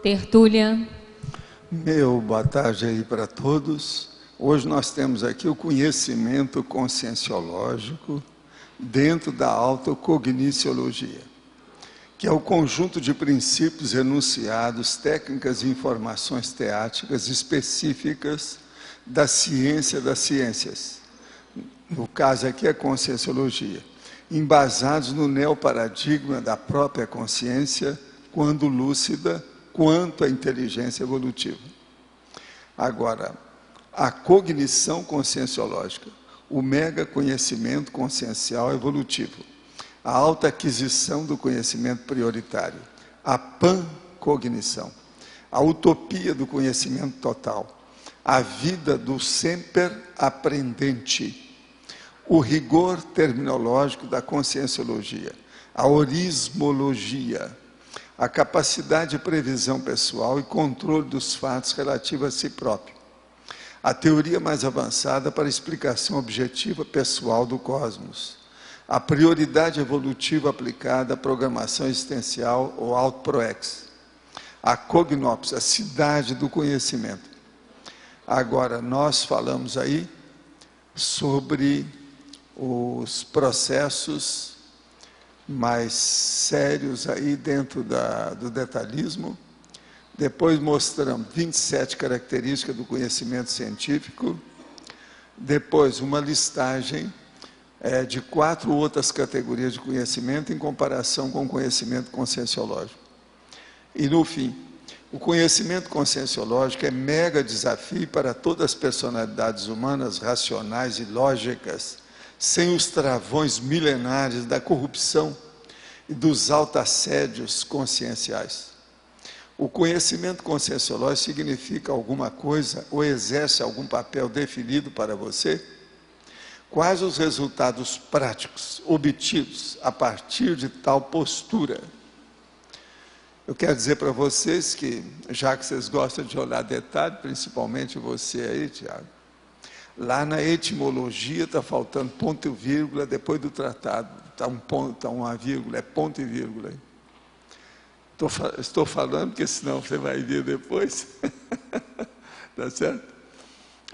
tertúlia. Meu boa tarde aí para todos. Hoje nós temos aqui o conhecimento conscienciológico dentro da autocogniciologia, que é o conjunto de princípios enunciados, técnicas e informações teáticas específicas da ciência das ciências. No caso aqui é conscienciologia, embasados no neoparadigma da própria consciência, quando lúcida, quanto à inteligência evolutiva. Agora, a cognição conscienciológica, o mega conhecimento consciencial evolutivo, a alta aquisição do conhecimento prioritário, a pancognição, a utopia do conhecimento total, a vida do sempre aprendente, o rigor terminológico da conscienciologia, a orismologia, a capacidade de previsão pessoal e controle dos fatos relativos a si próprio, a teoria mais avançada para explicação objetiva pessoal do cosmos, a prioridade evolutiva aplicada à programação existencial ou autoproex, a cognops, a cidade do conhecimento. Agora, nós falamos aí sobre os processos mais sérios aí dentro do detalhismo. Depois mostramos 27 características do conhecimento científico. Depois uma listagem de 4 outras categorias de conhecimento em comparação com o conhecimento conscienciológico. E no fim, o conhecimento conscienciológico é mega desafio para todas as personalidades humanas racionais e lógicas, sem os travões milenares da corrupção e dos autoassédios conscienciais. O conhecimento conscienciológico significa alguma coisa ou exerce algum papel definido para você? Quais os resultados práticos obtidos a partir de tal postura? Eu quero dizer para vocês que, já que vocês gostam de olhar detalhe, principalmente você aí, Tiago, lá na etimologia está faltando ponto e vírgula depois do tratado. Está um ponto, está uma vírgula, é ponto e vírgula. Estou falando, porque senão você vai ver depois. Tá certo?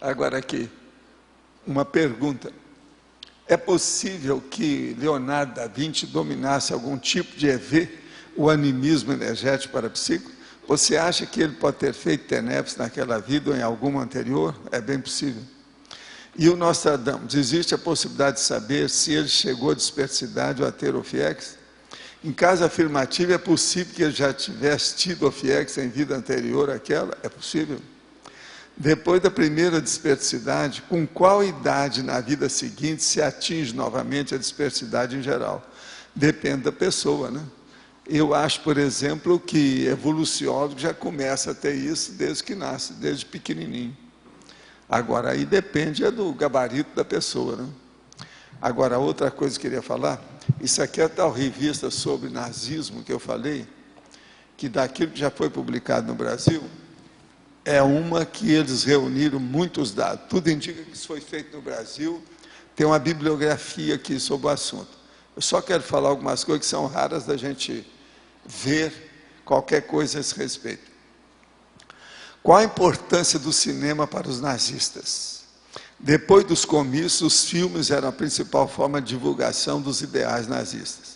Agora aqui, uma pergunta. É possível que Leonardo da Vinci dominasse algum tipo de EV, o animismo energético parapsíquico? Você acha que ele pode ter feito TENEPS naquela vida ou em alguma anterior? É bem possível. E o Nostradamus, existe a possibilidade de saber se ele chegou à dispersidade ou a ter OFIEX? Em caso afirmativo, é possível que ele já tivesse tido OFIEX em vida anterior àquela? É possível. Depois da primeira dispersidade, com qual idade na vida seguinte se atinge novamente a dispersidade em geral? Depende da pessoa, né? Eu acho, por exemplo, que evoluciólogo já começa a ter isso desde que nasce, desde pequenininho. Agora, aí depende do gabarito da pessoa, né? Agora, outra coisa que eu queria falar, isso aqui é a tal revista sobre nazismo que eu falei, que daquilo que já foi publicado no Brasil, é uma que eles reuniram muitos dados. Tudo indica que isso foi feito no Brasil, tem uma bibliografia aqui sobre o assunto. Eu só quero falar algumas coisas que são raras da gente ver qualquer coisa a esse respeito. Qual a importância do cinema para os nazistas? Depois dos comícios, os filmes eram a principal forma de divulgação dos ideais nazistas.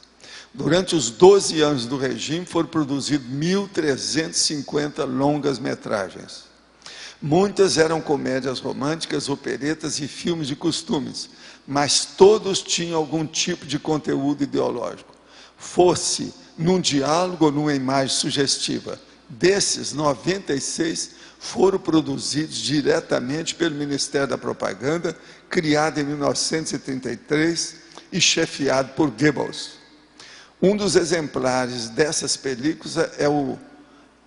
Durante os 12 anos do regime, foram produzidos 1.350 longas-metragens. Muitas eram comédias românticas, operetas e filmes de costumes, mas todos tinham algum tipo de conteúdo ideológico, fosse num diálogo ou numa imagem sugestiva. Desses, 96 foram produzidos diretamente pelo Ministério da Propaganda, criado em 1933 e chefiado por Goebbels. Um dos exemplares dessas películas é o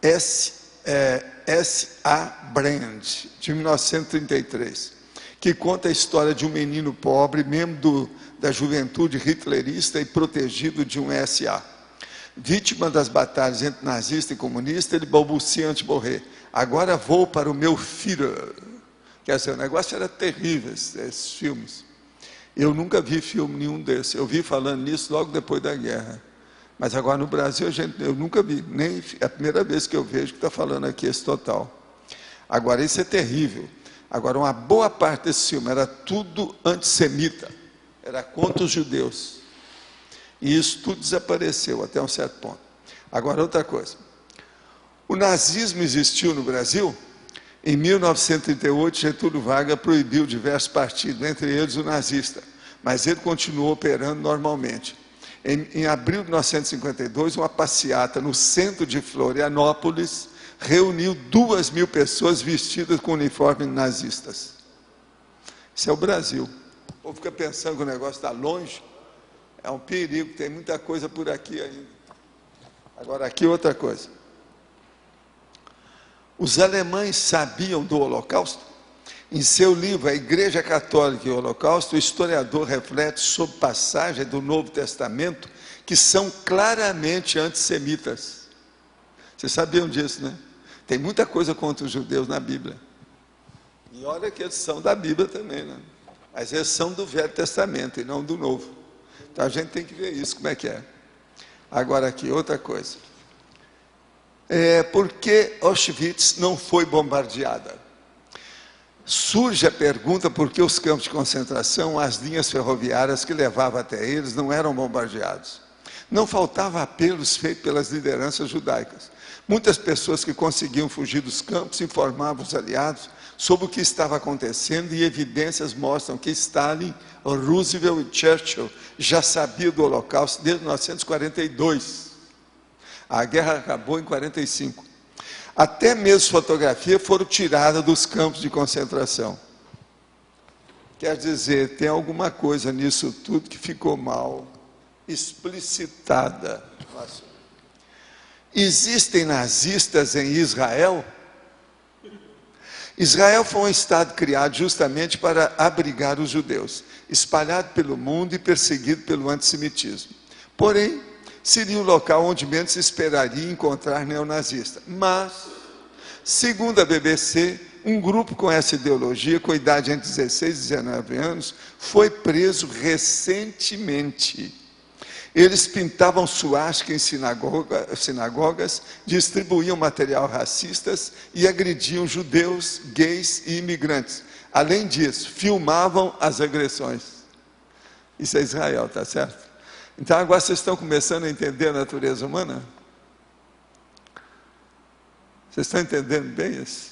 S.A. Brand, de 1933, que conta a história de um menino pobre, membro da juventude hitlerista e protegido de um SA. Vítima das batalhas entre nazista e comunista, ele balbucia antes de morrer: agora vou para o meu Führer. Quer dizer, o negócio era terrível, esses filmes. Eu nunca vi filme nenhum desses. Eu vi falando nisso logo depois da guerra. Mas agora no Brasil eu nunca vi, nem é a primeira vez que eu vejo que está falando aqui esse total. Agora isso é terrível. Agora uma boa parte desse filme era tudo antissemita, era contra os judeus. E isso tudo desapareceu até um certo ponto. Agora outra coisa. O nazismo existiu no Brasil. Em 1938, Getúlio Vargas proibiu diversos partidos, entre eles o nazista, mas ele continuou operando normalmente. Em abril de 1952, uma passeata no centro de Florianópolis reuniu 2.000 pessoas vestidas com uniformes nazistas. Isso é o Brasil. O povo fica pensando que o negócio está longe, é um perigo, tem muita coisa por aqui ainda. Agora, aqui outra coisa. Os alemães sabiam do Holocausto? Em seu livro, A Igreja Católica e o Holocausto, o historiador reflete sobre passagens do Novo Testamento que são claramente antissemitas. Vocês sabiam disso, né? Tem muita coisa contra os judeus na Bíblia. E olha que eles são da Bíblia também, né? Mas eles são do Velho Testamento e não do Novo. Então a gente tem que ver isso, como é que é. Agora aqui, outra coisa. Por que Auschwitz não foi bombardeada? Surge a pergunta por que os campos de concentração, as linhas ferroviárias que levavam até eles não eram bombardeados. Não faltava apelos feitos pelas lideranças judaicas. Muitas pessoas que conseguiam fugir dos campos informavam os aliados sobre o que estava acontecendo e evidências mostram que Stalin, Roosevelt e Churchill já sabiam do Holocausto desde 1942. A guerra acabou em 1945. Até mesmo fotografias foram tiradas dos campos de concentração. Quer dizer, tem alguma coisa nisso tudo que ficou mal explicitada. Existem nazistas em Israel? Israel foi um estado criado justamente para abrigar os judeus, espalhado pelo mundo e perseguido pelo antissemitismo. Porém, seria um local onde menos se esperaria encontrar neonazista. Mas, segundo a BBC, um grupo com essa ideologia, com idade entre 16 e 19 anos, foi preso recentemente. Eles pintavam suástica em sinagogas, distribuíam material racistas e agrediam judeus, gays e imigrantes. Além disso, filmavam as agressões. Isso é Israel, tá certo? Então agora vocês estão começando a entender a natureza humana? Vocês estão entendendo bem isso?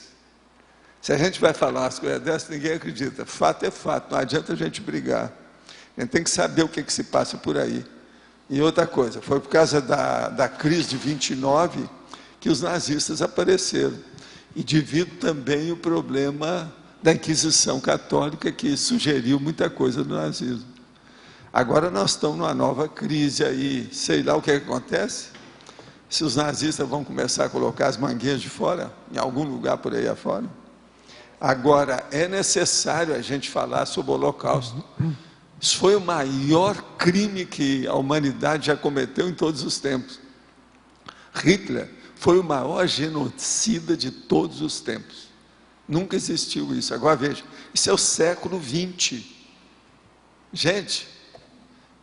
Se a gente vai falar umas coisas dessas, ninguém acredita. Fato é fato, não adianta a gente brigar. A gente tem que saber o que se passa por aí. E outra coisa, foi por causa da crise de 29 que os nazistas apareceram. E devido também o problema da Inquisição Católica, que sugeriu muita coisa do nazismo. Agora nós estamos numa nova crise aí, sei lá o que acontece, se os nazistas vão começar a colocar as manguinhas de fora, em algum lugar por aí afora. Agora, é necessário a gente falar sobre o Holocausto. Isso foi o maior crime que a humanidade já cometeu em todos os tempos. Hitler foi o maior genocida de todos os tempos. Nunca existiu isso. Agora veja, isso é o século XX. Gente,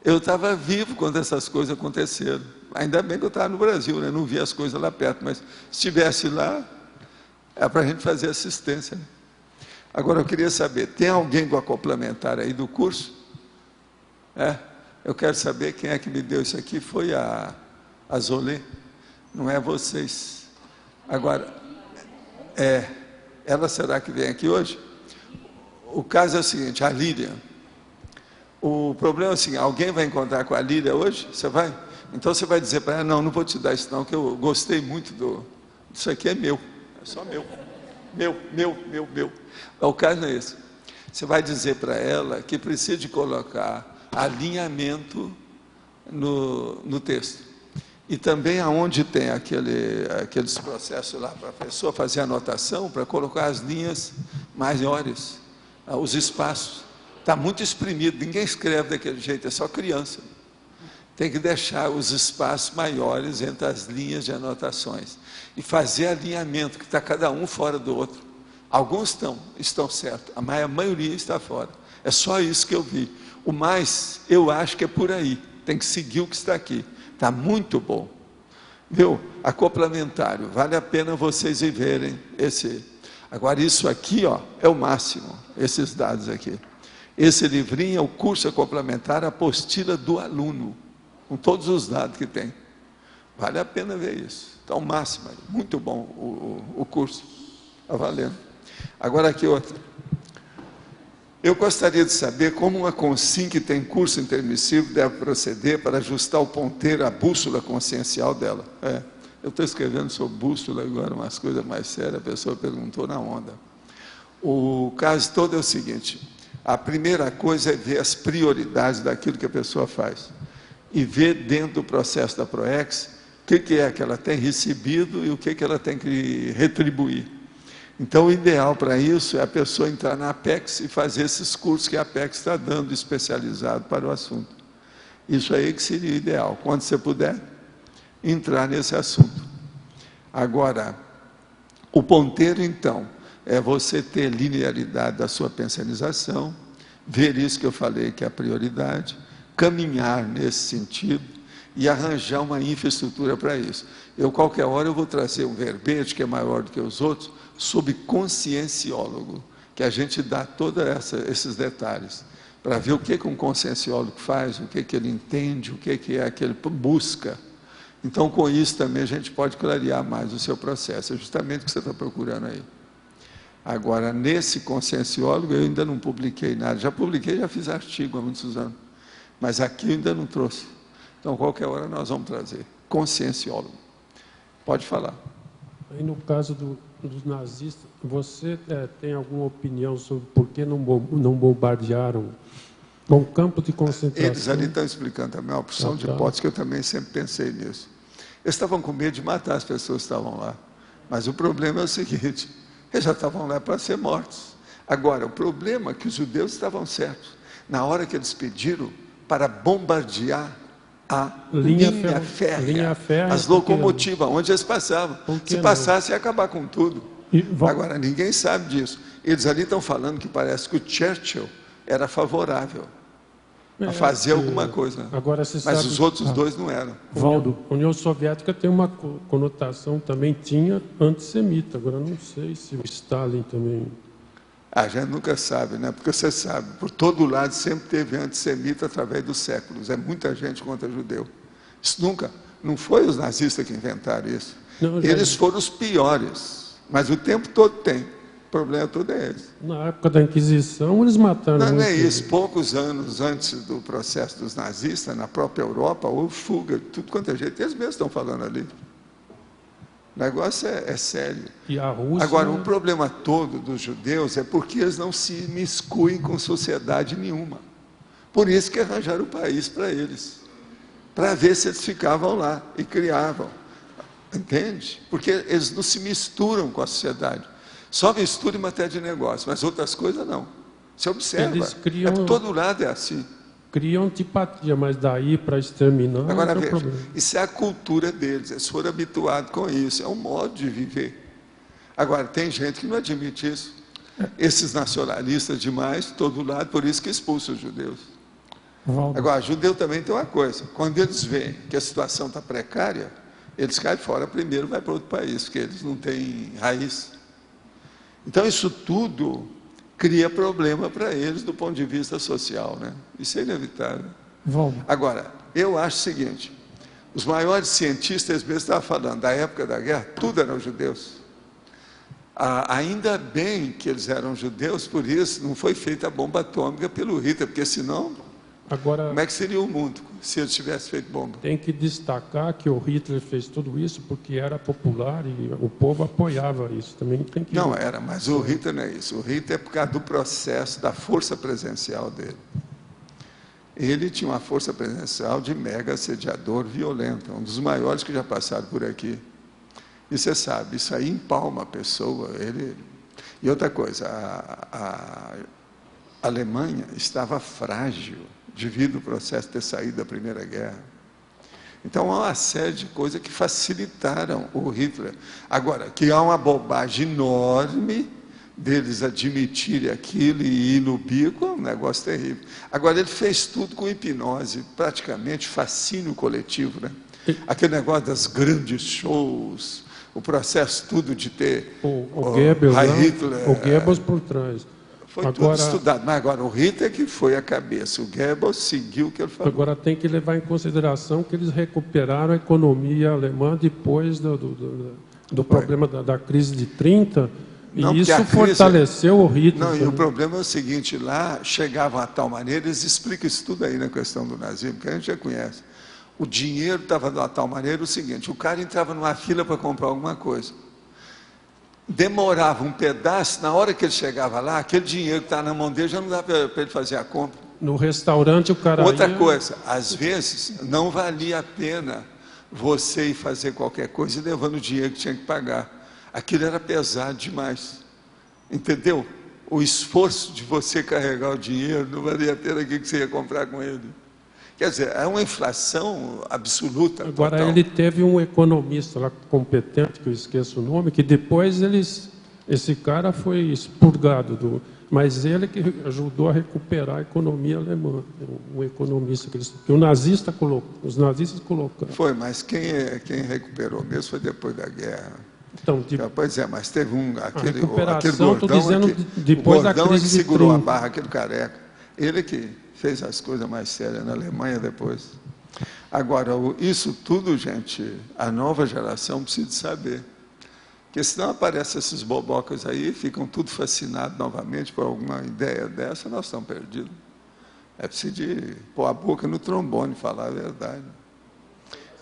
eu estava vivo quando essas coisas aconteceram. Ainda bem que eu estava no Brasil, né? Não via as coisas lá perto, mas se estivesse lá, é para a gente fazer assistência. Né? Agora eu queria saber, tem alguém com a complementar aí do curso? Eu quero saber quem é que me deu isso aqui, foi a Zolê, não é vocês. Agora, ela será que vem aqui hoje? O caso é o seguinte, a Lília. O problema é o seguinte, alguém vai encontrar com a Lília hoje? Você vai? Então você vai dizer para ela, não vou te dar isso não, que eu gostei muito isso aqui é meu, é só meu. Meu. O caso é esse. Você vai dizer para ela que precisa de colocar alinhamento no texto. E também aonde tem aqueles processos lá para a pessoa fazer anotação, para colocar as linhas maiores, os espaços. Está muito exprimido, ninguém escreve daquele jeito, é só criança. Tem que deixar os espaços maiores entre as linhas de anotações. E fazer alinhamento, que está cada um fora do outro. Alguns estão certos, a maioria está fora. É só isso que eu vi. O mais, eu acho que é por aí. Tem que seguir o que está aqui. Está muito bom. Viu? Acoplamentário, vale a pena vocês verem esse. Agora, isso aqui, ó, é o máximo, esses dados aqui. Esse livrinho é o curso acoplamentar, a apostila do aluno, com todos os dados que tem. Vale a pena ver isso. Então, o máximo, muito bom o curso. Está valendo. Agora, aqui outra. Eu gostaria de saber como uma consim que tem curso intermissivo deve proceder para ajustar o ponteiro, a bússola consciencial dela. Eu estou escrevendo sobre bússola agora, umas coisas mais sérias, a pessoa perguntou na onda. O caso todo é o seguinte, a primeira coisa é ver as prioridades daquilo que a pessoa faz. E ver dentro do processo da PROEX, o que é que ela tem recebido e o que ela tem que retribuir. Então, o ideal para isso é a pessoa entrar na Apex e fazer esses cursos que a Apex está dando especializado para o assunto. Isso aí que seria o ideal, quando você puder entrar nesse assunto. Agora, o ponteiro, então, é você ter linearidade da sua pensionização, ver isso que eu falei que é a prioridade, caminhar nesse sentido e arranjar uma infraestrutura para isso. Qualquer hora, eu vou trazer um verbete que é maior do que os outros, sobre conscienciólogo, que a gente dá todos esses detalhes, para ver o que um conscienciólogo faz, o que ele entende, o que é que ele busca. Então, com isso também a gente pode clarear mais o seu processo, é justamente o que você está procurando aí. Agora, nesse conscienciólogo, eu ainda não publiquei nada, já publiquei, já fiz artigo há muitos anos, mas aqui eu ainda não trouxe. Então, qualquer hora nós vamos trazer, conscienciólogo. Pode falar. Aí, no caso dos nazistas, você tem alguma opinião sobre por que não bombardearam um campo de concentração? Eles ali estão explicando também uma opção de hipótese, que eu também sempre pensei nisso. Eles estavam com medo de matar as pessoas que estavam lá. Mas o problema é o seguinte, eles já estavam lá para ser mortos. Agora, o problema é que os judeus estavam certos. Na hora que eles pediram para bombardear a linha férrea, as locomotivas, onde eles passavam. Se passasse, ia acabar com tudo. Agora, ninguém sabe disso. Eles ali estão falando que parece que o Churchill era favorável a fazer alguma coisa. Agora, mas os outros dois não eram. Valdo, a União Soviética tem uma conotação, também tinha antissemita. Agora, não sei se o Stalin também... A gente nunca sabe, né? Porque você sabe, por todo lado sempre teve antissemita através dos séculos. É muita gente contra judeu. Isso nunca, não foi os nazistas que inventaram isso. Não, eles foram os piores, mas o tempo todo tem. O problema todo é esse. Na época da Inquisição, eles mataram... Não é isso. Poucos anos antes do processo dos nazistas, na própria Europa, houve fuga, tudo quanto é jeito. Eles mesmos estão falando ali. O negócio é sério. E a Rússia... Agora, o problema todo dos judeus é porque eles não se imiscuem com sociedade nenhuma. Por isso que arranjaram o país para eles. Para ver se eles ficavam lá e criavam. Entende? Porque eles não se misturam com a sociedade. Só misturam em matéria de negócio, mas outras coisas não. Você observa. Eles criam... todo lado é assim. Criam antipatia, mas daí para exterminar... Agora, veja, isso é a cultura deles, eles foram habituados com isso, é um modo de viver. Agora, tem gente que não admite isso. Esses nacionalistas demais, todo lado, por isso que expulsam os judeus. Agora, judeu também tem uma coisa, quando eles veem que a situação está precária, eles caem fora primeiro, vai para outro país, porque eles não têm raiz. Então, isso tudo cria problema para eles do ponto de vista social, né? Isso é inevitável. Agora, eu acho o seguinte, os maiores cientistas mesmo estavam falando, da época da guerra, tudo eram judeus. Ainda bem que eles eram judeus, por isso não foi feita a bomba atômica pelo Hitler, porque senão, como é que seria o mundo se ele tivesse feito bomba? Tem que destacar que o Hitler fez tudo isso porque era popular e o povo apoiava isso. Também tem que... Não era, mas o Hitler não é isso. O Hitler é por causa do processo, da força presencial dele. Ele tinha uma força presencial de mega assediador violento, um dos maiores que já passaram por aqui. E você sabe, isso aí empalma a pessoa. E outra coisa, a Alemanha estava frágil devido ao processo de ter saído da Primeira Guerra. Então, há uma série de coisas que facilitaram o Hitler. Agora, que há uma bobagem enorme deles admitirem aquilo e ir no bico, é um negócio terrível. Agora, ele fez tudo com hipnose, praticamente fascínio coletivo, né? Aquele negócio das grandes shows, o processo tudo de ter o Goebbels, Hitler, o Goebbels por trás. Foi tudo estudado, mas agora o Hitler que foi a cabeça, o Goebbels seguiu o que ele falou. Agora tem que levar em consideração que eles recuperaram a economia alemã depois do problema da crise de 30, e isso fortaleceu o Hitler. Não, e o problema é o seguinte, lá chegavam a tal maneira, eles explicam isso tudo aí na questão do nazismo, que a gente já conhece. O dinheiro estava de uma tal maneira o seguinte, o cara entrava numa fila para comprar alguma coisa. Demorava um pedaço, na hora que ele chegava lá, aquele dinheiro que está na mão dele já não dava para ele fazer a compra. No restaurante o cara Outra coisa, às vezes não valia a pena você ir fazer qualquer coisa levando o dinheiro que tinha que pagar. Aquilo era pesado demais. Entendeu? O esforço de você carregar o dinheiro não valia a pena o que você ia comprar com ele. Quer dizer, é uma inflação absoluta. Agora, total. ele teve um economista lá competente, que eu esqueço o nome, que depois esse cara foi expurgado, mas ele que ajudou a recuperar a economia alemã, um economista que os nazistas colocaram. Foi, mas quem recuperou mesmo foi depois da guerra. Então, pois é, mas teve aquele gordão, depois da crise que segurou a barra, aquele careca. Ele que fez as coisas mais sérias na Alemanha depois. Agora, isso tudo, gente, a nova geração precisa saber. Porque senão aparecem esses bobocas aí, ficam tudo fascinados novamente por alguma ideia dessa, nós estamos perdidos. É preciso de pôr a boca no trombone e falar a verdade.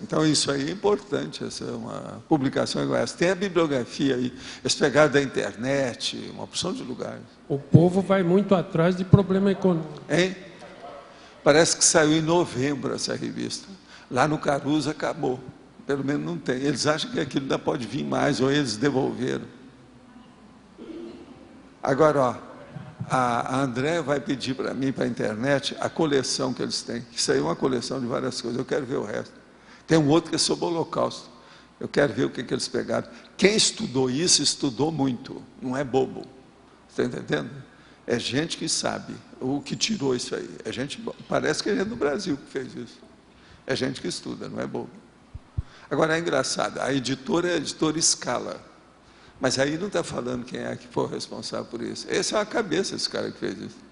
Então, isso aí é importante, essa é uma publicação igual essa. Tem a bibliografia aí, eles pegaram da internet, uma opção de lugares. O povo vai muito atrás de problema econômico. Hein? Parece que saiu em novembro essa revista. Lá no Caruso acabou. Pelo menos não tem. Eles acham que aquilo ainda pode vir mais, ou eles devolveram. Agora, ó, a André vai pedir para mim, para a internet, a coleção que eles têm. Isso aí é uma coleção de várias coisas, eu quero ver o resto. Tem um outro que é sobre o Holocausto. Eu quero ver o que eles pegaram. Quem estudou isso, estudou muito. Não é bobo. Está entendendo? É gente que sabe o que tirou isso aí. É gente, parece que é gente do Brasil que fez isso. É gente que estuda, não é bobo. Agora, é engraçado, a editora é a editora Scala. Mas aí não está falando quem é que foi responsável por isso. Esse é a cabeça, esse cara que fez isso.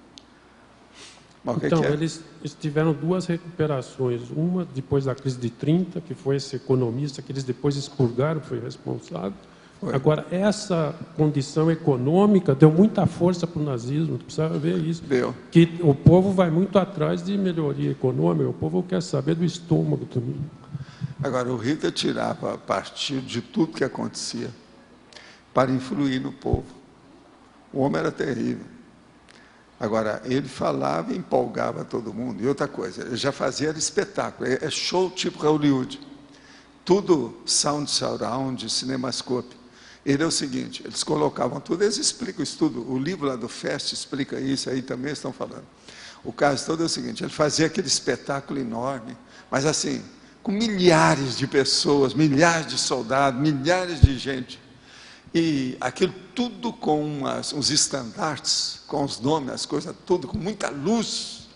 Mas então, eles tiveram duas recuperações. Uma depois da crise de 30, que foi esse economista que eles depois expurgaram, foi responsável. Foi. Agora, essa condição econômica deu muita força para o nazismo, precisava ver isso. Deu. Que o povo vai muito atrás de melhoria econômica, o povo quer saber do estômago também. Agora, o Hitler tirava partido de tudo que acontecia para influir no povo. O homem era terrível. Agora, ele falava e empolgava todo mundo. E outra coisa, ele já fazia espetáculo, é show tipo Hollywood. Tudo sound surround, cinemascope. Ele é o seguinte, eles colocavam tudo, eles explicam isso tudo. O livro lá do Fest explica isso, aí também estão falando. O caso todo é o seguinte, ele fazia aquele espetáculo enorme, mas assim, com milhares de pessoas, milhares de soldados, milhares de gente. E aquilo tudo com uns estandartes, com os nomes, as coisas, tudo com muita luz,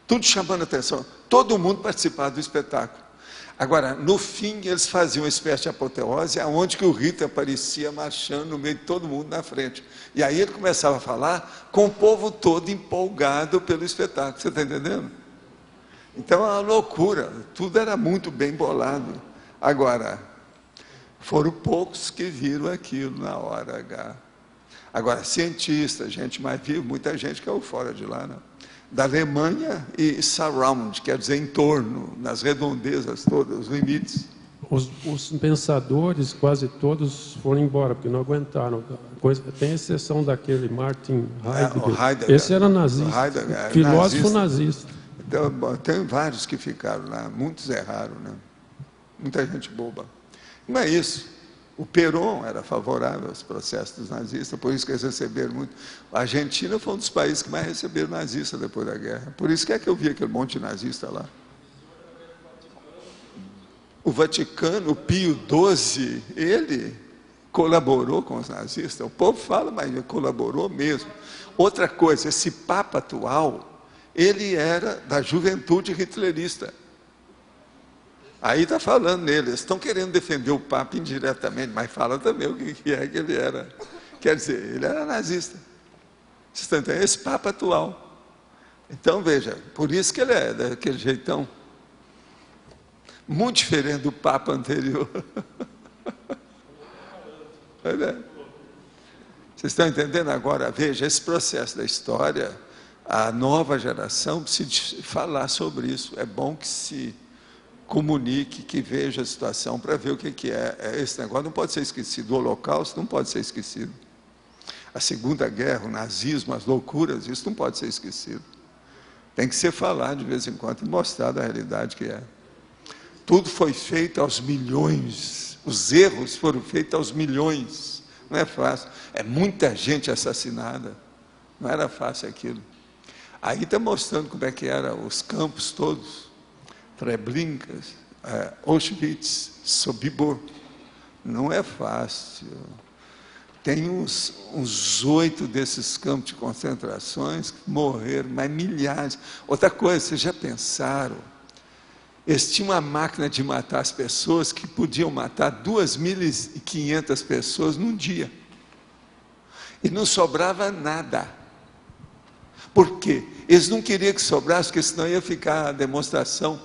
tudo chamando a atenção. Todo mundo participava do espetáculo. Agora, no fim, eles faziam uma espécie de apoteose, onde que o Hitler aparecia marchando no meio de todo mundo na frente. E aí ele começava a falar com o povo todo empolgado pelo espetáculo. Você está entendendo? Então, é uma loucura. Tudo era muito bem bolado. Agora, foram poucos que viram aquilo na hora H. Agora, cientistas, gente mais viva, muita gente caiu fora de lá, né? Da Alemanha e surround, quer dizer, em torno, nas redondezas todas, os limites. Os pensadores, quase todos, foram embora, porque não aguentaram. Tem exceção daquele Martin Heidegger. Esse era nazista, filósofo nazista. Então, tem vários que ficaram lá, muitos erraram, né? Muita gente boba. Não é isso. O Perón era favorável aos processos dos nazistas, por isso que eles receberam muito. A Argentina foi um dos países que mais receberam nazistas depois da guerra. Por isso que é que eu vi aquele monte de nazista lá. O Vaticano, o Pio XII, ele colaborou com os nazistas. O povo fala, mas ele colaborou mesmo. Outra coisa, esse Papa atual, ele era da juventude hitlerista. Aí está falando nele, eles estão querendo defender o Papa indiretamente, mas fala também o que é que ele era. Quer dizer, ele era nazista. Vocês estão entendendo? Esse Papa atual. Então veja, por isso que ele é daquele jeitão. Muito diferente do Papa anterior. Vocês estão entendendo agora? Veja, esse processo da história, a nova geração precisa falar sobre isso. É bom que se comunique, que veja a situação para ver o que é. Esse negócio não pode ser esquecido. O Holocausto não pode ser esquecido. A Segunda Guerra, o nazismo, as loucuras, isso não pode ser esquecido. Tem que ser falado de vez em quando e mostrado a realidade que é. Tudo foi feito aos milhões. Os erros foram feitos aos milhões. Não é fácil. É muita gente assassinada. Não era fácil aquilo. Aí está mostrando como é que eram os campos todos. Treblinka, Auschwitz, Sobibor. Não é fácil. Tem uns 8 desses campos de concentrações que morreram, mas milhares. Outra coisa, vocês já pensaram? Eles tinham uma máquina de matar as pessoas que podiam matar 2.500 pessoas num dia. E não sobrava nada. Por quê? Eles não queriam que sobrasse, porque senão ia ficar a demonstração.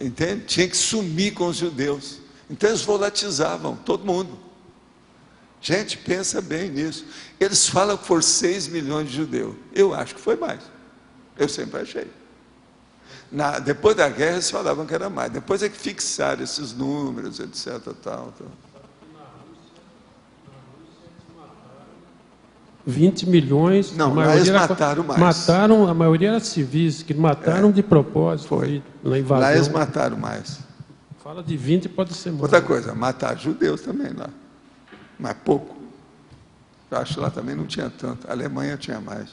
Entende? Tinha que sumir com os judeus. Então eles volatizavam todo mundo. Gente, pensa bem nisso. Eles falam que foram 6 milhões de judeus. Eu acho que foi mais. Eu sempre achei. Depois da guerra eles falavam que era mais. Depois é que fixaram esses números, etc. Tal. 20 milhões. Não, lá eles mataram mais. Mataram, a maioria era civis, que mataram de propósito. Foi. Na invasão. Lá eles mataram mais. Fala de 20, pode ser mais. Outra coisa, matar judeus também lá. Mas pouco. Eu acho que lá também não tinha tanto. A Alemanha tinha mais.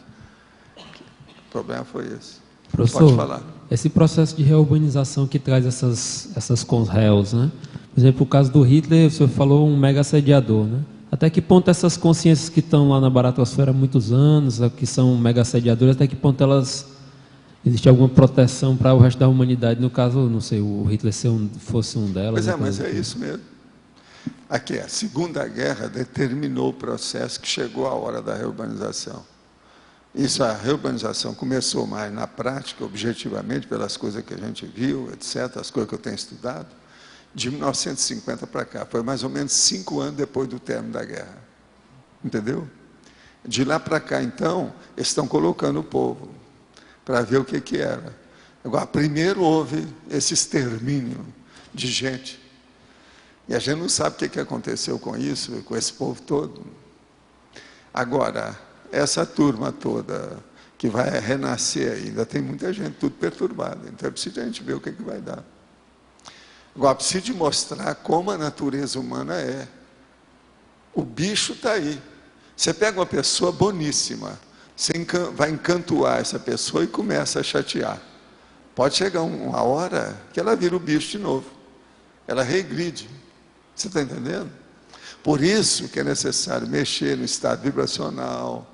O problema foi esse. Professor, pode falar. Esse processo de reurbanização que traz essas conréus, né? Por exemplo, o caso do Hitler, o senhor falou um mega assediador, né? Até que ponto essas consciências que estão lá na baratosfera há muitos anos, que são mega assediadores, até que ponto elas... Existe alguma proteção para o resto da humanidade? No caso, não sei, o Hitler fosse um delas. Pois é, mas é isso mesmo. Aqui, a Segunda Guerra determinou o processo que chegou a hora da reurbanização. Isso, a reurbanização começou mais na prática, objetivamente, pelas coisas que a gente viu, etc., as coisas que eu tenho estudado, de 1950 para cá. Foi mais ou menos 5 anos depois do término da guerra. Entendeu? De lá para cá, então, eles estão colocando o povo para ver o que era. Agora, primeiro houve esse extermínio de gente. E a gente não sabe o que aconteceu com isso, com esse povo todo. Agora, essa turma toda que vai renascer ainda, tem muita gente tudo perturbada. Então é preciso a gente ver o que vai dar. Agora, preciso de mostrar como a natureza humana é. O bicho está aí. Você pega uma pessoa boníssima, você vai encantuar essa pessoa e começa a chatear. Pode chegar uma hora que ela vira o bicho de novo. Ela regride. Você está entendendo? Por isso que é necessário mexer no estado vibracional,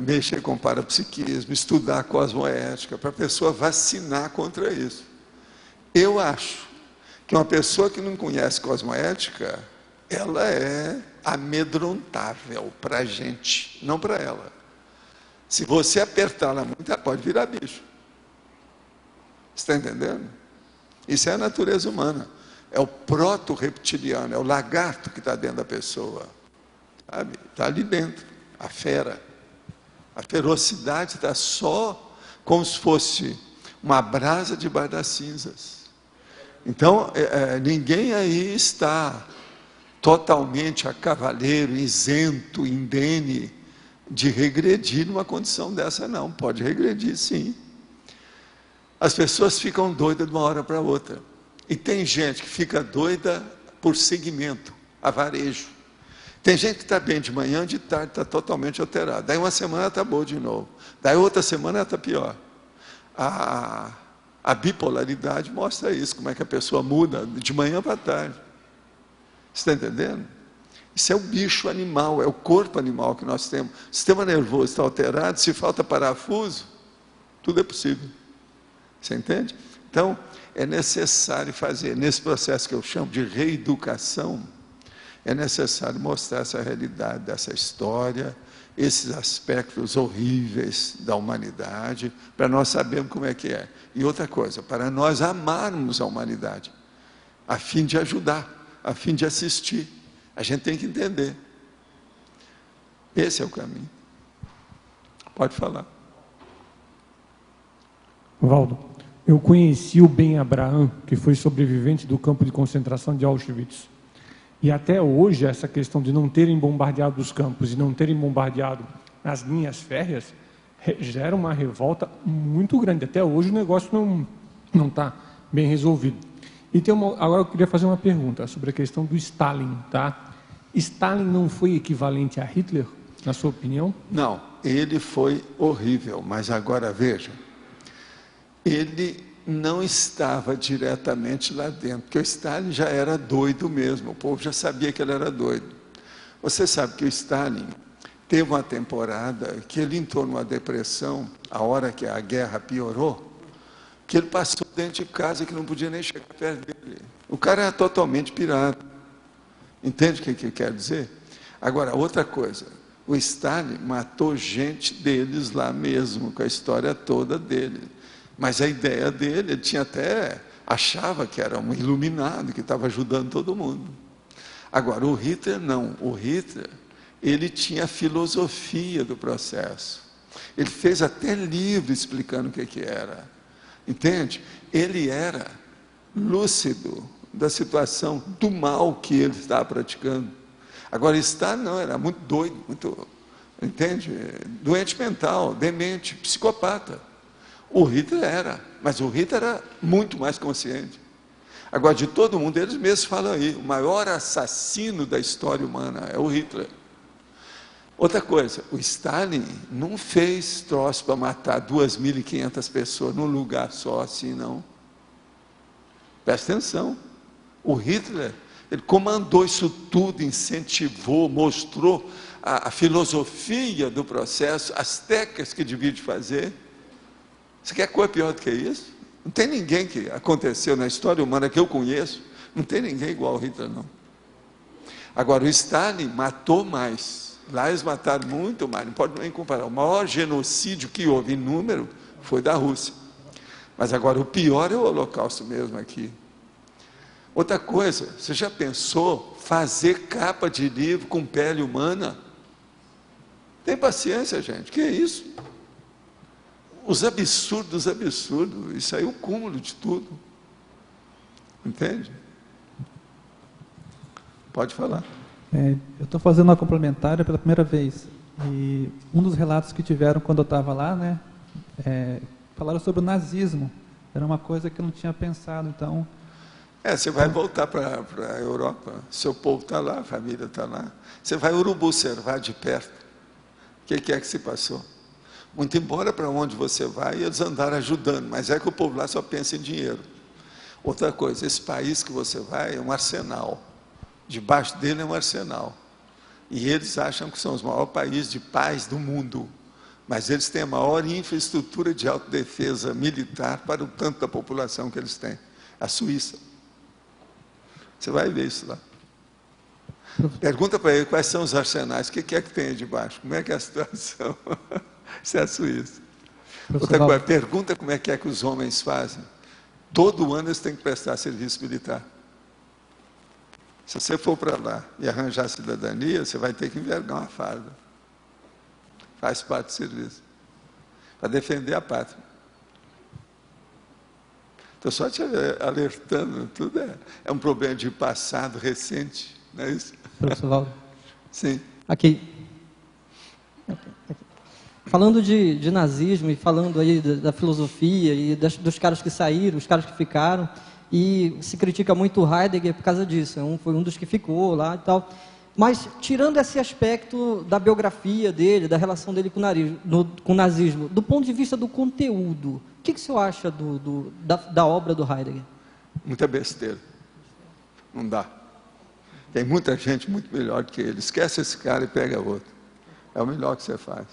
mexer com o parapsiquismo, estudar a cosmoética, para a pessoa vacinar contra isso. Eu acho que uma pessoa que não conhece cosmoética, ela é amedrontável para a gente, não para ela. Se você apertá-la muito, ela pode virar bicho. Você está entendendo? Isso é a natureza humana. É o proto-reptiliano, é o lagarto que está dentro da pessoa. Sabe? Está ali dentro, a fera. A ferocidade está só como se fosse uma brasa debaixo das cinzas. Então, ninguém aí está totalmente a cavaleiro, isento, indene, de regredir numa condição dessa, não. Pode regredir, sim. As pessoas ficam doidas de uma hora para outra. E tem gente que fica doida por segmento, a varejo. Tem gente que está bem de manhã, de tarde está totalmente alterada. Daí uma semana está boa de novo. Daí outra semana está pior. A bipolaridade mostra isso, como é que a pessoa muda de manhã para tarde. Você está entendendo? Isso é o bicho animal, é o corpo animal que nós temos. O sistema nervoso está alterado, se falta parafuso, tudo é possível. Você entende? Então, é necessário fazer, nesse processo que eu chamo de reeducação, é necessário mostrar essa realidade dessa história, esses aspectos horríveis da humanidade, para nós sabermos como é que é. E outra coisa, para nós amarmos a humanidade, a fim de ajudar, a fim de assistir. A gente tem que entender. Esse é o caminho. Pode falar. Valdo, eu conheci o Ben Abraham, que foi sobrevivente do campo de concentração de Auschwitz. E até hoje, essa questão de não terem bombardeado os campos e não terem bombardeado as linhas férreas, gera uma revolta muito grande. Até hoje o negócio não está bem resolvido. E agora eu queria fazer uma pergunta sobre a questão do Stalin, tá? Stalin não foi equivalente a Hitler, na sua opinião? Não, ele foi horrível, mas agora veja, ele não estava diretamente lá dentro, porque o Stalin já era doido mesmo, o povo já sabia que ele era doido. Você sabe que o Stalin teve uma temporada que ele entrou numa depressão, a hora que a guerra piorou, que ele passou dentro de casa que não podia nem chegar perto dele. O cara era totalmente pirado. Entende o que quer dizer? Agora, outra coisa, o Stalin matou gente deles lá mesmo, com a história toda dele. Mas a ideia dele, ele tinha até, achava que era um iluminado, que estava ajudando todo mundo. Agora, o Hitler não. O Hitler, ele tinha a filosofia do processo. Ele fez até livro explicando o que era. Entende? Ele era lúcido da situação, do mal que ele estava praticando. Agora, Stalin não, era muito doido, muito, entende? Doente mental, demente, psicopata. O Hitler era, mas o Hitler era muito mais consciente. Agora, de todo mundo, eles mesmos falam aí, o maior assassino da história humana é o Hitler. Outra coisa, o Stalin não fez troço para matar 2.500 pessoas num lugar só assim, não. Presta atenção. O Hitler, ele comandou isso tudo, incentivou, mostrou a filosofia do processo, as técnicas que devia de fazer. Você quer coisa pior do que isso? Não tem ninguém que aconteceu na história humana que eu conheço, não tem ninguém igual ao Hitler, não. Agora, o Stalin matou mais. Lá eles mataram muito mais, não pode nem comparar. O maior genocídio que houve em número foi da Rússia. Mas agora, o pior é o Holocausto mesmo aqui. Outra coisa, você já pensou fazer capa de livro com pele humana? Tem paciência, gente, que é isso? Os absurdos, isso aí é o cúmulo de tudo. Entende? Pode falar. Eu estou fazendo uma complementária pela primeira vez. E um dos relatos que tiveram quando eu estava lá, né, falaram sobre o nazismo. Era uma coisa que eu não tinha pensado, então... Você vai voltar para a Europa, seu povo está lá, a família está lá. Você vai observar de perto o que é que se passou. Muito embora para onde você vai, eles andaram ajudando, mas é que o povo lá só pensa em dinheiro. Outra coisa, esse país que você vai é um arsenal. Debaixo dele é um arsenal. E eles acham que são os maiores países de paz do mundo. Mas eles têm a maior infraestrutura de autodefesa militar para o tanto da população que eles têm. A Suíça. Você vai ver isso lá. Pergunta para ele quais são os arsenais, o que é que tem aí debaixo, como é que é a situação. Isso é a Suíça. Outra coisa, pergunta como é que os homens fazem. Todo ano eles têm que prestar serviço militar. Se você for para lá e arranjar cidadania, você vai ter que envergar uma farda. Faz parte do serviço. Para defender a pátria. Estou só te alertando, tudo é um problema de passado recente, não é isso? Professor Valdo. Sim. Aqui. Falando de nazismo e falando aí da filosofia e dos caras que saíram, os caras que ficaram, e se critica muito o Heidegger por causa disso, foi um dos que ficou lá e tal. Mas, tirando esse aspecto da biografia dele, da relação dele com o nazismo, do ponto de vista do conteúdo, o que o senhor acha da obra do Heidegger? Muita besteira. Não dá. Tem muita gente muito melhor que ele. Esquece esse cara e pega outro. É o melhor que você faz.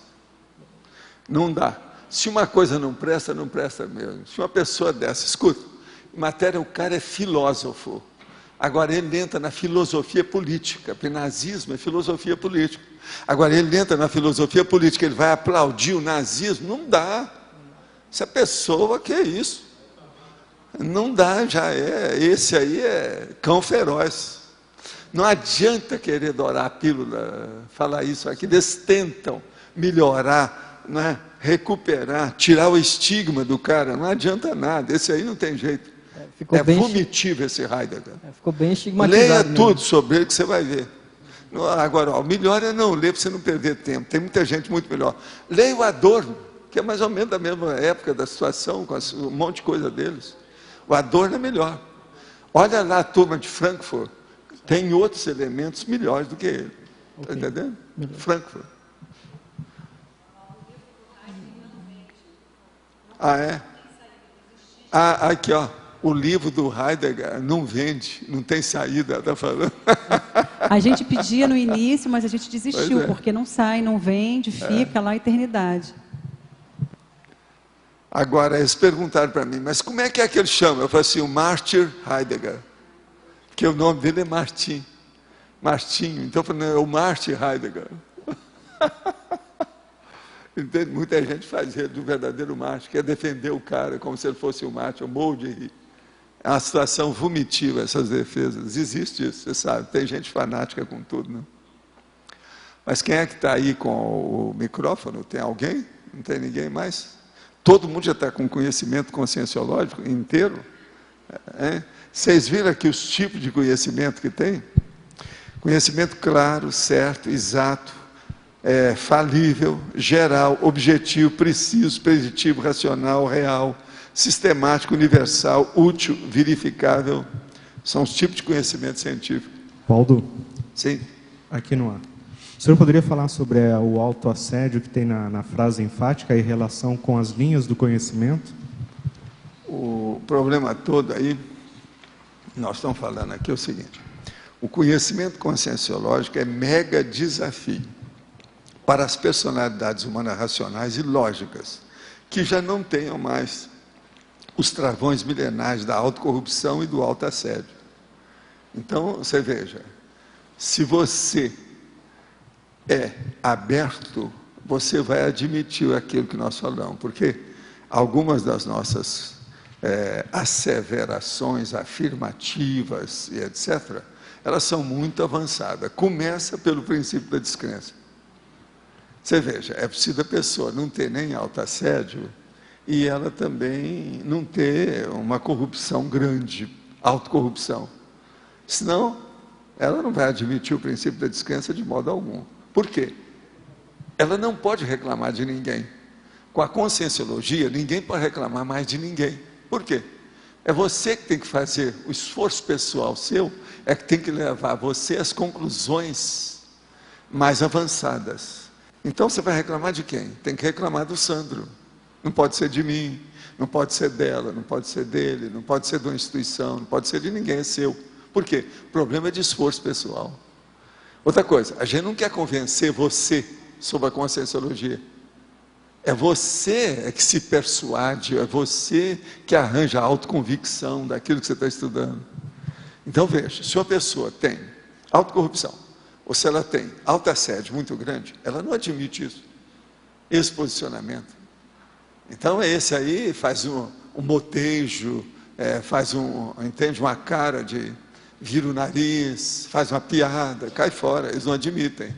Não dá. Se uma coisa não presta, não presta mesmo. Se uma pessoa dessa, escuta, em matéria o cara é filósofo. Agora ele entra na filosofia política, porque nazismo é filosofia política. Agora ele entra na filosofia política, ele vai aplaudir o nazismo, não dá. Essa pessoa, que é isso? Não dá, já é, esse aí é cão feroz. Não adianta querer dourar a pílula, falar isso aqui, eles tentam melhorar, né? Recuperar, tirar o estigma do cara, não adianta nada, esse aí não tem jeito. É vomitivo esse Heidegger. Ficou bem estigmatizado. Leia mesmo. tudo sobre ele que você vai ver. Agora, ó, o melhor é não ler para você não perder tempo. Tem muita gente muito melhor. Leia o Adorno, que é mais ou menos da mesma época da situação, com um monte de coisa deles. O Adorno é melhor. Olha lá a turma de Frankfurt, tem outros elementos melhores do que ele. Está entendendo? Melhor. Frankfurt. Ah, é? Ah, aqui, ó. O livro do Heidegger não vende, não tem saída, está falando. A gente pedia no início, mas a gente desistiu, Pois é. porque não sai, não vende, fica lá a eternidade. Agora, eles perguntaram para mim, mas como é que ele chama? Eu falei assim, o Mártir Heidegger, porque o nome dele é Martim, Martinho. Então eu falei, não, é o Mártir Heidegger. Entende? Muita gente faz ele do verdadeiro Mártir, quer defender o cara como se ele fosse um Mártir, eu morro de rir. É uma situação vomitiva essas defesas, existe isso, você sabe, tem gente fanática com tudo, né? Mas quem é que está aí com o micrófono? Tem alguém? Não tem ninguém mais? Todo mundo já está com conhecimento conscienciológico inteiro? É? Vocês viram aqui os tipos de conhecimento que tem? Conhecimento claro, certo, exato, falível, geral, objetivo, preciso, preditivo, racional, real, sistemático, universal, útil, verificável. São os tipos de conhecimento científico. Waldo? Sim. Aqui no ar. O senhor poderia falar sobre o autoassédio que tem na frase enfática em relação com as linhas do conhecimento? O problema todo aí, nós estamos falando aqui é o seguinte, o conhecimento conscienciológico é mega desafio para as personalidades humanas racionais e lógicas, que já não tenham mais os travões milenares da autocorrupção e do autoassédio. Então, você veja, se você é aberto, você vai admitir aquilo que nós falamos, porque algumas das nossas asseverações afirmativas e etc., elas são muito avançadas. Começa pelo princípio da descrença. Você veja, é preciso a pessoa não ter nem autoassédio e ela também não ter uma corrupção grande, autocorrupção. Senão, ela não vai admitir o princípio da descrença de modo algum. Por quê? Ela não pode reclamar de ninguém. Com a conscienciologia, ninguém pode reclamar mais de ninguém. Por quê? É você que tem que fazer o esforço pessoal seu, é que tem que levar você às conclusões mais avançadas. Então você vai reclamar de quem? Tem que reclamar do Sandro. Não pode ser de mim, não pode ser dela, não pode ser dele, não pode ser de uma instituição, não pode ser de ninguém, é seu. Por quê? O problema é de esforço pessoal. Outra coisa, a gente não quer convencer você sobre a conscienciologia. É você que se persuade, é você que arranja a autoconvicção daquilo que você está estudando. Então veja, se uma pessoa tem autocorrupção, ou se ela tem autoassédio muito grande, ela não admite isso, esse posicionamento. Então esse aí faz um motejo, entende, uma cara de vira o nariz, faz uma piada, cai fora, eles não admitem.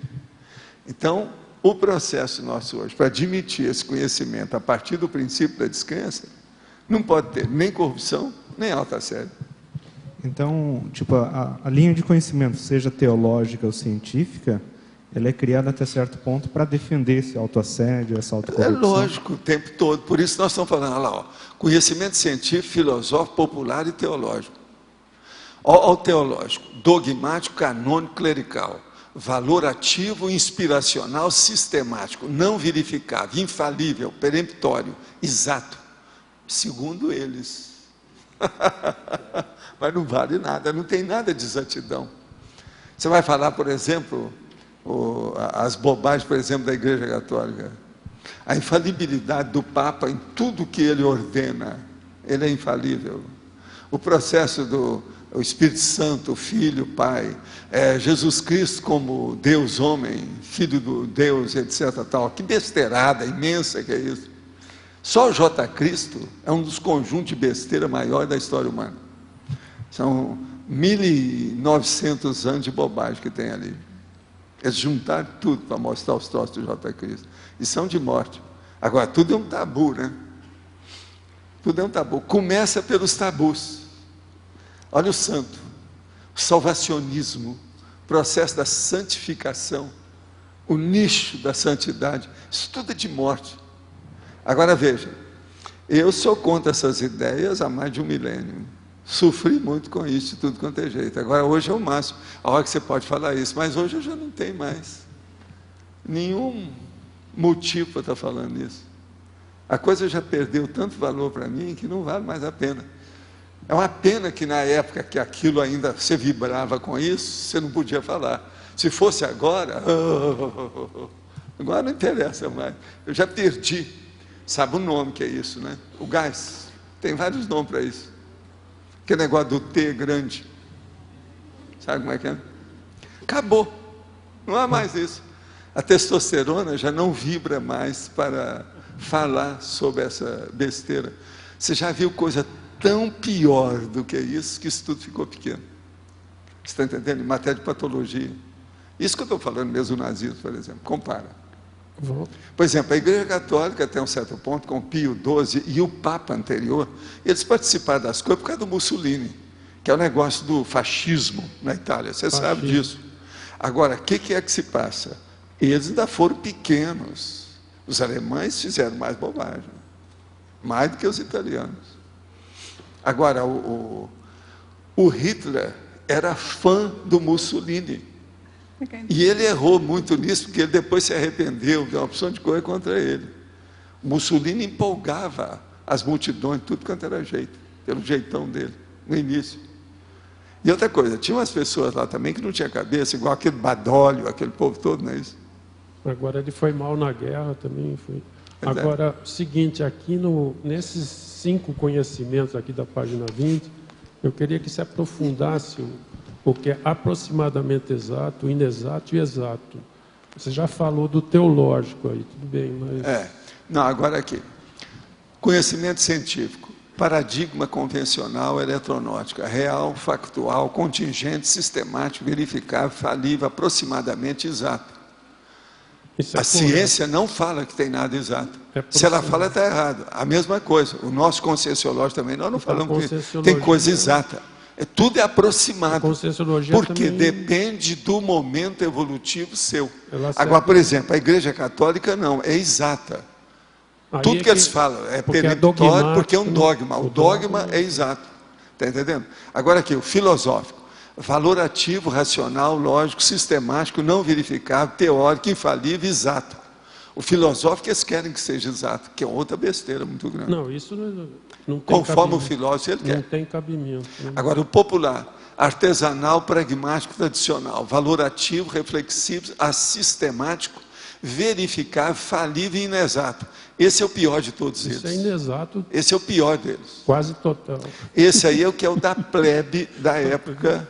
Então, o processo nosso hoje, para admitir esse conhecimento a partir do princípio da descrença, não pode ter nem corrupção, nem autoassédio. Então, tipo, a linha de conhecimento, seja teológica ou científica, ela é criada até certo ponto para defender esse autoassédio, essa autocorrupção. É lógico, o tempo todo. Por isso nós estamos falando, olha lá, ó, conhecimento científico, filosófico, popular e teológico. Ao teológico, dogmático, canônico, clerical. Valor ativo, inspiracional, sistemático, não verificável, infalível, peremptório, exato. Segundo eles. Mas não vale nada, não tem nada de exatidão. Você vai falar, por exemplo, as bobagens, por exemplo, da Igreja Católica. A infalibilidade do Papa em tudo que ele ordena, ele é infalível. O processo do Espírito Santo, o Filho, o Pai, Jesus Cristo como Deus homem, Filho do Deus, etc. Tal. Que besteirada imensa que é isso. Só o J. Cristo é um dos conjuntos de besteira maior da história humana. São 1.900 anos de bobagem que tem ali. Eles juntaram tudo para mostrar os troços do J. Cristo. E são de morte. Agora, tudo é um tabu, né? Tudo é um tabu. Começa pelos tabus. Olha o santo, o salvacionismo, o processo da santificação, o nicho da santidade, isso tudo é de morte. Agora veja, eu sou contra essas ideias há mais de 1 milênio. Sofri muito com isso, de tudo quanto é jeito. Agora hoje é o máximo, a hora que você pode falar isso, mas hoje eu já não tenho mais nenhum motivo para estar falando isso. A coisa já perdeu tanto valor para mim que não vale mais a pena. É uma pena que na época que aquilo ainda você vibrava com isso, você não podia falar. Se fosse agora, agora não interessa mais. Eu já perdi. Sabe o nome que é isso, né? O gás. Tem vários nomes para isso. Aquele negócio do T grande. Sabe como é que é? Acabou. Não há mais isso. A testosterona já não vibra mais para falar sobre essa besteira. Você já viu coisa tão pior do que isso tudo ficou pequeno. Você está entendendo? Em matéria de patologia. Isso que eu estou falando mesmo do nazismo, por exemplo. Compara. Por exemplo, a Igreja Católica, até um certo ponto, com Pio XII e o Papa anterior, eles participaram das coisas por causa do Mussolini, que é o negócio do fascismo na Itália. Você sabe disso. Agora, o que é que se passa? Eles ainda foram pequenos. Os alemães fizeram mais bobagem. Mais do que os italianos. Agora, o Hitler era fã do Mussolini. E ele errou muito nisso, porque ele depois se arrependeu, deu uma opção de coisa contra ele. O Mussolini empolgava as multidões, tudo quanto era jeito, pelo jeitão dele, no início. E outra coisa, tinha umas pessoas lá também que não tinha cabeça, igual aquele Badólio, aquele povo todo, não é isso? Agora ele foi mal na guerra também. Foi. Agora, seguinte, aqui nesses 5 conhecimentos aqui da página 20, eu queria que se aprofundasse o que é aproximadamente exato, inexato e exato. Você já falou do teológico aí, tudo bem, mas... Não, agora aqui. Conhecimento científico, paradigma convencional eletronáutico, real, factual, contingente, sistemático, verificável, falível, aproximadamente exato. A ciência não fala que tem nada exato. Se ela fala, está errado. A mesma coisa, o nosso conscienciológico também, nós não falamos que tem coisa exata. Tudo é aproximado, porque depende do momento evolutivo seu. Agora, por exemplo, a Igreja Católica não, é exata. Tudo que eles falam é peremptório, porque é um dogma. O dogma é exato. Está entendendo? Agora aqui, o filosófico. Valorativo, racional, lógico, sistemático, não verificável, teórico, infalível, exato. O filosófico eles querem que seja exato, que é outra besteira muito grande. Não, isso não tem conforme cabimento. O filósofo ele quer. Não tem cabimento. Né? Agora, o popular, artesanal, pragmático, tradicional, valorativo, reflexivo, assistemático, verificável, falível e inexato. Esse é o pior de todos eles. Esse é inexato. Esse é o pior deles. Quase total. Esse aí é o que é o da plebe da época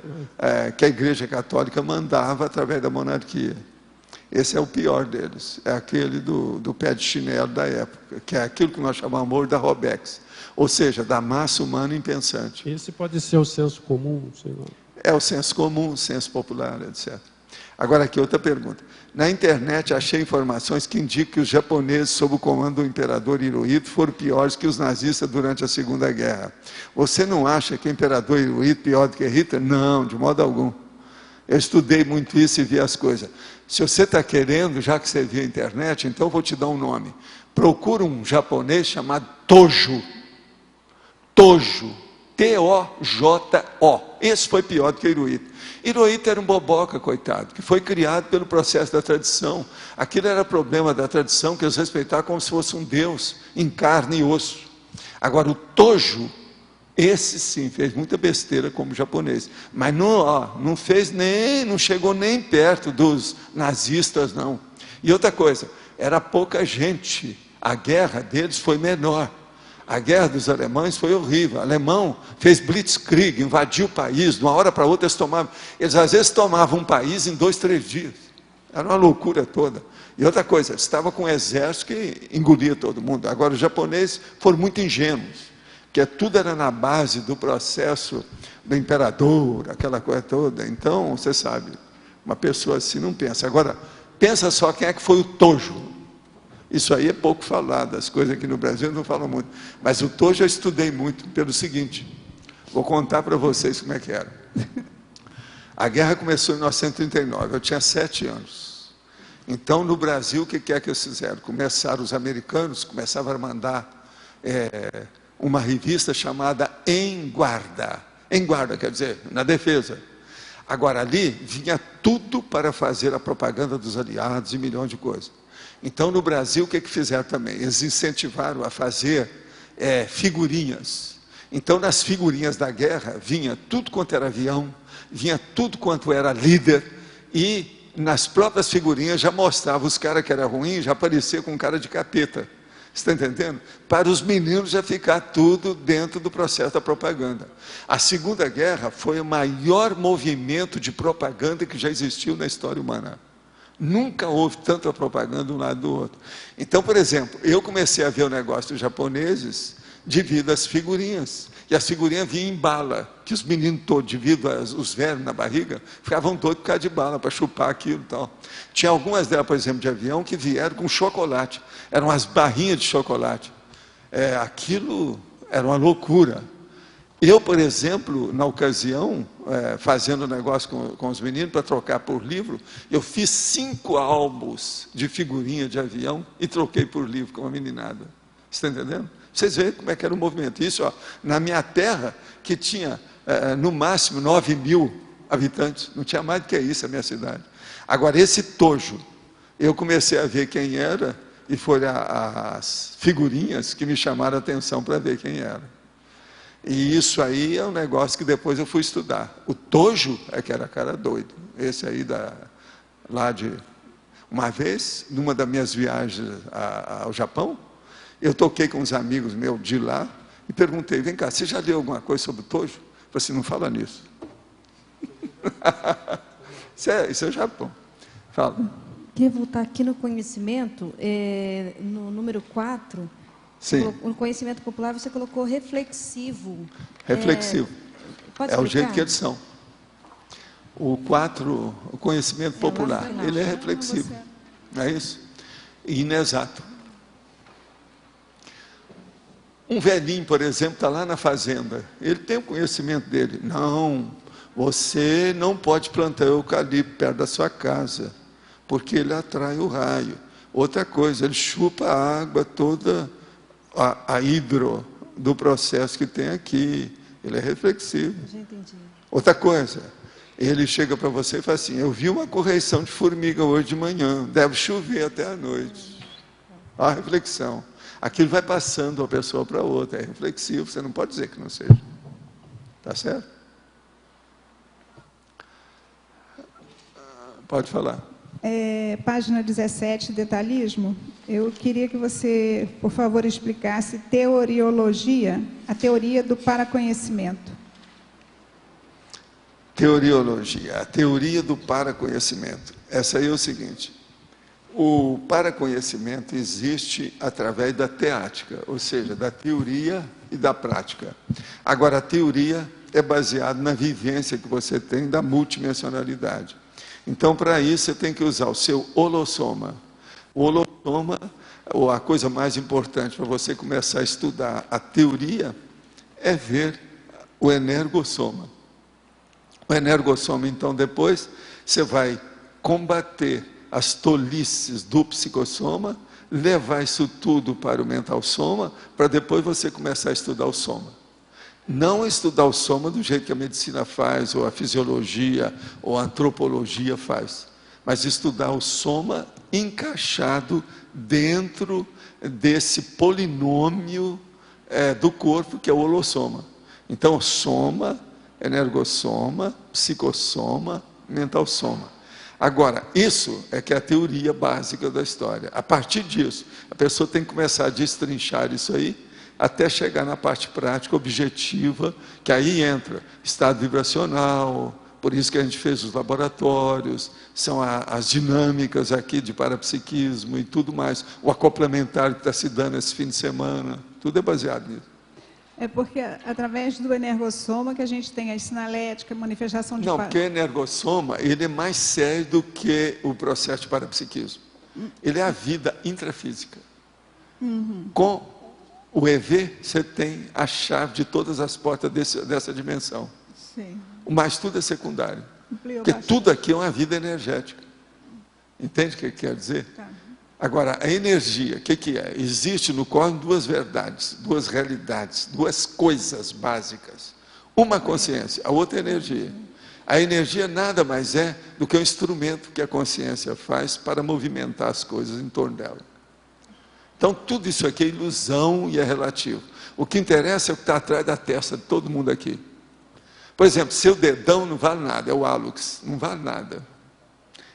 que a Igreja Católica mandava através da monarquia. Esse é o pior deles. É aquele do pé de chinelo da época, que é aquilo que nós chamamos da Robex. Ou seja, da massa humana impensante. Esse pode ser o senso comum, sei lá. É o senso comum, o senso popular, etc. Agora aqui outra pergunta. Na internet achei informações que indicam que os japoneses, sob o comando do imperador Hirohito, foram piores que os nazistas durante a Segunda Guerra. Você não acha que o imperador Hirohito é pior do que Hitler? Não, de modo algum. Eu estudei muito isso e vi as coisas. Se você está querendo, já que você viu a internet, então eu vou te dar um nome. Procura um japonês chamado Tojo. Tojo. T-O-J-O. Esse foi pior do que Hirohito. Hirohito era um boboca, coitado, que foi criado pelo processo da tradição. Aquilo era problema da tradição, que eles respeitavam como se fosse um deus em carne e osso. Agora, o Tojo, esse sim, fez muita besteira como japonês. Mas não fez nem, não chegou nem perto dos nazistas, não. E outra coisa, era pouca gente. A guerra deles foi menor. A guerra dos alemães foi horrível. O alemão fez blitzkrieg, invadiu o país, de uma hora para outra eles às vezes tomavam um país em 2, 3 dias. Era uma loucura toda. E outra coisa, eles estavam com um exército que engolia todo mundo. Agora, os japoneses foram muito ingênuos, porque tudo era na base do processo do imperador, aquela coisa toda. Então, você sabe, uma pessoa assim não pensa. Agora, pensa só quem é que foi o Tojo. Isso aí é pouco falado, as coisas aqui no Brasil não falam muito. Mas o Tojo eu estudei muito pelo seguinte, vou contar para vocês como é que era. A guerra começou em 1939, eu tinha 7 anos. Então, no Brasil, o que é que eles fizeram? Os americanos começavam a mandar uma revista chamada Em Guarda. Em Guarda, quer dizer, na defesa. Agora, ali vinha tudo para fazer a propaganda dos aliados e milhões de coisas. Então, no Brasil, o que fizeram também? Eles incentivaram a fazer figurinhas. Então, nas figurinhas da guerra, vinha tudo quanto era avião, vinha tudo quanto era líder, e nas próprias figurinhas já mostrava os caras que eram ruins, já aparecia com cara de capeta. Você está entendendo? Para os meninos já ficar tudo dentro do processo da propaganda. A Segunda Guerra foi o maior movimento de propaganda que já existiu na história humana. Nunca houve tanta propaganda de um lado do outro. Então, por exemplo, eu comecei a ver o negócio dos japoneses devido às figurinhas. E as figurinhas vinham em bala, que os meninos todos, devido aos velhos na barriga, ficavam todos por causa de bala, para chupar aquilo e tal. Tinha algumas delas, por exemplo, de avião, que vieram com chocolate. Eram as barrinhas de chocolate. Aquilo era uma loucura. Eu, por exemplo, na ocasião, fazendo negócio com os meninos para trocar por livro, eu fiz 5 álbuns de figurinha de avião e troquei por livro com a meninada. Você está entendendo? Vocês veem como é que era o movimento. Isso, ó, na minha terra, que tinha no máximo 9.000 habitantes, não tinha mais do que isso a minha cidade. Agora, esse Tojo, eu comecei a ver quem era, e foram as figurinhas que me chamaram a atenção para ver quem era. E isso aí é um negócio que depois eu fui estudar. O Tojo é que era cara doido. Esse aí lá de... Uma vez, numa das minhas viagens ao Japão, eu toquei com uns amigos meus de lá e perguntei, vem cá, você já leu alguma coisa sobre o Tojo? Eu falei assim, não fala nisso. Isso é o Japão. Fala. Queria voltar aqui no conhecimento, no número 4... Sim. O conhecimento popular você colocou reflexivo. Reflexivo. Pode o explicar? jeito que eles são. O conhecimento popular, ele é reflexivo. Não é isso? E inexato. Um velhinho, por exemplo, está lá na fazenda. Ele tem o conhecimento dele. Não, você não pode plantar eucalipto perto da sua casa, porque ele atrai o raio. Outra coisa, ele chupa a água toda... A hidro do processo que tem aqui, ele é reflexivo. Já entendi. Outra coisa, ele chega para você e fala assim, eu vi uma correição de formiga hoje de manhã, deve chover até a noite. A reflexão. Aquilo vai passando de uma pessoa para outra, é reflexivo, você não pode dizer que não seja. Tá certo? Pode falar. Página 17, detalhismo. Eu queria que você, por favor, explicasse teoriologia, a teoria do paraconhecimento. Teoriologia, a teoria do paraconhecimento. Essa aí é o seguinte, o paraconhecimento existe através da teática, ou seja, da teoria e da prática. Agora, a teoria é baseada na vivência que você tem da multidimensionalidade. Então, para isso, você tem que usar o seu holossoma. O holossoma, ou a coisa mais importante para você começar a estudar a teoria, é ver o energossoma. O energossoma, então, depois, você vai combater as tolices do psicossoma, levar isso tudo para o mental soma, para depois você começar a estudar o soma. Não estudar o soma do jeito que a medicina faz, ou a fisiologia, ou a antropologia faz, mas estudar o soma encaixado dentro desse polinômio do corpo, que é o holossoma. Então, soma, energossoma, psicossoma, mental soma. Agora, isso é que é a teoria básica da história. A partir disso, a pessoa tem que começar a destrinchar isso aí, até chegar na parte prática, objetiva, que aí entra estado vibracional, por isso que a gente fez os laboratórios, são as dinâmicas aqui de parapsiquismo e tudo mais, o acoplementar que está se dando esse fim de semana, tudo é baseado nisso. É porque através do energossoma que a gente tem a sinalética, a manifestação de... Não, porque o energossoma, ele é mais sério do que o processo de parapsiquismo. Ele é a vida intrafísica. Com o EV, você tem a chave de todas as portas dessa dimensão. Sim. Mas tudo é secundário. Ampliou Porque bastante. tudo aqui é uma vida energética. Entende o que quer dizer? Tá. Agora, a energia, o que é? Existe no cosmos duas verdades, duas realidades, duas coisas básicas. Uma consciência, a outra energia. A energia nada mais é do que o instrumento que a consciência faz para movimentar as coisas em torno dela. Então, tudo isso aqui é ilusão e é relativo. O que interessa é o que está atrás da testa de todo mundo aqui. Por exemplo, seu dedão não vale nada, é o hálux, não vale nada.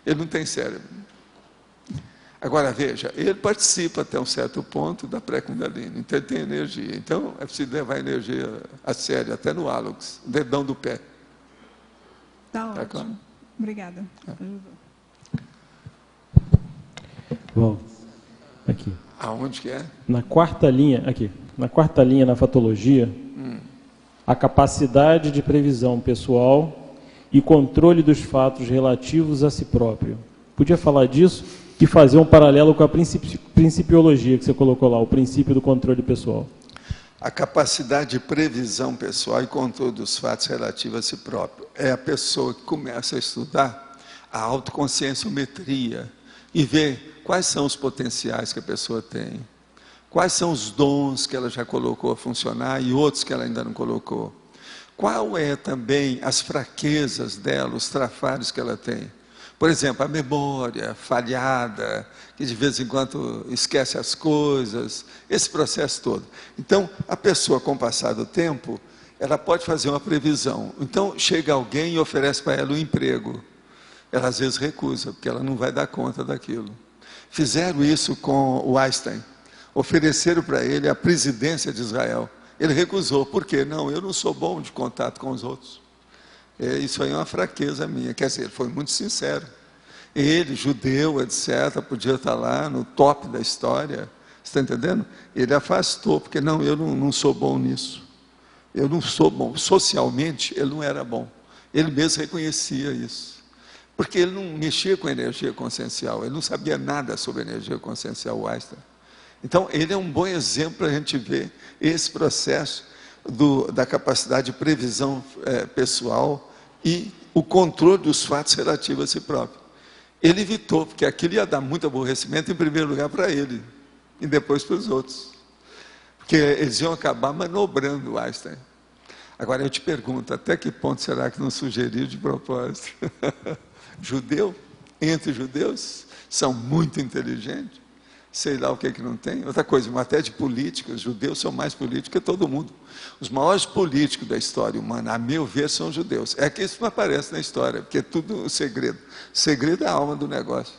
Ele não tem cérebro. Agora, veja, ele participa até um certo ponto da pré-kundalini, então ele tem energia. Então, é preciso levar a energia a sério, até no hálux, o dedão do pé. Tá ótimo. Claro? Obrigada. Bom, aqui. Aonde que é? Na quarta linha, aqui. Na quarta linha, na fatologia, a capacidade de previsão pessoal e controle dos fatos relativos a si próprio. Podia falar disso e fazer um paralelo com a principiologia que você colocou lá, o princípio do controle pessoal. A capacidade de previsão pessoal e controle dos fatos relativos a si próprio. É a pessoa que começa a estudar a autoconscienciometria e ver quais são os potenciais que a pessoa tem, quais são os dons que ela já colocou a funcionar e outros que ela ainda não colocou. Qual é também as fraquezas dela, os trafares que ela tem. Por exemplo, a memória falhada, que de vez em quando esquece as coisas, esse processo todo. Então, a pessoa, com o passar do tempo, ela pode fazer uma previsão. Então, chega alguém e oferece para ela um emprego. Ela, às vezes, recusa, porque ela não vai dar conta daquilo. Fizeram isso com o Einstein. Ofereceram para ele a presidência de Israel. Ele recusou. Por quê? Não, eu não sou bom de contato com os outros. Isso aí é uma fraqueza minha. Quer dizer, ele foi muito sincero. Ele, judeu, etc., podia estar lá no top da história. Você está entendendo? Ele afastou, porque não, eu não sou bom nisso. Eu não sou bom. Socialmente, ele não era bom. Ele mesmo reconhecia isso. Porque ele não mexia com energia consciencial. Ele não sabia nada sobre energia consciencial, o Einstein. Então, ele é um bom exemplo para a gente ver esse processo da capacidade de previsão pessoal e o controle dos fatos relativos a si próprio. Ele evitou, porque aquilo ia dar muito aborrecimento, em primeiro lugar, para ele, e depois para os outros. Porque eles iam acabar manobrando o Einstein. Agora, eu te pergunto, até que ponto será que não sugeriu de propósito? Judeu, entre judeus, são muito inteligentes, sei lá o que não tem. Outra coisa, em matéria de política, os judeus são mais políticos que todo mundo. Os maiores políticos da história humana, a meu ver, são judeus. É que isso não aparece na história, porque é tudo segredo. Segredo é a alma do negócio.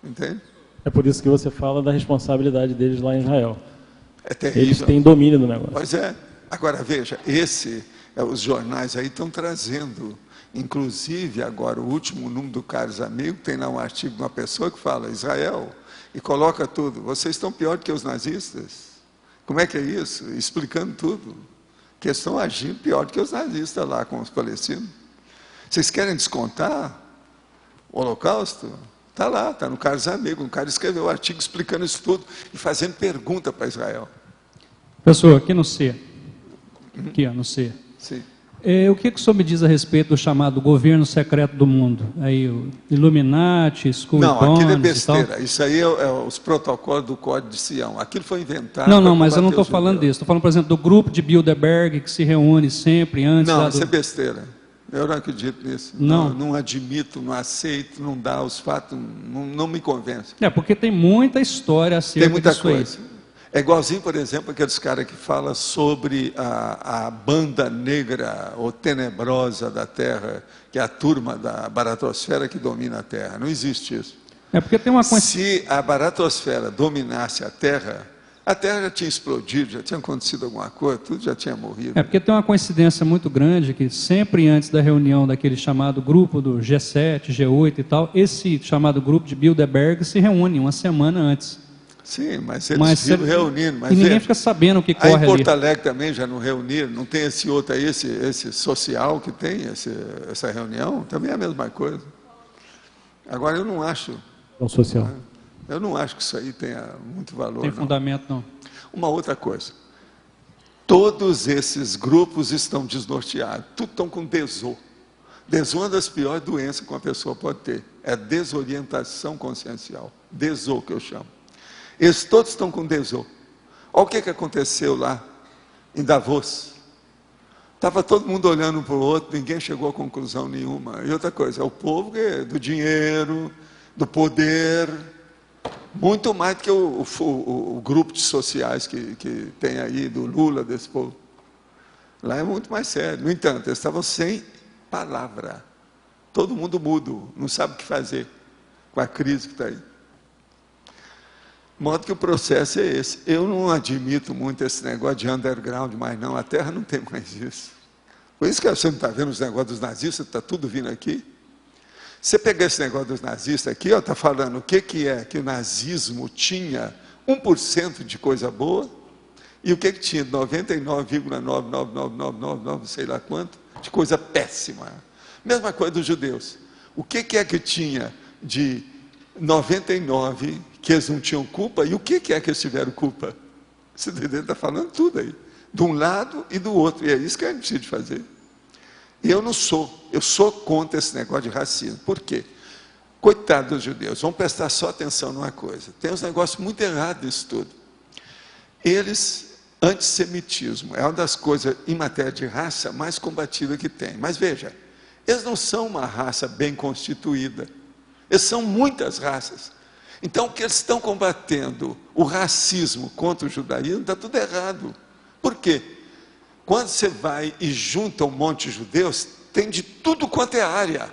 Entende? É por isso que você fala da responsabilidade deles lá em Israel. É terrível. Eles têm domínio do negócio. Pois é. Agora, veja, os jornais aí estão trazendo, inclusive agora, o último número do Caros Amigos, tem lá um artigo de uma pessoa que fala, Israel, e coloca tudo, vocês estão pior do que os nazistas. Como é que é isso? Explicando tudo. Que eles estão agindo pior do que os nazistas lá com os palestinos. Vocês querem descontar o Holocausto? Está lá, está no Caros Amigos. Um cara escreveu um artigo explicando isso tudo e fazendo pergunta para Israel. Professor, aqui no C. Aqui, ó, no C. Sim. O que o senhor me diz a respeito do chamado governo secreto do mundo? Aí, o Illuminati, Skull Não, Bones aquilo é e besteira. tal? Isso aí é os protocolos do Código de Sião. Aquilo foi inventado. Não, mas eu não estou os falando judeus. disso. Estou falando, por exemplo, do grupo de Bilderberg que se reúne sempre antes. Não, lá isso do... é besteira. Eu não acredito nisso. Não. Não admito, não aceito, não dá os fatos, não me convence. Porque tem muita história acerca Tem muita disso aí. coisa. É igualzinho, por exemplo, aqueles caras que falam sobre a banda negra ou tenebrosa da Terra, que é a turma da baratosfera que domina a Terra. Não existe isso. É porque tem uma Se a baratosfera dominasse a Terra já tinha explodido, já tinha acontecido alguma coisa, tudo já tinha morrido. É porque tem uma coincidência muito grande que sempre antes da reunião daquele chamado grupo do G7, G8 e tal, esse chamado grupo de Bilderberg se reúne uma semana antes. Sim, mas eles ficam reunindo. Mas e ninguém fica sabendo o que corre ali. Aí em Porto Alegre também já não reuniram, não tem esse outro aí, esse social que tem, essa reunião, também é a mesma coisa. Agora eu não acho... social. Eu não acho que isso aí tenha muito valor. Tem fundamento, não. Uma outra coisa. Todos esses grupos estão desnorteados. Tudo estão com desor. Desor é uma das piores doenças que uma pessoa pode ter. É desorientação consciencial. Desor, que eu chamo. Eles todos estão com desor. Olha o que aconteceu lá em Davos. Estava todo mundo olhando um para o outro, ninguém chegou a conclusão nenhuma. E outra coisa, é o povo do dinheiro, do poder... Muito mais do que o grupo de sociais que tem aí, do Lula, desse povo. Lá é muito mais sério. No entanto, eles estavam sem palavra. Todo mundo mudo, não sabe o que fazer com a crise que está aí. De modo que o processo é esse. Eu não admito muito esse negócio de underground, mas não, a Terra não tem mais isso. Por isso que você não está vendo os negócios dos nazistas, está tudo vindo aqui. Você pegar esse negócio dos nazistas aqui, está falando o que é que o nazismo tinha 1% de coisa boa e o que tinha 99,99999, sei lá quanto, de coisa péssima. Mesma coisa dos judeus. O que é que tinha de 99 que eles não tinham culpa e o que é que eles tiveram culpa? Você está falando tudo aí, de um lado e do outro, e é isso que a gente precisa fazer. Eu sou contra esse negócio de racismo. Por quê? Coitado dos judeus, vamos prestar só atenção numa coisa. Tem uns negócios muito errados nisso tudo. Antissemitismo é uma das coisas, em matéria de raça, mais combatida que tem. Mas veja, eles não são uma raça bem constituída. Eles são muitas raças. Então, o que eles estão combatendo, o racismo contra o judaísmo, está tudo errado. Por quê? Quando você vai e junta um monte de judeus, tem de tudo quanto é área.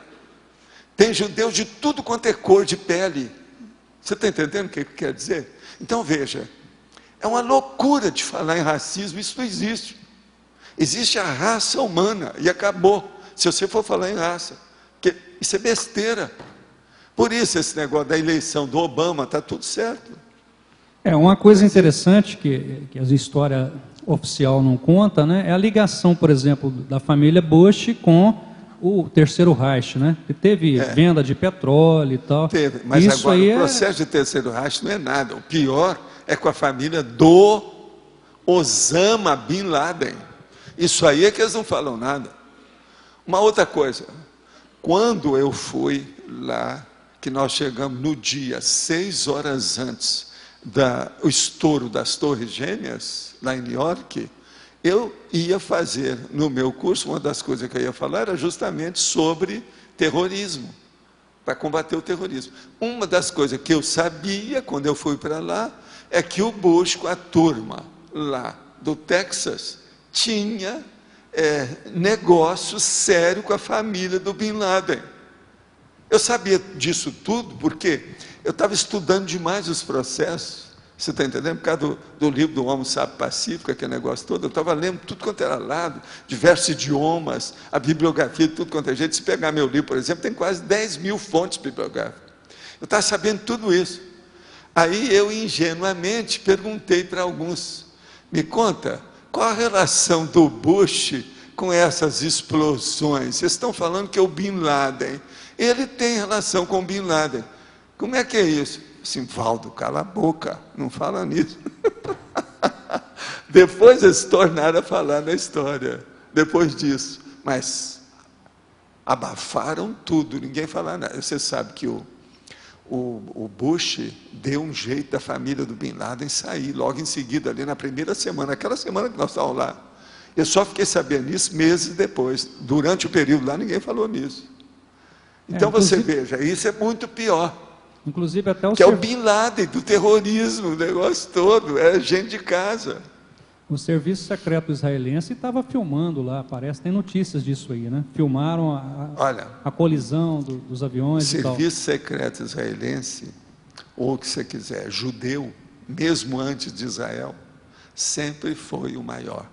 Tem judeus de tudo quanto é cor de pele. Você está entendendo o que quer dizer? Então veja, é uma loucura de falar em racismo, isso não existe. Existe a raça humana e acabou. Se você for falar em raça, porque isso é besteira. Por isso esse negócio da eleição do Obama está tudo certo. É uma coisa interessante que a história oficial não conta, né? É a ligação, por exemplo, da família Bush com o Terceiro Reich, né? Que teve venda de petróleo e tal. Teve, mas isso agora aí o processo de Terceiro Reich não é nada. O pior é com a família do Osama Bin Laden. Isso aí é que eles não falam nada. Uma outra coisa, quando eu fui lá, que nós chegamos no dia 6 horas antes do estouro das Torres Gêmeas, lá em New York, eu ia fazer no meu curso, uma das coisas que eu ia falar era justamente sobre terrorismo, para combater o terrorismo. Uma das coisas que eu sabia quando eu fui para lá é que o Bush, com a turma lá do Texas, tinha negócio sério com a família do Bin Laden. Eu sabia disso tudo porque eu estava estudando demais os processos. Você está entendendo? Por causa do livro do Homo Sapiens Pacífico, aquele negócio todo, eu estava lendo tudo quanto era lado, diversos idiomas, a bibliografia de tudo quanto é jeito. Se pegar meu livro, por exemplo, tem quase 10 mil fontes bibliográficas. Eu estava sabendo tudo isso. Aí eu, ingenuamente, perguntei para alguns, me conta, qual a relação do Bush com essas explosões? Vocês estão falando que é o Bin Laden. Ele tem relação com o Bin Laden. Como é que é isso? Assim, Valdo, cala a boca, não fala nisso. Depois eles tornaram a falar na história, depois disso. Mas abafaram tudo, ninguém fala nada. Você sabe que o Bush deu um jeito da família do Bin Laden sair logo em seguida, ali na primeira semana, aquela semana que nós estávamos lá. Eu só fiquei sabendo nisso meses depois. Durante o período lá, ninguém falou nisso. Então você veja, isso é muito pior. Inclusive até o que é o Bin Laden do terrorismo, o negócio todo, é gente de casa. O serviço secreto israelense estava filmando lá, parece, tem notícias disso aí, né? Filmaram a colisão dos aviões e tal. Serviço secreto israelense, ou o que você quiser, judeu, mesmo antes de Israel, sempre foi o maior.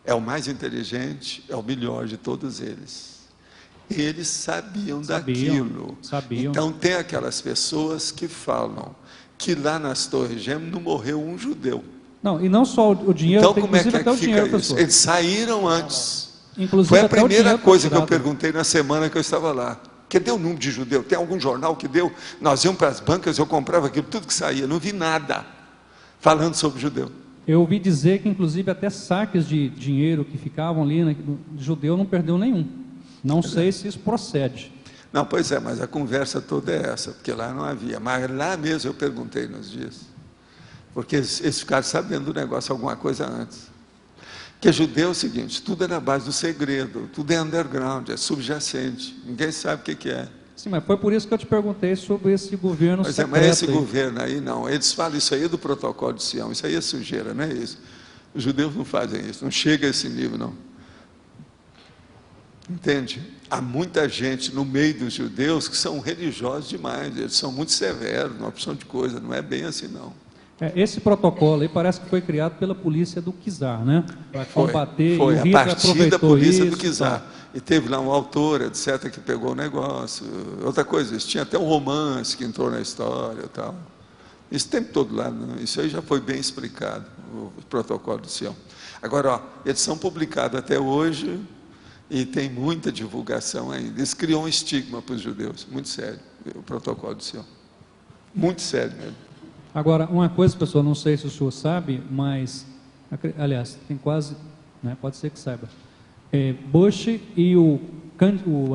É o mais inteligente, é o melhor de todos eles. Eles sabiam daquilo. Então tem aquelas pessoas que falam que lá nas Torres Gêmeas não morreu um judeu. Não, e não só o dinheiro, então, como é que até o dinheiro, isso? pessoal. Eles saíram antes. Inclusive, foi a até primeira coisa que eu perguntei na semana que eu estava lá. Cadê o número de judeu? Tem algum jornal que deu? Nós íamos para as bancas, eu comprava aquilo, tudo que saía. Não vi nada falando sobre judeu. Eu ouvi dizer que, inclusive, até saques de dinheiro que ficavam ali, né, judeu não perdeu nenhum. Não sei se isso procede. Não, pois é, mas a conversa toda é essa, porque lá não havia. Mas lá mesmo eu perguntei nos dias. Porque eles ficaram sabendo do negócio alguma coisa antes. Porque judeu é o seguinte, tudo é na base do segredo, tudo é underground, é subjacente, ninguém sabe o que é. Sim, mas foi por isso que eu te perguntei sobre esse governo secreto. Mas esse governo aí, não, eles falam isso aí do protocolo de Sião, isso aí é sujeira, não é isso. Os judeus não fazem isso, não chega a esse nível, não. Entende? Há muita gente no meio dos judeus que são religiosos demais, eles são muito severos, uma opção de coisa, não é bem assim, não. Esse protocolo aí parece que foi criado pela polícia do Czar, né? Para combater, foi e o a Hitler partir da polícia isso, do Czar. E teve lá um autor, etc., que pegou o negócio. Outra coisa, tinha até um romance que entrou na história e tal. Isso o tempo todo lá, né? Isso aí já foi bem explicado, o protocolo de Sião. Agora, ó, eles são publicados até hoje e tem muita divulgação ainda. Eles criam um estigma para os judeus, muito sério, o protocolo de Sião. Muito sério mesmo. Agora, uma coisa, pessoal, não sei se o senhor sabe, mas, aliás, tem quase, né, pode ser que saiba. Bush e o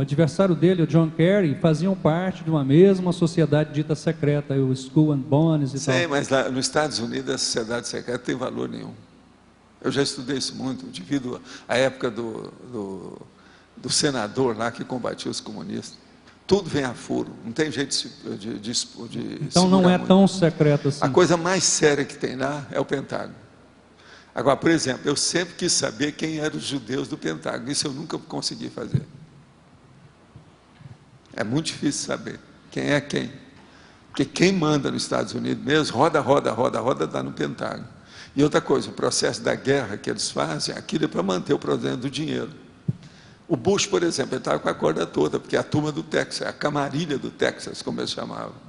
adversário dele, o John Kerry, faziam parte de uma mesma sociedade dita secreta, o Skull and Bones e tal. Sim, mas lá nos Estados Unidos a sociedade secreta não tem valor nenhum. Eu já estudei isso muito, devido à época do senador lá que combatia os comunistas. Tudo vem a furo, não tem jeito de então não é tão secreto assim. A coisa mais séria que tem lá é o Pentágono. Agora, por exemplo, eu sempre quis saber quem eram os judeus do Pentágono, isso eu nunca consegui fazer. É muito difícil saber quem é quem. Porque quem manda nos Estados Unidos mesmo, roda, está no Pentágono. E outra coisa, o processo da guerra que eles fazem, aquilo é para manter o problema do dinheiro. O Bush, por exemplo, ele estava com a corda toda, porque a turma do Texas, a camarilha do Texas, como eles chamavam.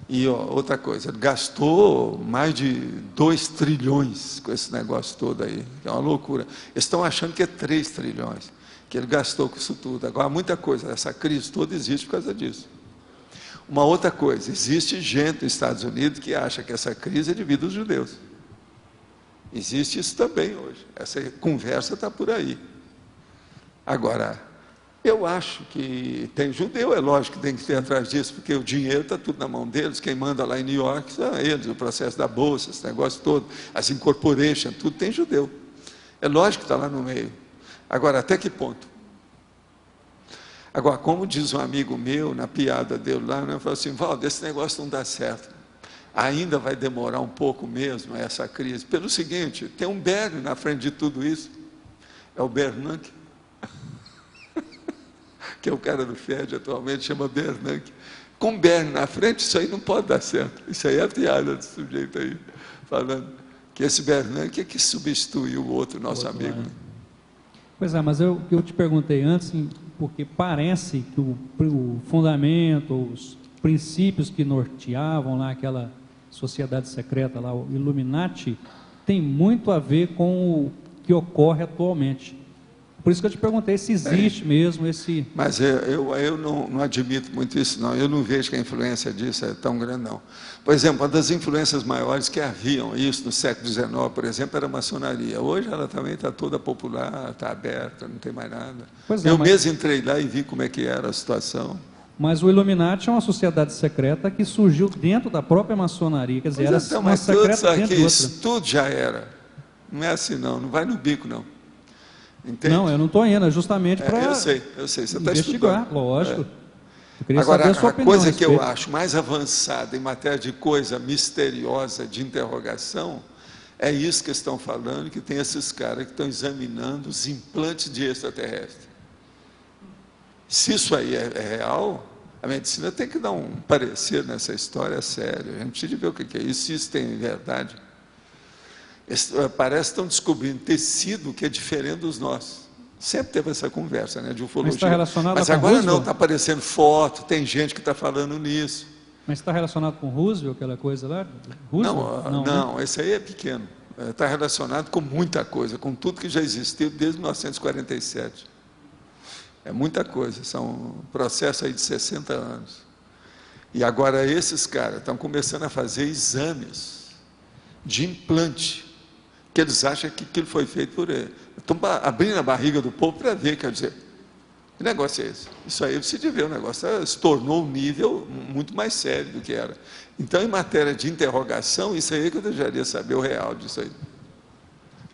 E outra coisa, ele gastou mais de 2 trilhões com esse negócio todo aí, que é uma loucura. Eles estão achando que é 3 trilhões, que ele gastou com isso tudo. Agora, muita coisa, essa crise toda existe por causa disso. Uma outra coisa, existe gente nos Estados Unidos que acha que essa crise é devido aos judeus. Existe isso também hoje, essa conversa está por aí. Agora, eu acho que tem judeu, é lógico que tem que ter atrás disso, porque o dinheiro está tudo na mão deles, quem manda lá em New York são eles, o processo da bolsa, esse negócio todo, as incorporations, tudo tem judeu. É lógico que está lá no meio. Agora, até que ponto? Agora, como diz um amigo meu, na piada dele lá, né, falou assim, Valdo, esse negócio não dá certo. Ainda vai demorar um pouco mesmo essa crise. Pelo seguinte, tem um Bernie na frente de tudo isso, é o Bernanke, que é o cara do FED atualmente, chama Bernanke. Com Bernie na frente, isso aí não pode dar certo. Isso aí é a piada desse sujeito aí, falando que esse Bernanke é que substituiu o outro nosso amigo. Né? Pois é, mas eu te perguntei antes, porque parece que o fundamento, os princípios que norteavam lá aquela sociedade secreta, lá, o Illuminati, tem muito a ver com o que ocorre atualmente. Por isso que eu te perguntei se existe mesmo esse... Mas eu não admito muito isso, não. Eu não vejo que a influência disso é tão grande, não. Por exemplo, uma das influências maiores que haviam isso no século XIX, por exemplo, era a maçonaria. Hoje ela também está toda popular, está aberta, não tem mais nada. Eu mesmo entrei lá e vi como é que era a situação. Mas o Illuminati é uma sociedade secreta que surgiu dentro da própria maçonaria. Quer dizer, era uma secreta dentro de outra. Isso tudo já era. Não é assim, não. Não vai no bico, não. Entende? Não, eu não estou indo, é justamente para eu sei, você está investigar, estudando. lógico. Eu queria Agora, saber a sua a opinião coisa a que eu respeito. acho mais avançada em matéria de coisa misteriosa, de interrogação, é isso que estão falando, que tem esses caras que estão examinando os implantes de extraterrestre. Se isso aí é real, a medicina tem que dar um parecer nessa história sério. A gente precisa ver o que é isso, se isso tem verdade. Parece que estão descobrindo tecido que é diferente dos nossos. Sempre teve essa conversa, né, de ufologia. Mas está relacionado Mas com agora Roosevelt? não, está aparecendo foto, tem gente que está falando nisso. Mas está relacionado com Roosevelt, aquela coisa lá? Roosevelt? Não, né? esse aí é pequeno. Está relacionado com muita coisa, com tudo que já existiu desde 1947. É muita coisa, são um processo aí de 60 anos. E agora esses caras estão começando a fazer exames de implante, que eles acham que aquilo foi feito por ele. Estão abrindo a barriga do povo para ver, quer dizer, que negócio é esse? Isso aí precisa ver, o negócio se tornou um nível muito mais sério do que era. Então, em matéria de interrogação, isso aí é que eu desejaria saber o real disso aí.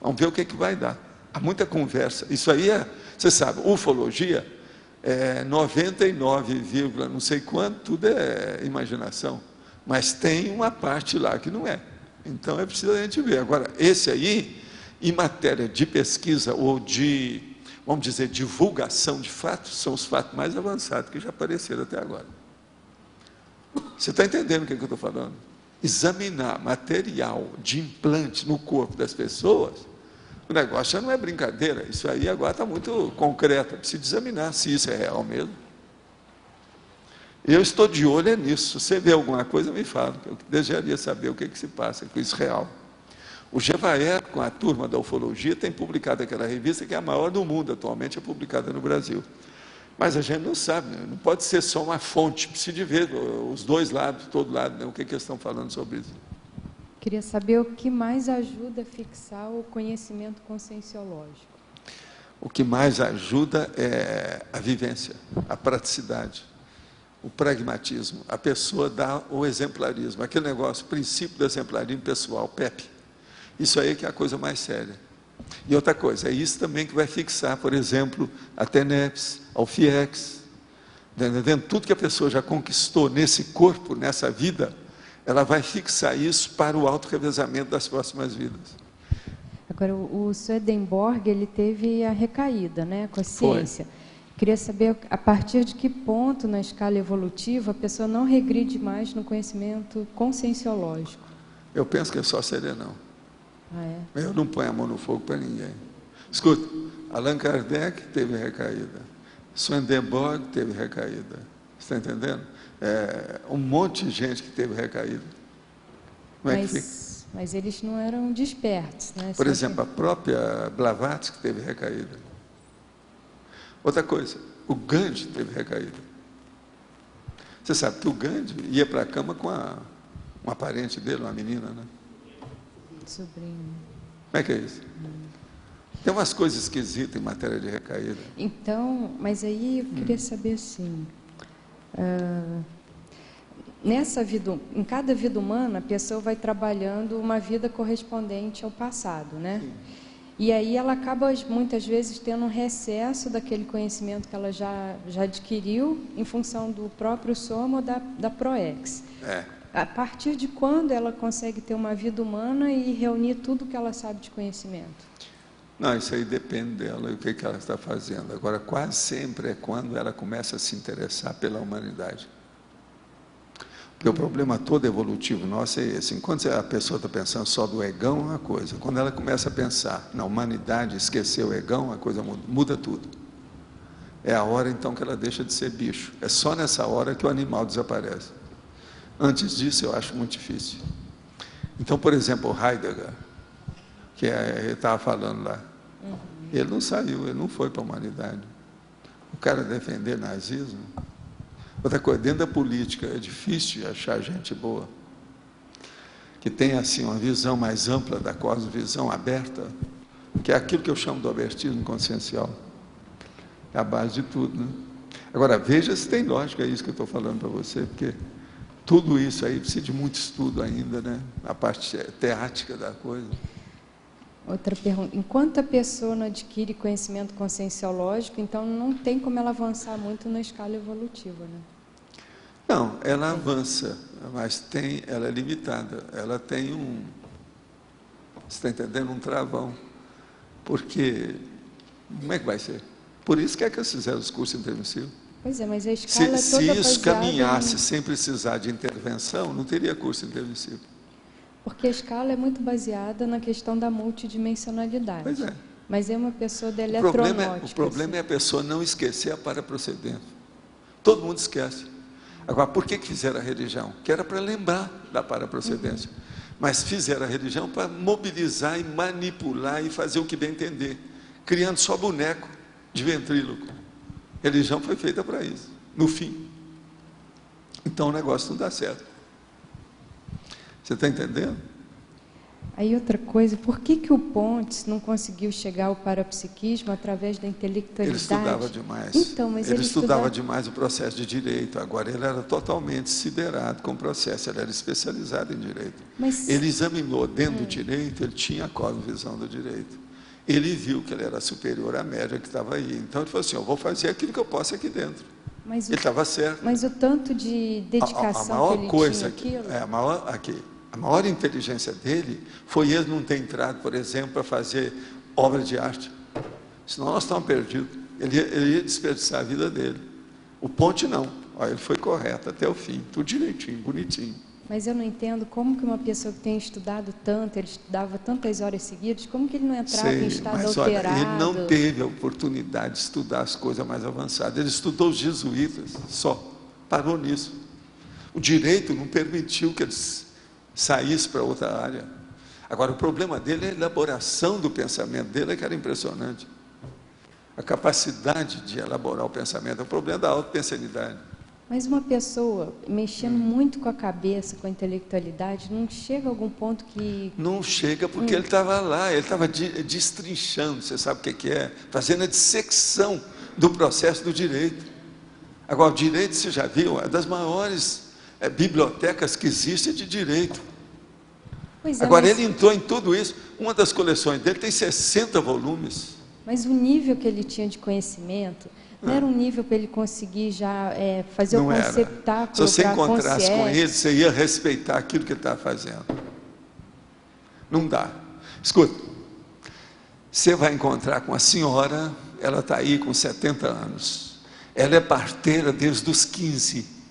Vamos ver o que vai dar. Há muita conversa. Isso aí você sabe, ufologia, 99, não sei quanto, tudo é imaginação. Mas tem uma parte lá que não é. Então, é preciso a gente ver. Agora, esse aí, em matéria de pesquisa ou de, vamos dizer, divulgação de fatos, são os fatos mais avançados que já apareceram até agora. Você está entendendo o que eu estou falando? Examinar material de implante no corpo das pessoas, o negócio já não é brincadeira, isso aí agora está muito concreto, precisa examinar se isso é real mesmo. Eu estou de olho nisso, se você vê alguma coisa, me fala, eu desejaria saber o que se passa com isso real. O Gevaer, com a turma da ufologia, tem publicado aquela revista que é a maior do mundo, atualmente é publicada no Brasil. Mas a gente não sabe, não pode ser só uma fonte, precisa de ver os dois lados, todo lado, né, o que eles estão falando sobre isso. Queria saber o que mais ajuda a fixar o conhecimento conscienciológico. O que mais ajuda é a vivência, a praticidade, o pragmatismo, a pessoa dá o exemplarismo, aquele negócio, princípio do exemplarismo pessoal, PEP. Isso aí que é a coisa mais séria. E outra coisa, é isso também que vai fixar, por exemplo, a TENEPS, ao FIEX, entendendo? Tudo que a pessoa já conquistou nesse corpo, nessa vida, ela vai fixar isso para o auto-revezamento das próximas vidas. Agora, o Swedenborg, ele teve a recaída, né, com a ciência. Queria saber, a partir de que ponto na escala evolutiva a pessoa não regride mais no conhecimento conscienciológico? Eu penso que é só serenão. Ah, é? Eu não ponho a mão no fogo para ninguém. Escuta, Allan Kardec teve recaída, Swedenborg teve recaída, você está entendendo? Um monte de gente que teve recaída. Como é que fica? Mas eles não eram despertos, né? Por exemplo, a própria Blavatsky teve recaída. Outra coisa, o Gandhi teve recaída. Você sabe que o Gandhi ia para a cama com uma parente dele, uma menina, né? Sobrinho. Como é que é isso? Tem umas coisas esquisitas em matéria de recaída. Então, mas aí eu queria saber assim, nessa vida, em cada vida humana, a pessoa vai trabalhando uma vida correspondente ao passado, né? Sim. E aí ela acaba, muitas vezes, tendo um recesso daquele conhecimento que ela já adquiriu em função do próprio soma ou da ProEx. A partir de quando ela consegue ter uma vida humana e reunir tudo que ela sabe de conhecimento? Não, isso aí depende dela e o que ela está fazendo. Agora, quase sempre é quando ela começa a se interessar pela humanidade. Porque o problema todo evolutivo nosso é esse. Enquanto a pessoa está pensando só do egão, é uma coisa. Quando ela começa a pensar na humanidade, esquecer o egão, a coisa muda tudo. É a hora, então, que ela deixa de ser bicho. É só nessa hora que o animal desaparece. Antes disso, eu acho muito difícil. Então, por exemplo, o Heidegger, que ele estava falando lá, ele não saiu, ele não foi para a humanidade. O cara defender nazismo. Outra coisa, dentro da política, é difícil achar gente boa, que tenha assim, uma visão mais ampla da cosmovisão aberta, que é aquilo que eu chamo do abertismo consciencial. É a base de tudo, né? Agora, veja se tem lógica isso que eu estou falando para você, porque tudo isso aí precisa de muito estudo ainda, né? A parte teática da coisa. Outra pergunta. Enquanto a pessoa não adquire conhecimento conscienciológico, então não tem como ela avançar muito na escala evolutiva, né? Não, ela avança, mas ela é limitada. Ela tem você está entendendo? Um travão. Porque, como é que vai ser? Por isso que eles fizeram os cursos intermissivos. Pois é, mas a escala é toda se isso baseada caminhasse em... sem precisar de intervenção, não teria curso intermissivo. Porque a escala é muito baseada na questão da multidimensionalidade. Pois é. Mas é uma pessoa da eletronótica. O problema é a pessoa não esquecer a paraprocedência. Todo mundo esquece. Agora, por que fizeram a religião? Que era para lembrar da paraprocedência. Mas fizeram a religião para mobilizar e manipular e fazer o que bem entender, criando só boneco de ventríloco. A religião foi feita para isso, no fim. Então o negócio não dá certo. Você está entendendo? Aí outra coisa, por que o Pontes não conseguiu chegar ao parapsiquismo através da intelectualidade? Ele estudava demais. Então, mas ele estudava demais o processo de direito. Agora ele era totalmente siderado com o processo. Ele era especializado em direito. Mas... Ele examinou dentro do direito, ele tinha a cosmovisão do direito. Ele viu que ele era superior à média que estava aí. Então ele falou assim, eu vou fazer aquilo que eu posso aqui dentro. Mas ele estava certo. Mas o tanto de dedicação que ele tinha aquilo... A maior inteligência dele foi ele não ter entrado, por exemplo, para fazer obra de arte. Senão nós estávamos perdidos. Ele ia desperdiçar a vida dele. O Ponte não. Ele foi correto até o fim, tudo direitinho, bonitinho. Mas eu não entendo como que uma pessoa que tem estudado tanto, ele estudava tantas horas seguidas, como que ele não entrava em estado alterado? Olha, ele não teve a oportunidade de estudar as coisas mais avançadas. Ele estudou os jesuítas, só. Parou nisso. O direito não permitiu que eles saísse para outra área. Agora, o problema dele é a elaboração do pensamento dele, que era impressionante. A capacidade de elaborar o pensamento é o problema da autopensanidade. Mas uma pessoa mexendo muito com a cabeça, com a intelectualidade, não chega a algum ponto que... Não chega porque ele estava lá, ele estava destrinchando, você sabe o que é? Fazendo a dissecção do processo do direito. Agora, o direito, você já viu, é das maiores bibliotecas que existem de direito. Agora, ele entrou em tudo isso. Uma das coleções dele tem 60 volumes. Mas o nível que ele tinha de conhecimento não era um nível para ele conseguir já fazer o conceptáculo. Se você encontrasse com ele, você ia respeitar aquilo que ele estava fazendo. Não dá. Escuta, você vai encontrar com a senhora, ela está aí com 70 anos. Ela é parteira desde os 15.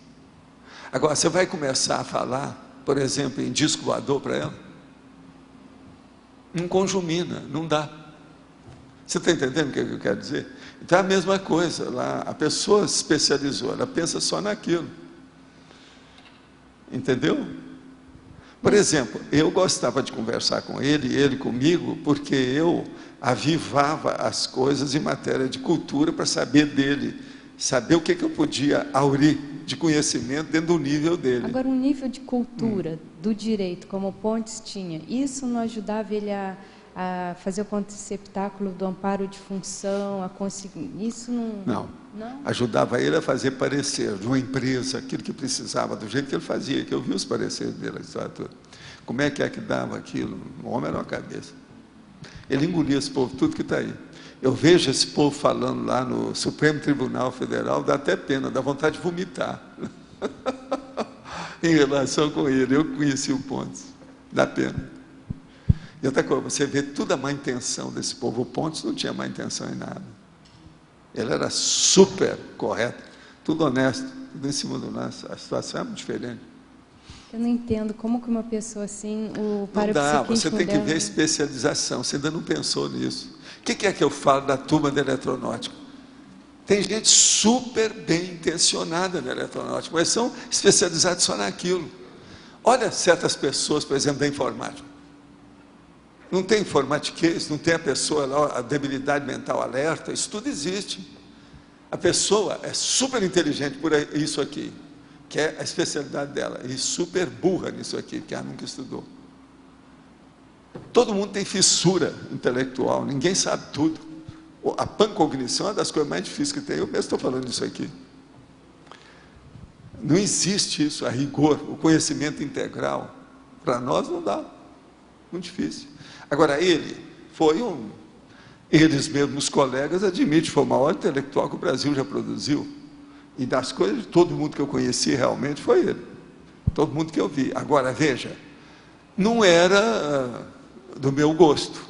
Agora, você vai começar a falar, por exemplo, em disco voador para ela? Não conjumina, não dá. Você está entendendo o que eu quero dizer? Então, é a mesma coisa, lá, a pessoa se especializou, ela pensa só naquilo. Entendeu? Por exemplo, eu gostava de conversar com ele, e ele comigo, porque eu avivava as coisas em matéria de cultura para saber dele, saber o que eu podia aurir de conhecimento dentro do nível dele. Agora, um nível de cultura do direito, como o Pontes tinha, isso não ajudava ele a fazer o conceptáculo do amparo de função, a conseguir... Isso não... Não? Ajudava ele a fazer parecer de uma empresa, aquilo que precisava, do jeito que ele fazia, que eu vi os pareceres dele, a história toda. Como é que dava aquilo? O homem era uma cabeça. Ele engolia esse povo, tudo que está aí. Eu vejo esse povo falando lá no Supremo Tribunal Federal, dá até pena, dá vontade de vomitar. Em relação com ele, eu conheci o Pontes, dá pena. E outra coisa, você vê toda a má intenção desse povo. O Pontes não tinha má intenção em nada. Ele era super correto, tudo honesto, tudo em cima do lance. A situação é muito diferente. Eu não entendo como que uma pessoa assim, o não dá, você tem que ver a especialização, você ainda não pensou nisso. O que é que eu falo da turma da eletronáutica? Tem gente super bem intencionada na eletronáutica, mas são especializados só naquilo. Olha certas pessoas, por exemplo, da informática. Não tem informatiquez, não tem a pessoa lá, a debilidade mental alerta, isso tudo existe. A pessoa é super inteligente por isso aqui, que é a especialidade dela, e super burra nisso aqui, que ela nunca estudou. Todo mundo tem fissura intelectual, ninguém sabe tudo. A pancognição é uma das coisas mais difíceis que tem, eu mesmo estou falando isso aqui. Não existe isso, a rigor, o conhecimento integral. Para nós não dá, muito difícil. Agora, ele foi eles mesmos, os colegas, admitem, foi o maior intelectual que o Brasil já produziu. E das coisas, todo mundo que eu conheci realmente foi ele. Todo mundo que eu vi. Agora, veja, não era do meu gosto.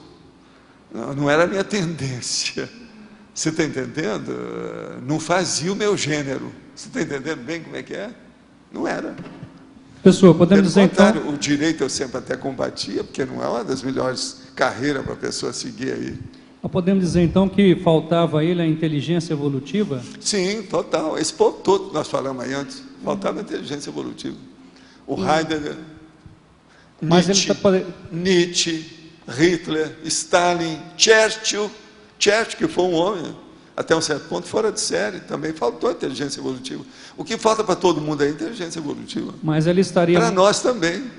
Não era a minha tendência. Você está entendendo? Não fazia o meu gênero. Você está entendendo bem como é que é? Não era. Professor, podemos dizer então... O direito eu sempre até combatia, porque não é uma das melhores carreiras para a pessoa seguir aí. Podemos dizer então que faltava a ele a inteligência evolutiva? Sim, total. Esse ponto todo que nós falamos aí antes, faltava a inteligência evolutiva. O Heidegger, Nietzsche, Hitler, Stalin, Churchill, que foi um homem, até um certo ponto, fora de série, também faltou a inteligência evolutiva. O que falta para todo mundo é a inteligência evolutiva. Mas ele estaria... Para nós também.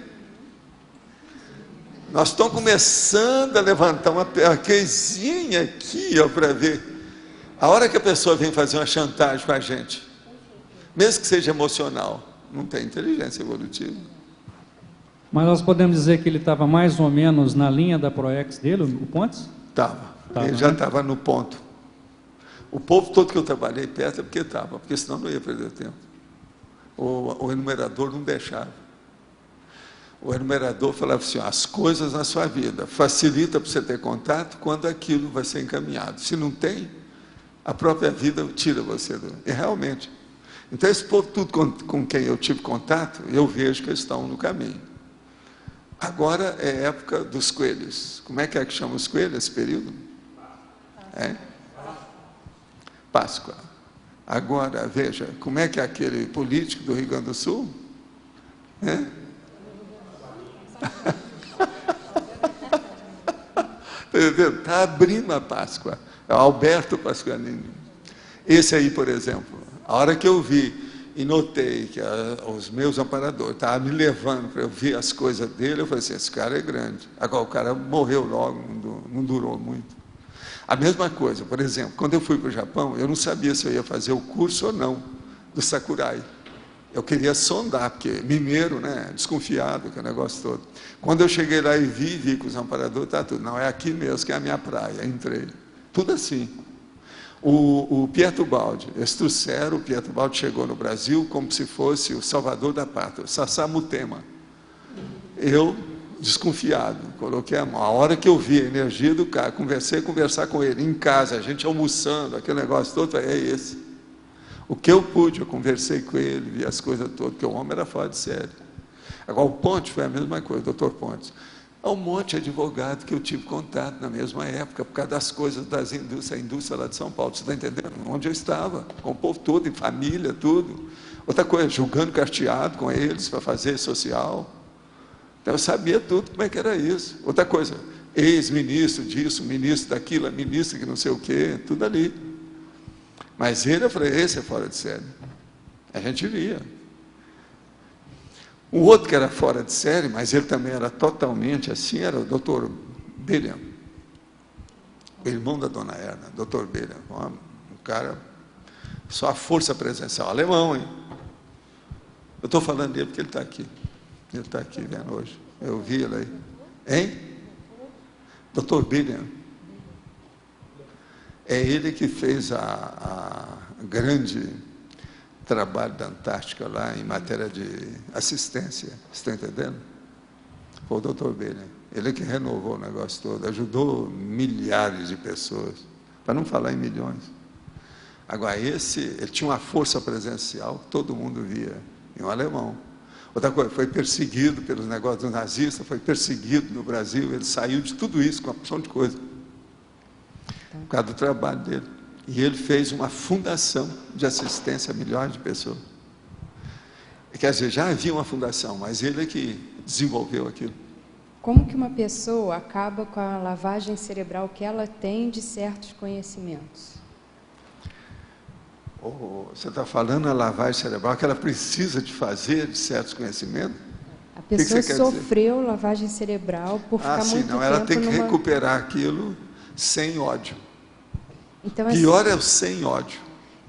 Nós estamos começando a levantar uma coisinha aqui, para ver. A hora que a pessoa vem fazer uma chantagem com a gente, mesmo que seja emocional, não tem inteligência evolutiva. Mas nós podemos dizer que ele estava mais ou menos na linha da Proex dele, o Pontes? Estava. Ele já estava no ponto. O povo todo que eu trabalhei perto é porque estava, porque senão não ia perder tempo. O enumerador não deixava. O enumerador falava assim, as coisas na sua vida, facilita para você ter contato quando aquilo vai ser encaminhado. Se não tem, a própria vida tira você do... E realmente. Então, esse povo tudo com quem eu tive contato, eu vejo que eles estão no caminho. Agora é época dos coelhos. Como é que chama os coelhos esse período? Páscoa. Agora, veja, como é que é aquele político do Rio Grande do Sul? Está abrindo a Páscoa. É o Alberto Pasqualini. Esse aí, por exemplo, a hora que eu vi e notei que os meus amparadores estavam me levando para eu ver as coisas dele, eu falei assim, esse cara é grande. Agora o cara morreu logo, não durou muito. A mesma coisa, por exemplo, quando eu fui para o Japão, eu não sabia se eu ia fazer o curso ou não do Sakurai. Eu queria sondar, porque mineiro, né, desconfiado, que é o negócio todo. Quando eu cheguei lá e vi que os amparadores, tá tudo, não, é aqui mesmo, que é a minha praia, entrei. Tudo assim. O Pietro Baldi, eles trouxeram, o Pietro Baldi chegou no Brasil como se fosse o salvador da pátria, Sassamutema. Eu, desconfiado, coloquei a mão. A hora que eu vi a energia do cara, conversar com ele em casa, a gente almoçando, aquele negócio todo, é esse. O que eu pude, eu conversei com ele, vi as coisas todas, porque o homem era fora de série. Agora, o Ponte foi a mesma coisa, o Dr. Pontes. Há um monte de advogado que eu tive contato na mesma época, por causa das coisas das indústrias, a indústria lá de São Paulo, você está entendendo? Onde eu estava, com o povo todo, em família, tudo. Outra coisa, julgando carteado com eles para fazer social. Então, eu sabia tudo como é que era isso. Outra coisa, ex-ministro disso, ministro daquilo, ministro que não sei o quê, tudo ali. Mas ele, eu falei, esse é fora de série. A gente via. O outro que era fora de série, mas ele também era totalmente assim, era o Dr. Billiam, o irmão da dona Erna, Dr. Billiam, um cara, só a força presencial, alemão, hein? Eu estou falando dele porque ele está aqui. Ele está aqui vendo hoje. Eu vi ele aí. Hein? Dr. Billiam. É ele que fez a grande trabalho da Antártica lá em matéria de assistência. Você está entendendo? Foi o Dr. Billiam. Ele que renovou o negócio todo, ajudou milhares de pessoas, para não falar em milhões. Agora, ele tinha uma força presencial que todo mundo via, e um alemão. Outra coisa, foi perseguido pelos negócios dos nazistas, foi perseguido no Brasil, ele saiu de tudo isso com uma porção de coisa. Por causa do trabalho dele. E ele fez uma fundação de assistência a milhões de pessoas. Quer dizer, já havia uma fundação, mas ele é que desenvolveu aquilo. Como que uma pessoa acaba com a lavagem cerebral que ela tem de certos conhecimentos? Você está falando a lavagem cerebral que ela precisa de fazer de certos conhecimentos? A pessoa sofreu lavagem cerebral por ficar muito tempo ela tem que recuperar aquilo sem ódio. Então, pior é o sem ódio.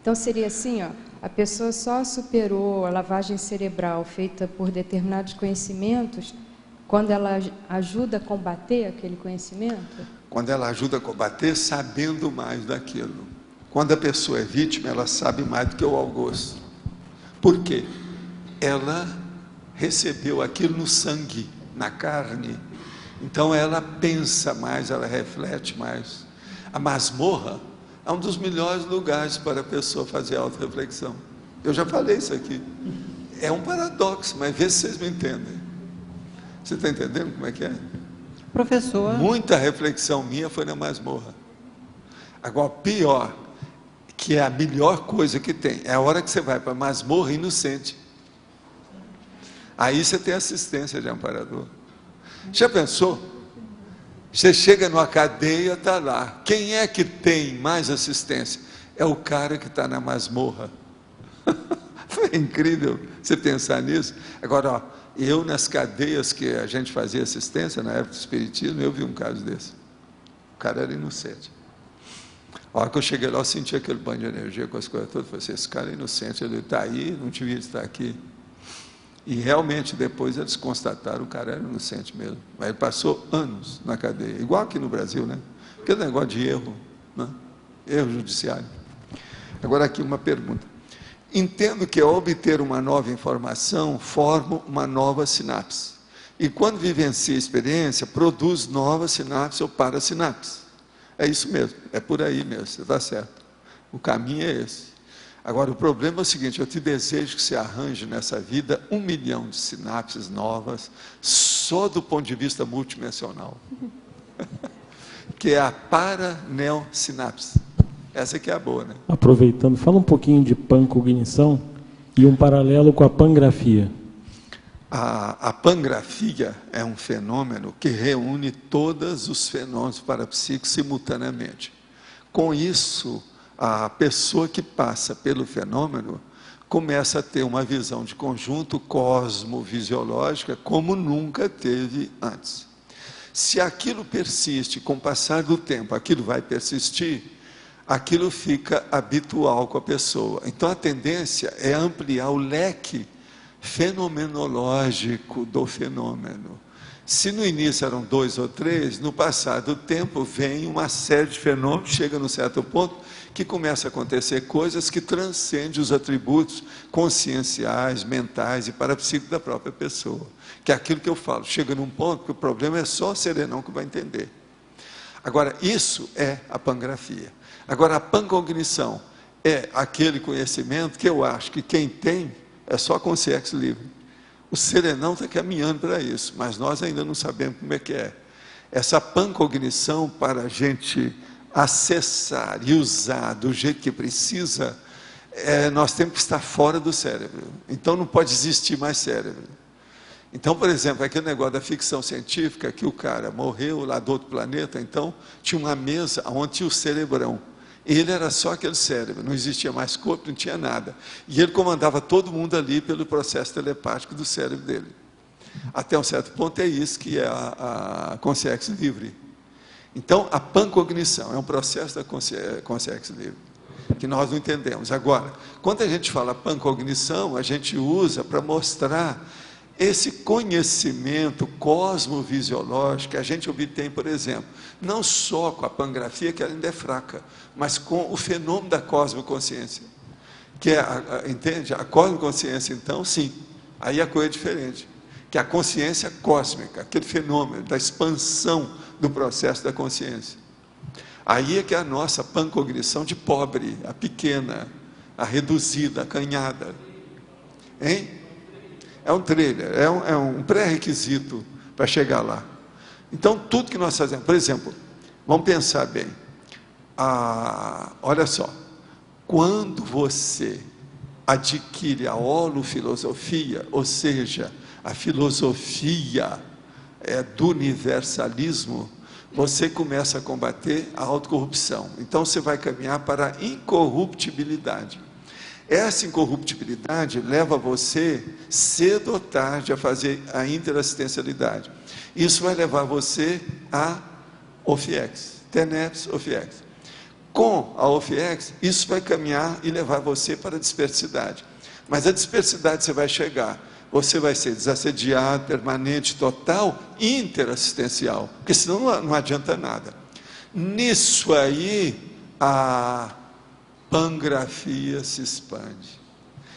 Então seria assim, ó, a pessoa só superou a lavagem cerebral feita por determinados conhecimentos quando ela ajuda a combater aquele conhecimento? Quando ela ajuda a combater sabendo mais daquilo. Quando a pessoa é vítima, ela sabe mais do que o algoz. Por quê? Ela recebeu aquilo no sangue, na carne. Então ela pensa mais, ela reflete mais. A masmorra é um dos melhores lugares para a pessoa fazer autorreflexão. Eu já falei isso aqui. É um paradoxo, mas vê se vocês me entendem. Você está entendendo como é que é? Professor... Muita reflexão minha foi na masmorra. Agora, pior, que é a melhor coisa que tem, é a hora que você vai para a masmorra inocente. Aí você tem assistência de amparador. Já pensou? Você chega numa cadeia, está lá. Quem é que tem mais assistência? É o cara que está na masmorra. Foi incrível você pensar nisso. Agora, ó, eu nas cadeias que a gente fazia assistência, na época do Espiritismo, eu vi um caso desse. O cara era inocente. A hora que eu cheguei lá, eu senti aquele banho de energia com as coisas todas. Eu falei assim, esse cara é inocente, ele está aí, não devia estar aqui. E realmente, depois eles constataram que o cara era inocente mesmo. Mas ele passou anos na cadeia, igual aqui no Brasil, né? Aquele negócio de erro, né? Erro judiciário. Agora aqui uma pergunta. Entendo que ao obter uma nova informação, formo uma nova sinapse. E quando vivencia a experiência, produz novas sinapses ou parasinapses. É isso mesmo, é por aí mesmo, você está certo. O caminho é esse. Agora, o problema é o seguinte, eu te desejo que você arranje nessa vida 1 milhão de sinapses novas, só do ponto de vista multidimensional. Que é a paraneosinapse. Essa que é a boa, né? Aproveitando, fala um pouquinho de pancognição e um paralelo com a pangrafia. A pangrafia é um fenômeno que reúne todos os fenômenos parapsíquicos simultaneamente. Com isso, a pessoa que passa pelo fenômeno começa a ter uma visão de conjunto cosmovisiológica como nunca teve antes. Se aquilo persiste, com o passar do tempo, aquilo vai persistir, aquilo fica habitual com a pessoa. Então a tendência é ampliar o leque fenomenológico do fenômeno. Se no início eram 2 ou 3, no passar do tempo vem uma série de fenômenos, chega num certo ponto que começa a acontecer coisas que transcendem os atributos conscienciais, mentais e parapsíquicos da própria pessoa. Que é aquilo que eu falo, chega num ponto que o problema é só o serenão que vai entender. Agora, isso é a pangrafia. Agora, a pancognição é aquele conhecimento que eu acho que quem tem é só consciência livre. O serenão está caminhando para isso, mas nós ainda não sabemos como é que é. Essa pancognição, para a gente acessar e usar do jeito que precisa, nós temos que estar fora do cérebro. Então não pode existir mais cérebro. Então, por exemplo, aquele negócio da ficção científica, que o cara morreu lá do outro planeta, então tinha uma mesa onde tinha o cerebrão. Ele era só aquele cérebro, não existia mais corpo, não tinha nada. E ele comandava todo mundo ali pelo processo telepático do cérebro dele. Até um certo ponto é isso que é a consciência livre. Então, a pancognição é um processo da consciência livre, que nós não entendemos. Agora, quando a gente fala pancognição, a gente usa para mostrar esse conhecimento cosmovisiológico que a gente obtém, por exemplo, não só com a pangrafia, que ainda é fraca, mas com o fenômeno da cosmoconsciência, que é, entende? A cosmoconsciência, então, sim, aí a coisa é diferente, que é a consciência cósmica, aquele fenômeno da expansão do processo da consciência. Aí é que é a nossa pancognição de pobre, a pequena, a reduzida, a acanhada. Hein? É um trailer, é um pré-requisito para chegar lá. Então, tudo que nós fazemos, por exemplo, vamos pensar bem. Olha só, quando você adquire a holofilosofia, ou seja, a filosofia do universalismo, você começa a combater a autocorrupção. Então, você vai caminhar para a incorruptibilidade. Essa incorruptibilidade leva você, cedo ou tarde, a fazer a interassistencialidade. Isso vai levar você a OFIEX, TENEPS, OFIEX. Com a OFIEX, isso vai caminhar e levar você para a dispersidade. Mas a dispersidade você vai chegar, você vai ser desassediado, permanente, total, interassistencial, porque senão não adianta nada. Nisso aí, pangrafia se expande.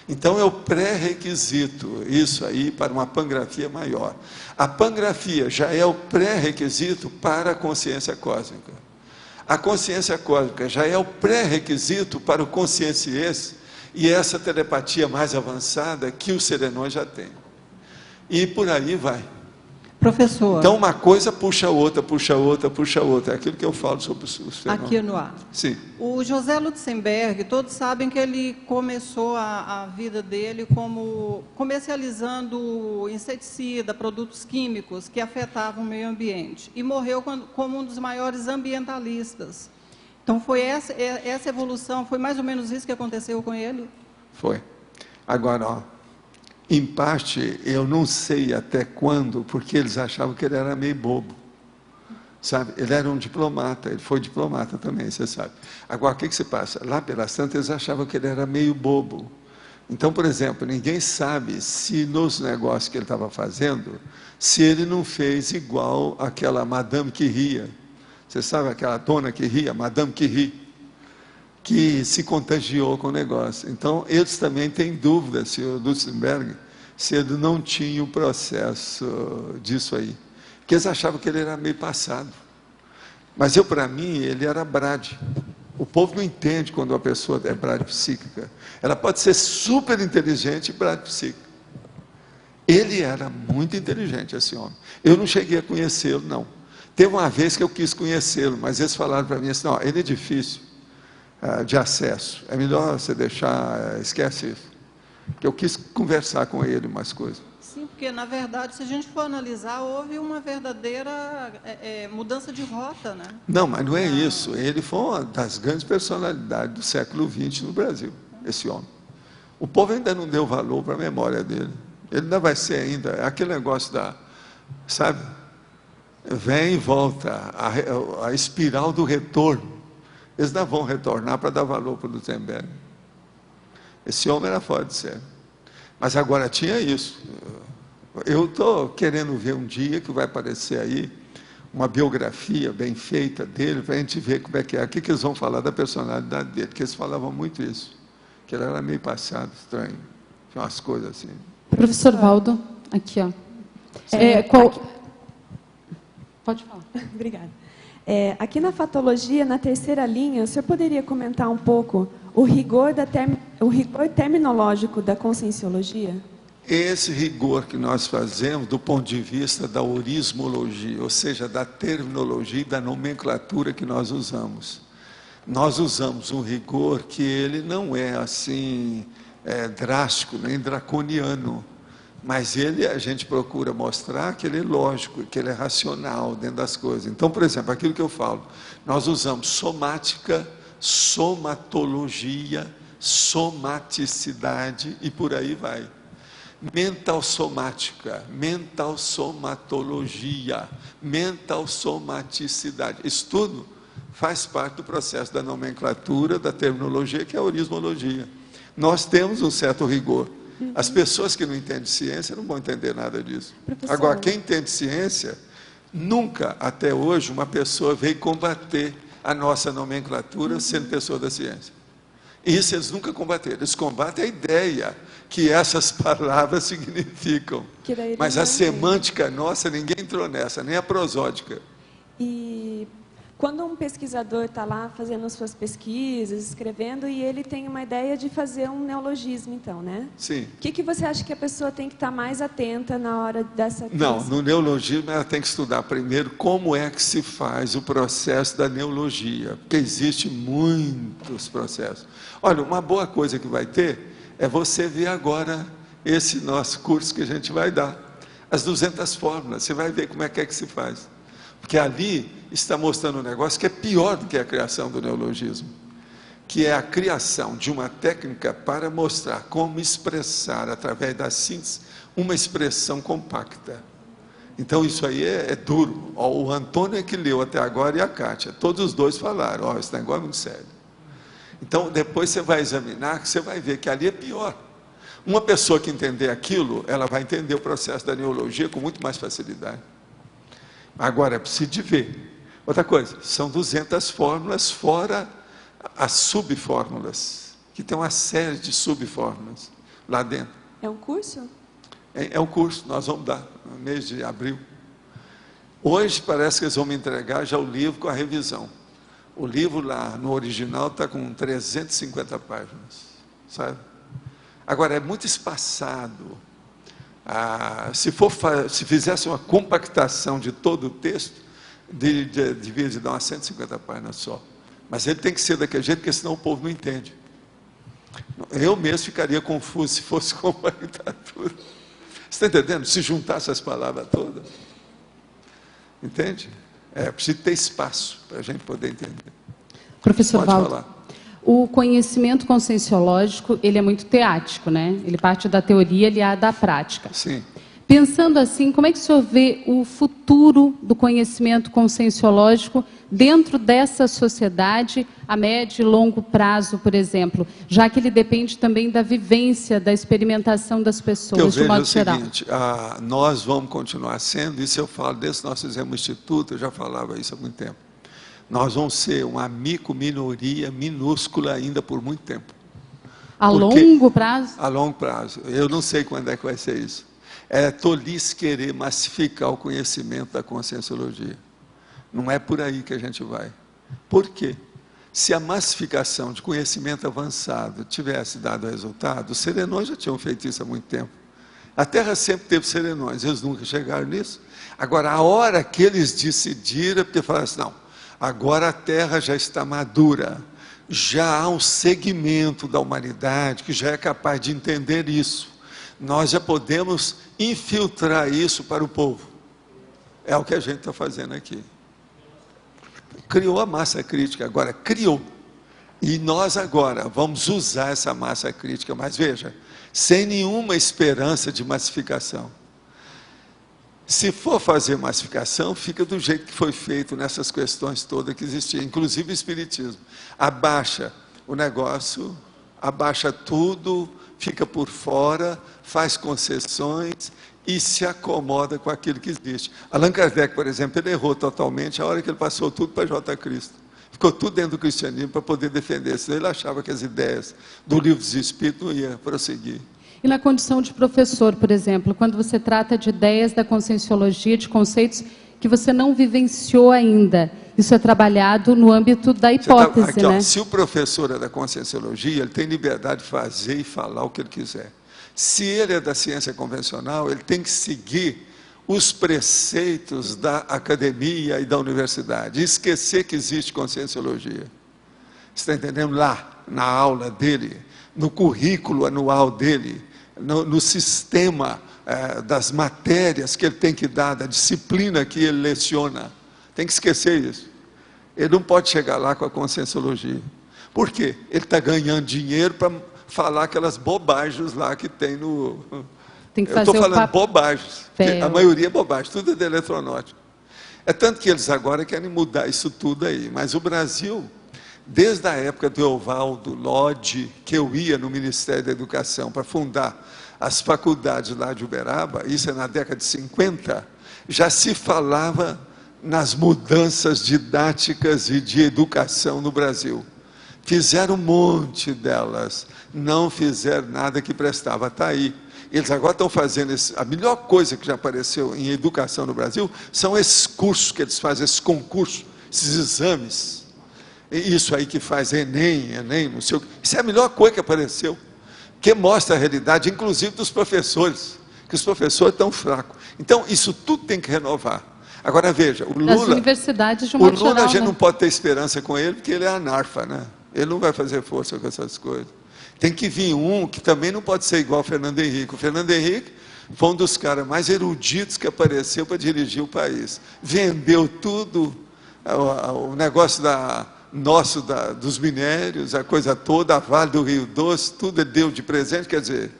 Então é o pré-requisito, isso aí, para uma pangrafia maior. A pangrafia já é o pré-requisito para a consciência cósmica. A consciência cósmica já é o pré-requisito para o consciência e essa telepatia mais avançada que os serenões já têm. E por aí vai. Professor. Então uma coisa puxa a outra, puxa a outra, puxa a outra. É aquilo que eu falo sobre os fenômenos. Aqui no ar. Sim. O José Lutzenberg, todos sabem que ele começou a vida dele como comercializando inseticida, produtos químicos que afetavam o meio ambiente. E morreu como um dos maiores ambientalistas. Então foi essa evolução, foi mais ou menos isso que aconteceu com ele? Foi. Agora, ó, em parte, eu não sei até quando, porque eles achavam que ele era meio bobo. Sabe? Ele era um diplomata, ele foi diplomata também, você sabe. Agora, o que se passa? Lá pelas tantas, eles achavam que ele era meio bobo. Então, por exemplo, ninguém sabe se nos negócios que ele estava fazendo, se ele não fez igual aquela Madame que ria. Você sabe aquela dona que ria, Madame que ri, que se contagiou com o negócio. Então, eles também têm dúvida, se o Lutzenberg, se ele não tinha o processo disso aí. Porque eles achavam que ele era meio passado. Mas para mim, ele era brade. O povo não entende quando uma pessoa é brade psíquica. Ela pode ser super inteligente e brade psíquica. Ele era muito inteligente, esse homem. Eu não cheguei a conhecê-lo, não. Teve uma vez que eu quis conhecê-lo, mas eles falaram para mim assim, não, ele é difícil de acesso, é melhor você deixar, esquece isso. Porque eu quis conversar com ele umas coisas. Sim, porque na verdade, se a gente for analisar, houve uma verdadeira mudança de rota, né? Não, mas não é isso. Ele foi uma das grandes personalidades do século XX no Brasil, esse homem. O povo ainda não deu valor para a memória dele. Ele ainda vai ser ainda, aquele negócio sabe? Vem e volta, a espiral do retorno. Eles não vão retornar para dar valor para o Lutzenberg. Esse homem era fora de série. Mas agora tinha isso. Eu estou querendo ver um dia que vai aparecer aí uma biografia bem feita dele, para a gente ver como é que é. O que eles vão falar da personalidade dele, porque eles falavam muito isso. Que ele era meio passado, estranho. Tinha umas coisas assim. Professor Valdo, aqui, ó. Pode falar. Obrigada. Aqui na fatologia, na terceira linha, o senhor poderia comentar um pouco o rigor terminológico da conscienciologia? Esse rigor que nós fazemos do ponto de vista da orismologia, ou seja, da terminologia e da nomenclatura que nós usamos. Nós usamos um rigor que ele não é assim drástico, nem draconiano, mas a gente procura mostrar que ele é lógico, que ele é racional dentro das coisas. Então, por exemplo, aquilo que eu falo, nós usamos somática, somatologia, somaticidade e por aí vai. Mental somática, mental somatologia, mental somaticidade. Isso tudo faz parte do processo da nomenclatura, da terminologia, que é a orismologia. Nós temos um certo rigor. As pessoas que não entendem ciência não vão entender nada disso. Professor. Agora, quem entende ciência, nunca, até hoje, uma pessoa veio combater a nossa nomenclatura sendo pessoa da ciência. Isso eles nunca combateram. Eles combatem a ideia que essas palavras significam. Mas a semântica nossa, ninguém entrou nessa, nem a prosódica. E quando um pesquisador está lá fazendo suas pesquisas, escrevendo, e ele tem uma ideia de fazer um neologismo, então, né? Sim. O que você acha que a pessoa tem que estar mais atenta na hora dessa... Não, no neologismo ela tem que estudar primeiro como é que se faz o processo da neologia, porque existe muitos processos. Olha, uma boa coisa que vai ter é você ver agora esse nosso curso que a gente vai dar. As 200 fórmulas, você vai ver como é que se faz. Porque ali está mostrando um negócio que é pior do que a criação do neologismo, que é a criação de uma técnica para mostrar como expressar, através da síntese, uma expressão compacta. Então isso aí é duro. O Antônio é que leu até agora e a Kátia, todos os dois falaram, esse negócio é muito sério. Então depois você vai examinar, que você vai ver que ali é pior. Uma pessoa que entender aquilo, ela vai entender o processo da neologia com muito mais facilidade. Agora, é preciso de ver. Outra coisa, são 200 fórmulas fora as subfórmulas, que tem uma série de subfórmulas lá dentro. É um curso? É um curso, nós vamos dar no mês de abril. Hoje parece que eles vão me entregar já o livro com a revisão. O livro lá no original está com 350 páginas, sabe? Agora, é muito espaçado. Se fizesse uma compactação de todo o texto, devia de dar umas 150 páginas só. Mas ele tem que ser daquele jeito, porque senão o povo não entende. Eu mesmo ficaria confuso se fosse compactar tudo. Você está entendendo? Se juntasse as palavras todas. Entende? Precisa ter espaço para a gente poder entender. Professor Pode Valdo, falar. o conhecimento conscienciológico, ele é muito teático, né? Ele parte da teoria, ele é da prática. Sim. Pensando assim, como é que o senhor vê o futuro do conhecimento conscienciológico dentro dessa sociedade a médio e longo prazo, por exemplo, já que ele depende também da vivência, da experimentação das pessoas, de modo geral? Eu vejo o seguinte, nós vamos continuar sendo, isso eu falo desde que nós fizemos o Instituto, eu já falava isso há muito tempo, nós vamos ser uma micro-minoria minúscula ainda por muito tempo. A longo prazo? A longo prazo. Eu não sei quando é que vai ser isso. É tolice querer massificar o conhecimento da conscienciologia. Não é por aí que a gente vai. Por quê? Se a massificação de conhecimento avançado tivesse dado resultado, os serenões já tinham feito isso há muito tempo. A Terra sempre teve serenões, eles nunca chegaram nisso. Agora, a hora que eles decidiram, porque falaram assim, não, agora a Terra já está madura, já há um segmento da humanidade que já é capaz de entender isso. Nós já podemos infiltrar isso para o povo. É o que a gente está fazendo aqui. Criou a massa crítica, agora criou. E nós agora vamos usar essa massa crítica, mas veja, sem nenhuma esperança de massificação. Se for fazer massificação, fica do jeito que foi feito nessas questões todas que existiam, inclusive o espiritismo. Abaixa o negócio, abaixa tudo, fica por fora, faz concessões e se acomoda com aquilo que existe. Allan Kardec, por exemplo, ele errou totalmente a hora que ele passou tudo para J. Cristo. Ficou tudo dentro do cristianismo para poder defender, senão ele achava que as ideias do Livro dos Espíritos não iam prosseguir. E na condição de professor, por exemplo, quando você trata de ideias da conscienciologia, de conceitos que você não vivenciou ainda, isso é trabalhado no âmbito da hipótese, aqui, né? Se o professor é da conscienciologia, ele tem liberdade de fazer e falar o que ele quiser. Se ele é da ciência convencional, ele tem que seguir os preceitos da academia e da universidade, e esquecer que existe conscienciologia. Você está entendendo? Lá, na aula dele, no currículo anual dele, no sistema das matérias que ele tem que dar, da disciplina que ele leciona. Tem que esquecer isso. Ele não pode chegar lá com a conscienciologia. Por quê? Ele está ganhando dinheiro para falar aquelas bobagens lá que tem no... Tem que Eu estou fazer falando bobagens, a maioria é bobagem, tudo é de eletronáutica. É tanto que eles agora querem mudar isso tudo aí, mas o Brasil, desde a época do Eovaldo Lodge, que eu ia no Ministério da Educação para fundar as faculdades lá de Uberaba, isso é na década de 50, já se falava nas mudanças didáticas e de educação no Brasil. Fizeram um monte delas, não fizeram nada que prestava, está aí. Eles agora estão fazendo a melhor coisa que já apareceu em educação no Brasil, são esses cursos que eles fazem, esses concursos, esses exames. Isso aí que faz Enem, não sei o que. Isso é a melhor coisa que apareceu, que mostra a realidade, inclusive dos professores, que os professores estão fracos. Então, isso tudo tem que renovar. Agora, veja, o Lula... Das universidades de um modo geral, a gente né? não pode ter esperança com ele, porque ele é anarfa, né? Ele não vai fazer força com essas coisas. Tem que vir um que também não pode ser igual ao Fernando Henrique. O Fernando Henrique foi um dos caras mais eruditos que apareceu para dirigir o país. Vendeu tudo, o negócio dos minérios, a coisa toda, a Vale do Rio Doce, tudo deu de presente, quer dizer,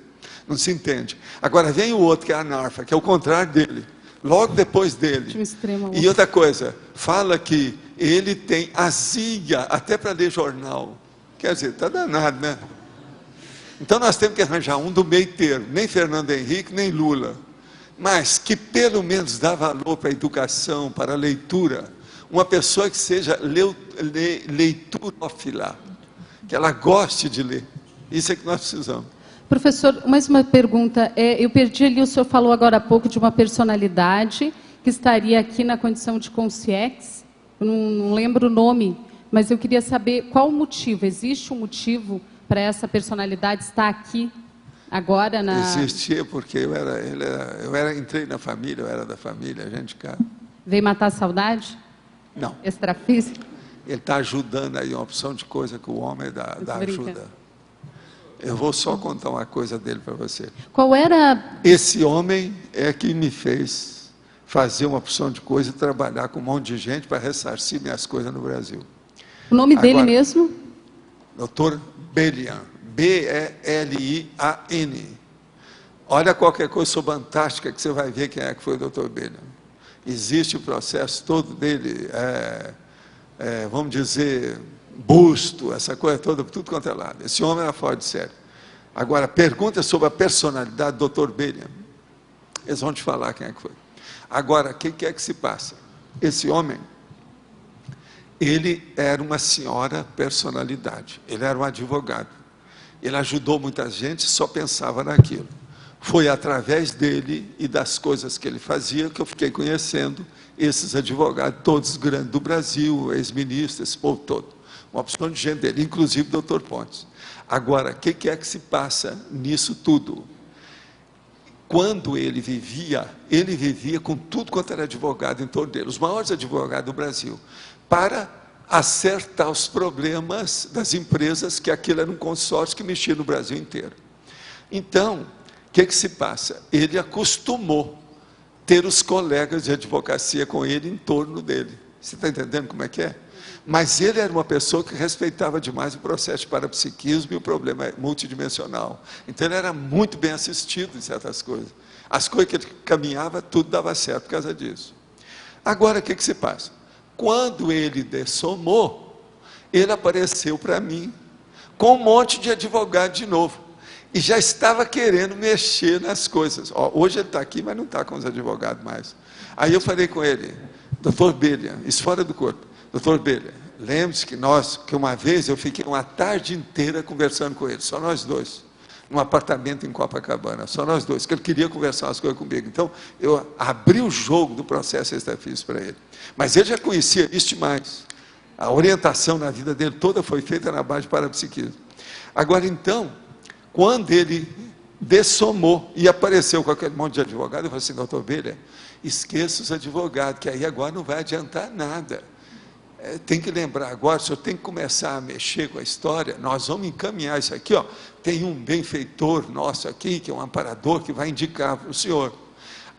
não se entende. Agora vem o outro que é anarfa, que é o contrário dele, logo depois dele. E outra coisa, fala que ele tem azia até para ler jornal. Quer dizer, está danado, né? Então nós temos que arranjar um do meio termo, nem Fernando Henrique, nem Lula, mas que pelo menos dá valor para a educação, para a leitura. uma pessoa que seja leiturófila, que ela goste de ler. Isso é que nós precisamos. Professor, mais uma pergunta. Eu perdi ali, o senhor falou agora há pouco de uma personalidade que estaria aqui na condição de consciex. Eu não lembro o nome, mas eu queria saber qual o motivo. Existe um motivo para essa personalidade estar aqui agora na... Existia porque entrei na família, eu era da família, a gente cá. Veio matar a saudade? Não. Extrafísica? Ele está ajudando aí uma opção de coisa que o homem dá ajuda. Eu vou só contar uma coisa dele para você. Qual era... Esse homem é que me fez fazer uma opção de coisa e trabalhar com um monte de gente para ressarcir minhas coisas no Brasil. O nome dele mesmo? Dr. Belian. B-E-L-I-A-N. Olha qualquer coisa sobre a Antártica que você vai ver quem é que foi o Dr. Belian. Existe o processo todo dele, vamos dizer, busto, essa coisa toda, tudo quanto é lado. Esse homem era fora de série. Agora, pergunta sobre a personalidade do Dr. Belian. Eles vão te falar quem é que foi. Agora, o que é que se passa? Esse homem, ele era uma senhora personalidade. Ele era um advogado. Ele ajudou muita gente, só pensava naquilo. Foi através dele e das coisas que ele fazia que eu fiquei conhecendo esses advogados, todos grandes do Brasil, ex-ministros, esse povo todo. Uma opção de gente dele, inclusive o Dr. Pontes. Agora, o que é que se passa nisso tudo? Quando ele vivia com tudo quanto era advogado em torno dele, os maiores advogados do Brasil, para acertar os problemas das empresas, que aquilo era um consórcio que mexia no Brasil inteiro. Então, o que se passa? Ele acostumou ter os colegas de advocacia com ele em torno dele. Você está entendendo como é que é? Mas ele era uma pessoa que respeitava demais o processo de parapsiquismo e o problema multidimensional. Então ele era muito bem assistido em certas coisas. As coisas que ele caminhava, tudo dava certo por causa disso. Agora, o que se passa? Quando ele dessomou, ele apareceu para mim com um monte de advogado de novo. E já estava querendo mexer nas coisas. Hoje ele está aqui, mas não está com os advogados mais. Aí eu falei com ele, Dr. Belian, isso fora do corpo. Dr. Belian, lembre-se que uma vez eu fiquei uma tarde inteira conversando com ele, só nós dois, num apartamento em Copacabana, só nós dois, que ele queria conversar umas coisas comigo. Então, eu abri o jogo do processo extrafísico para ele. Mas ele já conhecia isso demais. A orientação na vida dele toda foi feita na base de parapsiquismo. Agora, então, quando ele dessomou e apareceu com aquele monte de advogado, eu falei assim, Dr. Belian, esqueça os advogados, que aí agora não vai adiantar nada. Tem que lembrar agora, o senhor tem que começar a mexer com a história, nós vamos encaminhar isso aqui, tem um benfeitor nosso aqui, que é um amparador, que vai indicar para o senhor.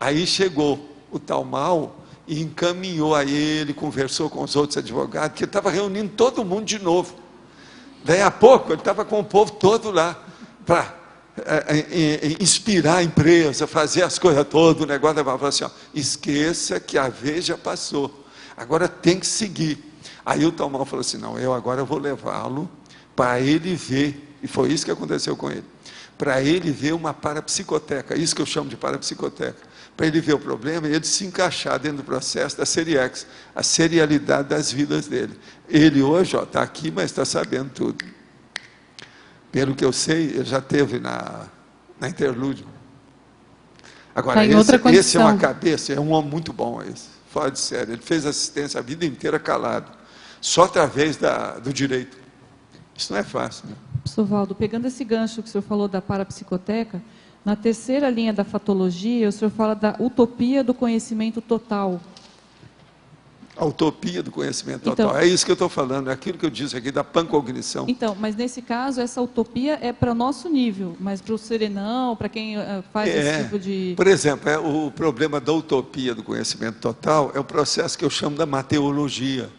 Aí chegou o tal Mal e encaminhou a ele, conversou com os outros advogados, que estava reunindo todo mundo de novo. Daí a pouco, ele estava com o povo todo lá, para inspirar a empresa, fazer as coisas todas, o negócio falou assim, esqueça que a vez já passou, agora tem que seguir. Aí o Talmal falou assim, não, eu agora vou levá-lo para ele ver, e foi isso que aconteceu com ele, para ele ver uma parapsicoteca, isso que eu chamo de parapsicoteca, para ele ver o problema e ele se encaixar dentro do processo da Seriex, a serialidade das vidas dele. Ele hoje está aqui, mas está sabendo tudo. Pelo que eu sei, ele já esteve na Interlúdio. Agora, esse é uma cabeça, é um homem muito bom esse, fora de série. Ele fez assistência a vida inteira calado, só através do direito. Isso não é fácil, né? Professor Valdo, pegando esse gancho que o senhor falou da parapsicoteca, na terceira linha da fatologia, o senhor fala da utopia do conhecimento total. A utopia do conhecimento total. Então, é isso que eu estou falando, é aquilo que eu disse aqui da pancognição. Então, mas nesse caso, essa utopia é para o nosso nível, mas para o serenão, para quem faz esse tipo de... Por exemplo, o problema da utopia do conhecimento total é o processo que eu chamo da mateologia.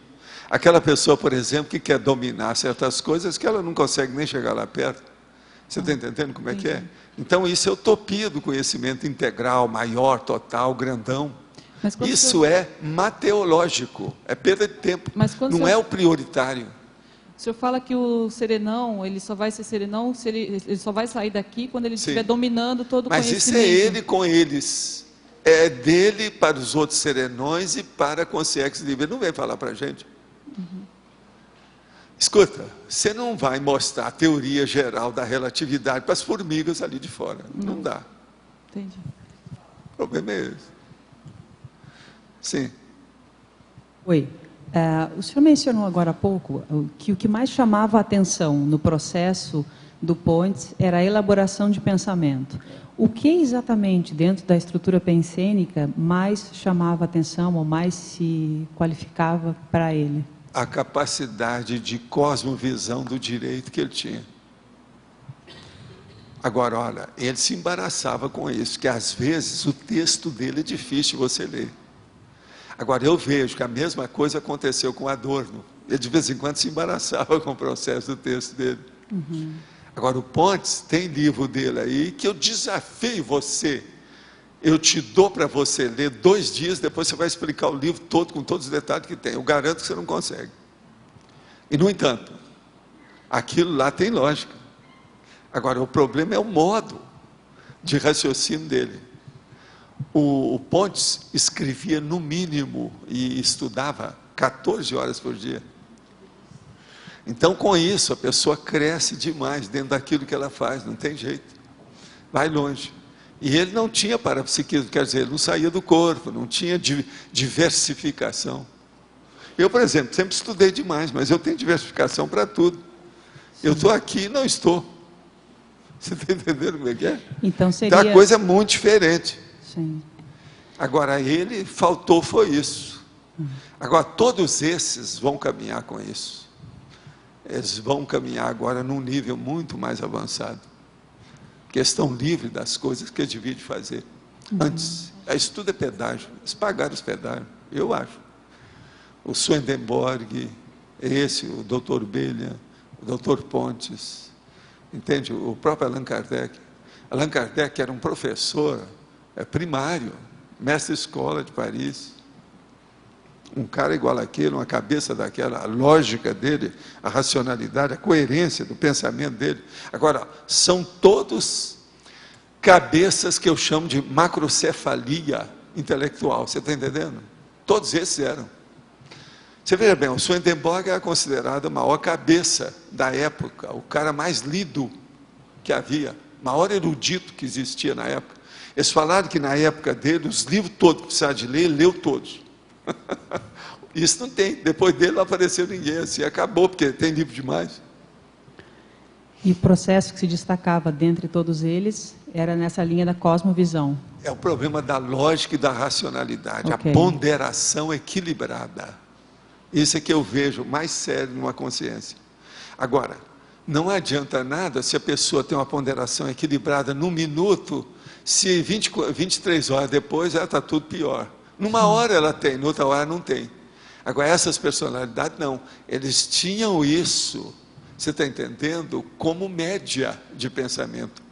Aquela pessoa, por exemplo, que quer dominar certas coisas que ela não consegue nem chegar lá perto. Você está entendendo como é que é? Então, isso é utopia do conhecimento integral, maior, total, grandão. Isso é mateológico, é perda de tempo, não é o prioritário. O senhor fala que o serenão, ele só vai ser serenão, se ele só vai sair daqui quando ele estiver dominando todo o conhecimento. Mas isso é ele com eles. é dele para os outros serenões e para a consciência livre. Ele não vem falar para a gente. Escuta, você não vai mostrar a teoria geral da relatividade para as formigas ali de fora. Não dá. Entendi. O problema é esse. Sim. Oi. O senhor mencionou agora há pouco que o que mais chamava a atenção no processo do Pontes era a elaboração de pensamento. O que exatamente dentro da estrutura pensênica mais chamava a atenção ou mais se qualificava para ele? A capacidade de cosmovisão do direito que ele tinha. Agora, olha, ele se embaraçava com isso, que às vezes o texto dele é difícil de você ler. Agora, eu vejo que a mesma coisa aconteceu com Adorno. Ele de vez em quando se embaraçava com o processo do texto dele. Agora, o Pontes tem livro dele aí que eu desafio você. Eu te dou para você ler 2 dias, depois você vai explicar o livro todo, com todos os detalhes que tem. Eu garanto que você não consegue. E, no entanto, aquilo lá tem lógica. Agora, o problema é o modo de raciocínio dele. O Pontes escrevia no mínimo e estudava 14 horas por dia. Então, com isso, a pessoa cresce demais dentro daquilo que ela faz, não tem jeito. Vai longe. E ele não tinha parapsiquismo, quer dizer, ele não saía do corpo, não tinha diversificação. Eu, por exemplo, sempre estudei demais, mas eu tenho diversificação para tudo. Eu estou aqui e não estou. Você está entendendo como é que é? Então, seria... Então, a coisa é muito diferente. Sim. Agora, ele faltou foi isso. Agora, todos esses vão caminhar com isso. Eles vão caminhar agora num nível muito mais avançado. Que estão livres das coisas que eles deviam fazer. Antes, isso tudo é pedágio. Eles pagaram os pedágios, eu acho. O Swedenborg, o Dr. Belha, o Dr. Pontes, entende? O próprio Allan Kardec. Allan Kardec era um professor primário, mestre de escola de Paris. Um cara igual àquele, uma cabeça daquela, a lógica dele, a racionalidade, a coerência do pensamento dele. Agora, são todos cabeças que eu chamo de macrocefalia intelectual, você está entendendo? Todos esses eram. Você veja bem, o Swedenborg era considerado a maior cabeça da época, o cara mais lido que havia, maior erudito que existia na época. Eles falaram que na época dele, os livros todos que precisava de ler, ele leu todos. Isso não tem, depois dele não apareceu ninguém assim, acabou, porque tem livro demais. E o processo que se destacava dentre todos eles era nessa linha da cosmovisão. É o problema da lógica e da racionalidade, Okay. A ponderação equilibrada. Isso é que eu vejo mais sério numa consciência. Agora, não adianta nada se a pessoa tem uma ponderação equilibrada num minuto, se 23 horas depois ela está tudo pior. Numa hora ela tem, noutra hora não tem. Agora, essas personalidades não. Eles tinham isso, você está entendendo, como média de pensamento.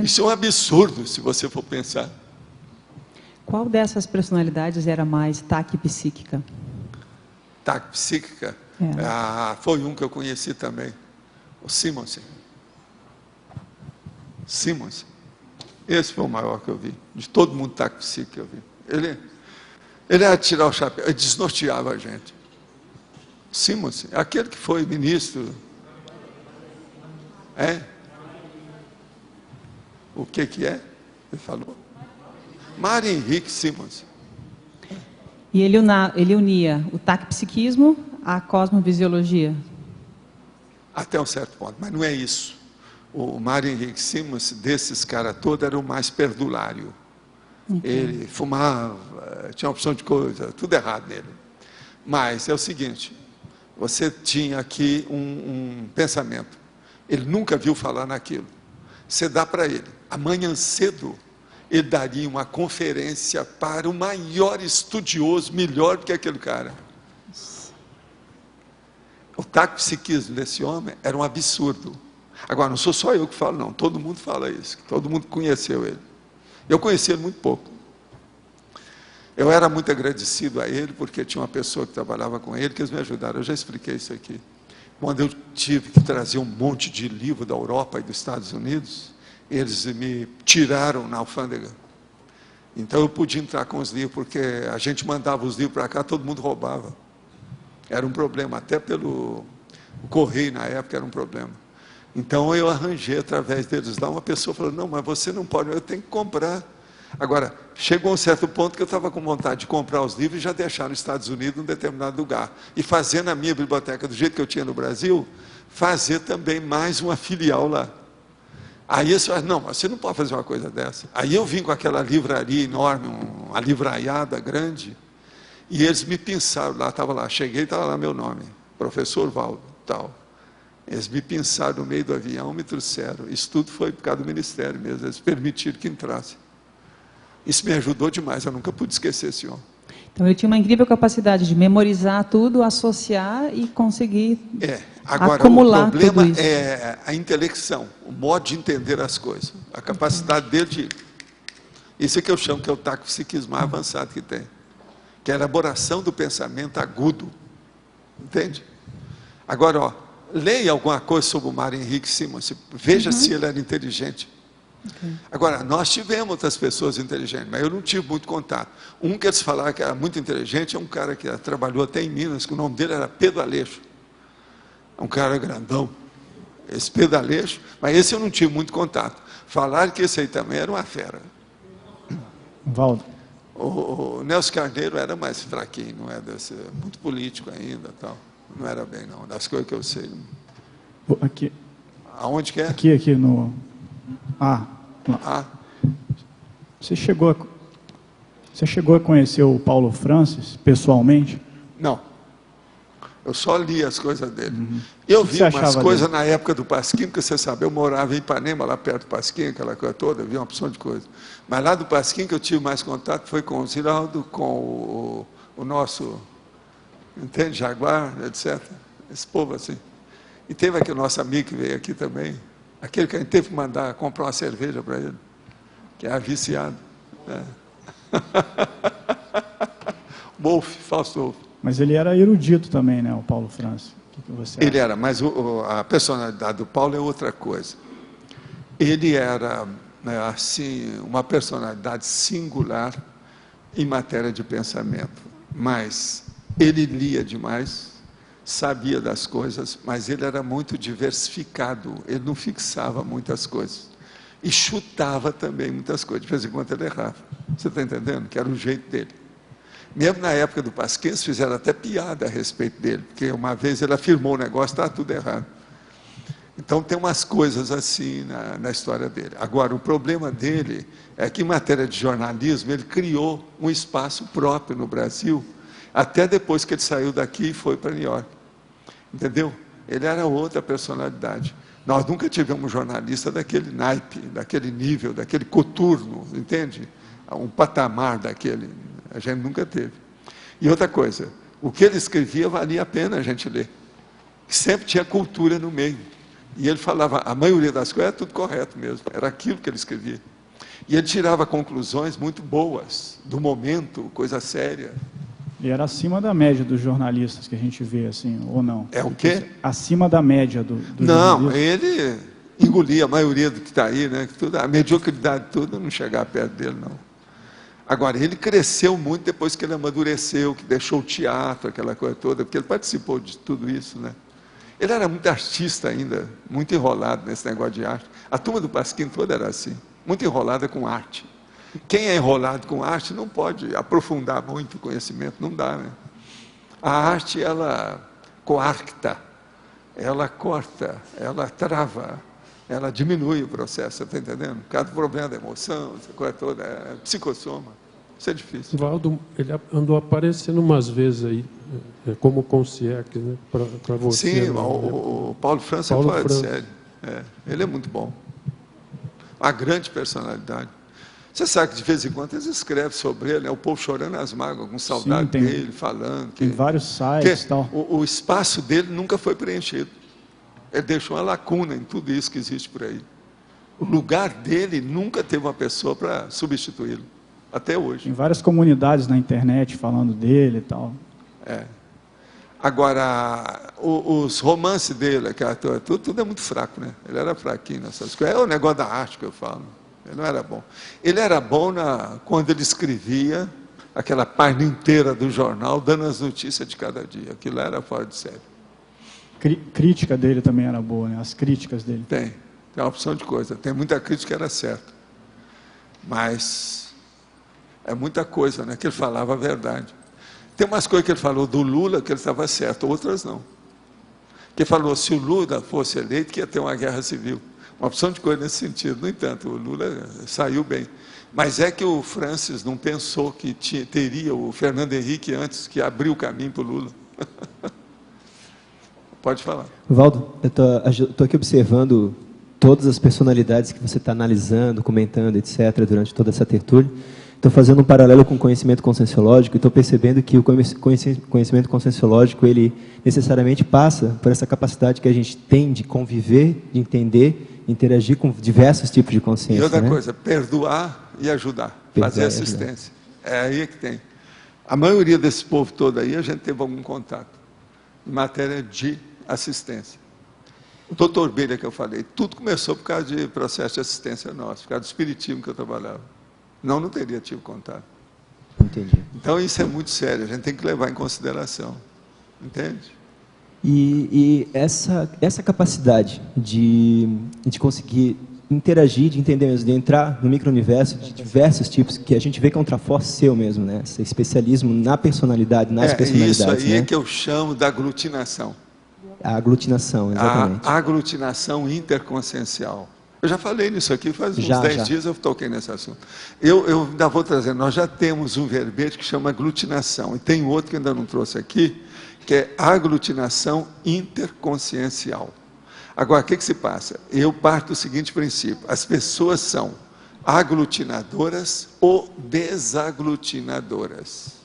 Isso é um absurdo, se você for pensar. Qual dessas personalidades era mais taquipsíquica? Taquipsíquica? Foi um que eu conheci também. O Simonsen. Simonsen. Esse foi o maior que eu vi. De todo mundo taquipsíquico que eu vi. Ele era tirar o chapéu, ele desnorteava a gente. Simonsen, aquele que foi ministro. O que é? Ele falou. Mário Henrique Simonsen. E ele unia o taquipsiquismo à cosmovisiologia? Até um certo ponto, mas não é isso. O Mário Henrique Simonsen, desses caras todos, era o mais perdulário. Ele fumava, tinha uma opção de coisa, tudo errado nele. Mas é o seguinte, você tinha aqui um pensamento, ele nunca viu falar naquilo. Você dá para ele, amanhã cedo, ele daria uma conferência para o maior estudioso, melhor do que aquele cara. O taquipsiquismo desse homem era um absurdo. Agora, não sou só eu que falo, não, todo mundo fala isso, todo mundo conheceu ele. Eu conheci ele muito pouco. Eu era muito agradecido a ele, porque tinha uma pessoa que trabalhava com ele, que eles me ajudaram. Eu já expliquei isso aqui. Quando eu tive que trazer um monte de livro da Europa e dos Estados Unidos, eles me tiraram na alfândega. Então eu podia entrar com os livros, porque a gente mandava os livros para cá, todo mundo roubava. Era um problema, até pelo correio na época era um problema. Então eu arranjei através deles lá, uma pessoa falou, não, mas você não pode, eu tenho que comprar. Agora, chegou a um certo ponto que eu estava com vontade de comprar os livros e já deixar nos Estados Unidos, num determinado lugar. E fazer na minha biblioteca, do jeito que eu tinha no Brasil, fazer também mais uma filial lá. Aí eles falaram, não, mas você não pode fazer uma coisa dessa. Aí eu vim com aquela livraria enorme, uma livraiada grande, e eles me pinçaram lá, estava lá, cheguei e estava lá meu nome, professor Valdo, tal. Eles me pinçaram no meio do avião, me trouxeram. Isso tudo foi por causa do Ministério mesmo, eles permitiram que entrasse. Isso me ajudou demais, eu nunca pude esquecer esse homem. Então ele tinha uma incrível capacidade de memorizar tudo, associar e conseguir agora, acumular o problema tudo isso. é a intelecção, o modo de entender as coisas, a capacidade dele de... Isso é que eu chamo que é o tato psiquismo mais avançado que tem, que é a elaboração do pensamento agudo, entende? Agora, ó, leia alguma coisa sobre o Mário Henrique Simons, veja se ele era inteligente. Agora, nós tivemos outras pessoas inteligentes, mas eu não tive muito contato. Um que eles falaram que era muito inteligente é um cara que trabalhou até em Minas, que o nome dele era Pedro Aleixo. É um cara grandão. Esse Pedro Aleixo, mas esse eu não tive muito contato. Falaram que esse aí também era uma fera. Valdo. O Nelson Carneiro era mais fraquinho, não é desse, muito político ainda, tal. Não era bem, não, das coisas que eu sei. Aqui. Aonde que é? Aqui no... Você chegou a conhecer o Paulo Francis pessoalmente? Não. Eu só li as coisas dele. Eu vi umas coisas na época do Pasquim, porque você sabe, eu morava em Ipanema, lá perto do Pasquim, aquela coisa toda, eu vi uma opção de coisa. Mas lá do Pasquim que eu tive mais contato foi com o Ziraldo, com o nosso, entende, Jaguar, etc. Esse povo assim. E teve aquele nosso amigo que veio aqui também, aquele que a gente teve que mandar comprar uma cerveja para ele, que é viciado. Né? Fausto Wolff. Mas ele era erudito também, né, o Paulo Francis? O que você ele era, mas a personalidade do Paulo é outra coisa. Ele era, né, assim, uma personalidade singular em matéria de pensamento, mas ele lia demais, sabia das coisas, mas ele era muito diversificado, ele não fixava muitas coisas. E chutava também muitas coisas, de vez em quando ele errava. Você está entendendo? Que era o jeito dele. Mesmo na época do Pasquim, eles fizeram até piada a respeito dele, porque uma vez ele afirmou o negócio, está tudo errado. Então tem umas coisas assim na história dele. Agora, o problema dele é que em matéria de jornalismo, ele criou um espaço próprio no Brasil, até depois que ele saiu daqui e foi para New York. Entendeu? Ele era outra personalidade. Nós nunca tivemos um jornalista daquele naipe, daquele nível, daquele coturno, entende? Um patamar daquele. A gente nunca teve. E outra coisa, o que ele escrevia valia a pena a gente ler. Sempre tinha cultura no meio. E ele falava, a maioria das coisas é tudo correto mesmo. Era aquilo que ele escrevia. E ele tirava conclusões muito boas, do momento, coisa séria. E era acima da média dos jornalistas que a gente vê, assim, ou não? É o quê? Acima da média do não, ele engolia a maioria do que está aí, né? A mediocridade toda não chegava perto dele, não. Agora, ele cresceu muito depois que ele amadureceu, que deixou o teatro, aquela coisa toda, porque ele participou de tudo isso, né? Ele era muito artista ainda, muito enrolado nesse negócio de arte. A turma do Pasquim toda era assim, muito enrolada com arte. Quem é enrolado com arte não pode aprofundar muito o conhecimento, não dá, né? A arte, ela coarta, ela corta, ela trava, ela diminui o processo, você está entendendo? Por causa do problema da emoção, essa coisa toda, é psicossoma. Isso é difícil. Valdo, ele andou aparecendo umas vezes aí, como concierge, né, para você. Sim, o Paulo Francis é fora de série. Ele é muito bom. Uma grande personalidade. Você sabe que de vez em quando eles escrevem sobre ele, né? O povo chorando as mágoas, com saudade dele, falando. Tem vários sites e tal. O espaço dele nunca foi preenchido. Ele deixou uma lacuna em tudo isso que existe por aí. O lugar dele nunca teve uma pessoa para substituí-lo. Até hoje. Tem várias comunidades na internet falando dele e tal. Agora, os romances dele, tudo é muito fraco, né? Ele era fraquinho nessas coisas. É o negócio da arte que eu falo. Ele não era bom. Ele era bom quando ele escrevia aquela página inteira do jornal, dando as notícias de cada dia. Aquilo era fora de série. Crítica dele também era boa, né? As críticas dele. Tem uma opção de coisa. Tem muita crítica que era certa. Mas é muita coisa, né? Que ele falava a verdade. Tem umas coisas que ele falou do Lula que ele estava certo, outras não. Que falou, se o Lula fosse eleito, que ia ter uma guerra civil. Uma opção de coisa nesse sentido. No entanto, o Lula saiu bem. Mas é que o Francis não pensou que teria o Fernando Henrique antes, que abriu o caminho para o Lula. Pode falar. Valdo, eu estou aqui observando todas as personalidades que você está analisando, comentando, etc., durante toda essa tertúlia. Estou fazendo um paralelo com o conhecimento conscienciológico e estou percebendo que o conhecimento conscienciológico, ele necessariamente passa por essa capacidade que a gente tem de conviver, de entender, interagir com diversos tipos de consciência. E outra né? coisa, perdoar e ajudar, fazer assistência. É aí que tem. A maioria desse povo todo aí, a gente teve algum contato em matéria de assistência. O doutor Beira que eu falei, tudo começou por causa de processo de assistência nosso, por causa do espiritismo que eu trabalhava. Não teria tido contato. Entendi. Então isso é muito sério, a gente tem que levar em consideração. Entende? E essa capacidade de conseguir interagir, de entender mesmo, de entrar no micro-universo de diversos tipos, que a gente vê que é um traforce seu mesmo, né? Esse especialismo na personalidade, nas personalidades. Isso aí né? é que eu chamo da aglutinação. A aglutinação, exatamente. A aglutinação interconsciencial. Eu já falei nisso aqui, faz uns 10 dias eu toquei nesse assunto. Eu ainda vou trazer, nós já temos um verbete que chama aglutinação, e tem outro que ainda não trouxe aqui, que é aglutinação interconsciencial. Agora, o que se passa? Eu parto do seguinte princípio, as pessoas são aglutinadoras ou desaglutinadoras.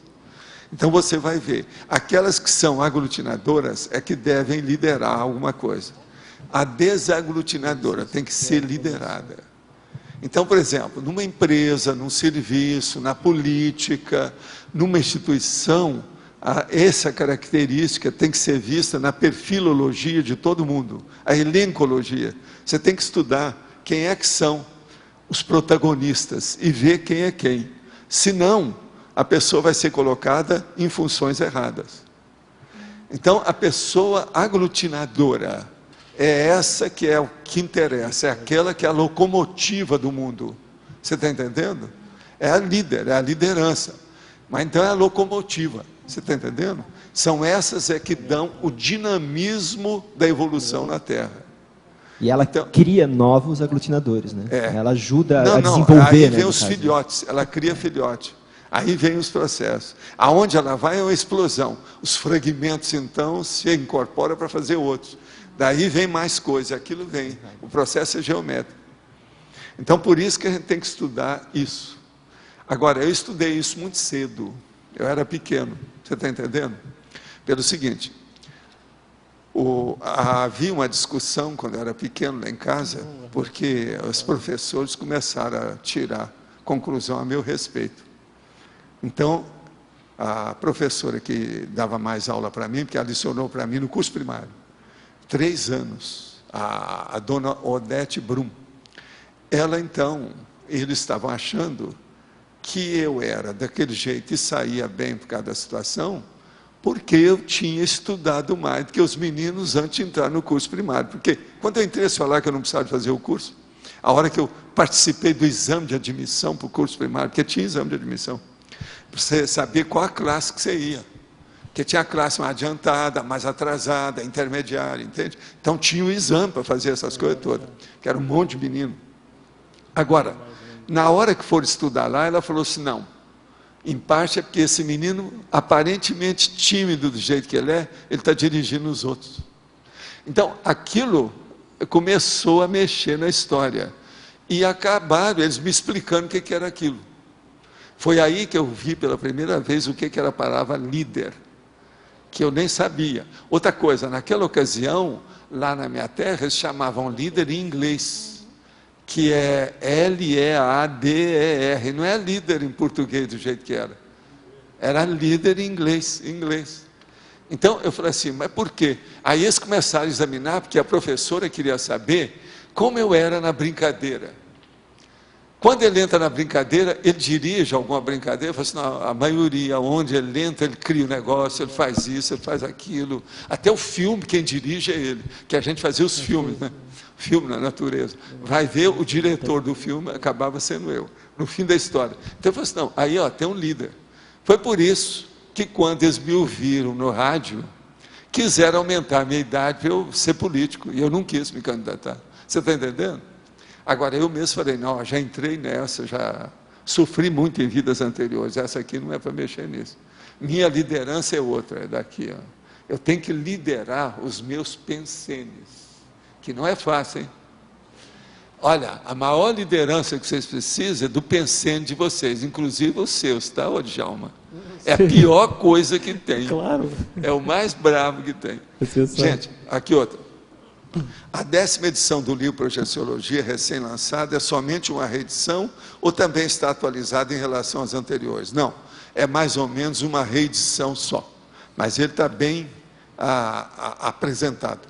Então você vai ver, aquelas que são aglutinadoras é que devem liderar alguma coisa. A desaglutinadora tem que ser liderada. Então, por exemplo, numa empresa, num serviço, na política, numa instituição, essa característica tem que ser vista na perfilologia de todo mundo, a elencologia. Você tem que estudar quem é que são os protagonistas e ver quem é quem. Senão, a pessoa vai ser colocada em funções erradas. Então, a pessoa aglutinadora é essa que é o que interessa, é aquela que é a locomotiva do mundo. Você está entendendo? É a líder, é a liderança. Mas então é a locomotiva. Você está entendendo? São essas que dão o dinamismo da evolução na Terra. E ela cria novos aglutinadores, né? Ela ajuda a não, desenvolver. Aí vem os filhotes, ela cria filhote. Aí vem os processos. Aonde ela vai é uma explosão. Os fragmentos, então, se incorporam para fazer outros. Daí vem mais coisa, aquilo vem. O processo é geométrico. Então, por isso que a gente tem que estudar isso. Agora, eu estudei isso muito cedo. Eu era pequeno. Você está entendendo? Pelo seguinte, havia uma discussão quando eu era pequeno lá em casa, porque os professores começaram a tirar conclusão a meu respeito. Então, a professora que dava mais aula para mim, porque ela adicionou para mim no curso primário, 3 anos, a dona Odete Brum, ela então, eles estavam achando que eu era daquele jeito e saía bem por causa da situação, porque eu tinha estudado mais do que os meninos antes de entrar no curso primário. Porque quando eu entrei a falar que eu não precisava fazer o curso, a hora que eu participei do exame de admissão para o curso primário, porque tinha exame de admissão, para você saber qual a classe que você ia. Porque tinha a classe mais adiantada, mais atrasada, intermediária, entende? Então tinha o exame para fazer essas coisas todas, que era um monte de menino. Agora, na hora que for estudar lá, ela falou assim, não, em parte é porque esse menino, aparentemente tímido do jeito que ele está dirigindo os outros. Então, aquilo começou a mexer na história. E acabaram eles me explicando o que era aquilo. Foi aí que eu vi pela primeira vez o que era a palavra líder, que eu nem sabia. Outra coisa, naquela ocasião, lá na minha terra, eles chamavam líder em inglês, que é L-E-A-D-E-R, não é líder em português do jeito que era. Era líder em inglês. Então, eu falei assim, mas por quê? Aí eles começaram a examinar, porque a professora queria saber como eu era na brincadeira. Quando ele entra na brincadeira, ele dirige alguma brincadeira, fala assim, não, a maioria, onde ele entra, ele cria um negócio, ele faz isso, ele faz aquilo. Até o filme, quem dirige é ele, que a gente fazia os filmes, né? Filme na natureza. Vai ver, o diretor do filme acabava sendo eu, no fim da história. Então eu falei assim, não, aí ó, tem um líder. Foi por isso que quando eles me ouviram no rádio, quiseram aumentar a minha idade para eu ser político, e eu não quis me candidatar. Você está entendendo? Agora, eu mesmo falei, não, já entrei nessa, já sofri muito em vidas anteriores, essa aqui não é para mexer nisso. Minha liderança é outra, é daqui. Ó. Eu tenho que liderar os meus pensenes, que não é fácil, hein? Olha, a maior liderança que vocês precisam é do pensene de vocês, inclusive os seus, tá, ô Djalma? É a pior coisa que tem. Claro. É o mais bravo que tem. Gente, aqui outra. A 10ª edição do livro Projeciologia, recém-lançada, é somente uma reedição ou também está atualizada em relação às anteriores? Não, é mais ou menos uma reedição só, mas ele está bem apresentado.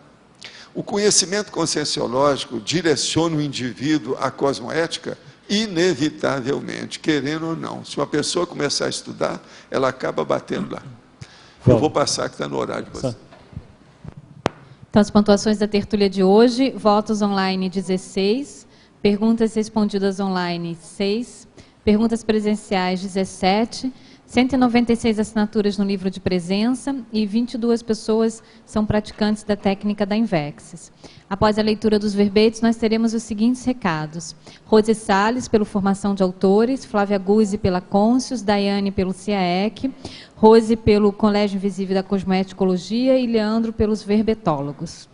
O conhecimento conscienciológico direciona o indivíduo à cosmoética inevitavelmente, querendo ou não. Se uma pessoa começar a estudar, ela acaba batendo lá. Eu vou passar que está no horário de você. Então, as pontuações da tertúlia de hoje: votos online 16, perguntas respondidas online 6, perguntas presenciais 17, 196 assinaturas no livro de presença e 22 pessoas são praticantes da técnica da Invexis. Após a leitura dos verbetes, nós teremos os seguintes recados: Rose Salles, pelo Formação de Autores, Flávia Guzzi, pela Côncius, Daiane, pelo CIAEC, Rose, pelo Colégio Invisível da Cosmoeticologia e Leandro, pelos verbetólogos.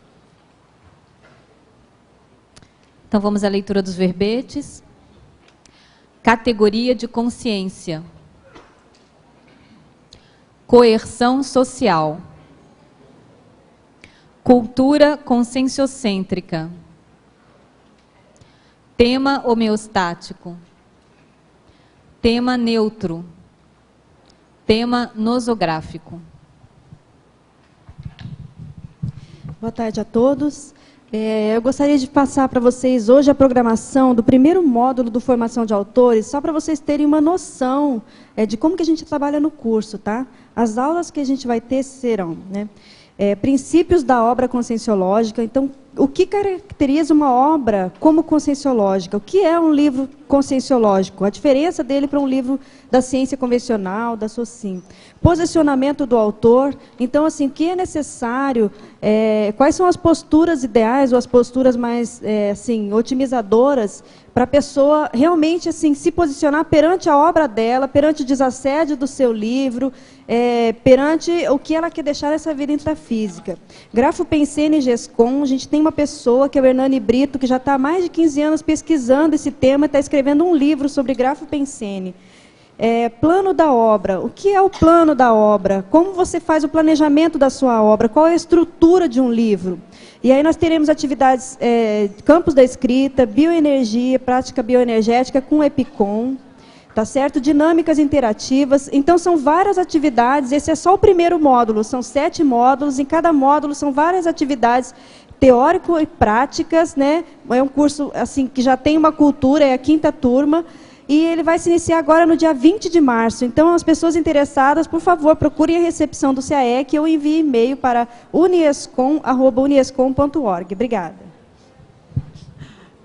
Então, vamos à leitura dos verbetes. Categoria de consciência. Coerção social. Cultura conscienciocêntrica. Tema homeostático. Tema neutro. Tema nosográfico. Boa tarde a todos. Eu gostaria de passar para vocês hoje a programação do primeiro módulo do Formação de Autores, só para vocês terem uma noção de como que a gente trabalha no curso, tá? As aulas que a gente vai ter serão, né, princípios da obra conscienciológica. Então, o que caracteriza uma obra como conscienciológica? O que é um livro conscienciológico? A diferença dele para um livro da ciência convencional, da SOCIM. Posicionamento do autor. Então, assim, o que é necessário, quais são as posturas ideais ou as posturas mais assim, otimizadoras para a pessoa realmente assim, se posicionar perante a obra dela, perante o desassédio do seu livro, perante o que ela quer deixar nessa vida intrafísica. Grafo Pensene e GESCOM, a gente tem uma pessoa, que é o Hernani Brito, que já está há mais de 15 anos pesquisando esse tema e está escrevendo um livro sobre Grafo Pensene. Plano da obra. O que é o plano da obra? Como você faz o planejamento da sua obra? Qual é a estrutura de um livro? E aí nós teremos atividades, campos da escrita, bioenergia, prática bioenergética com EPICOM, tá certo? Dinâmicas interativas. Então, são várias atividades. Esse é só o primeiro módulo, são 7 módulos. Em cada módulo são várias atividades teórico e práticas, né? É um curso assim, que já tem uma cultura, é a 5ª turma. E ele vai se iniciar agora no dia 20 de março. Então, as pessoas interessadas, por favor, procurem a recepção do CAEC ou enviem e-mail para uniescom@uniescom.org. Obrigada.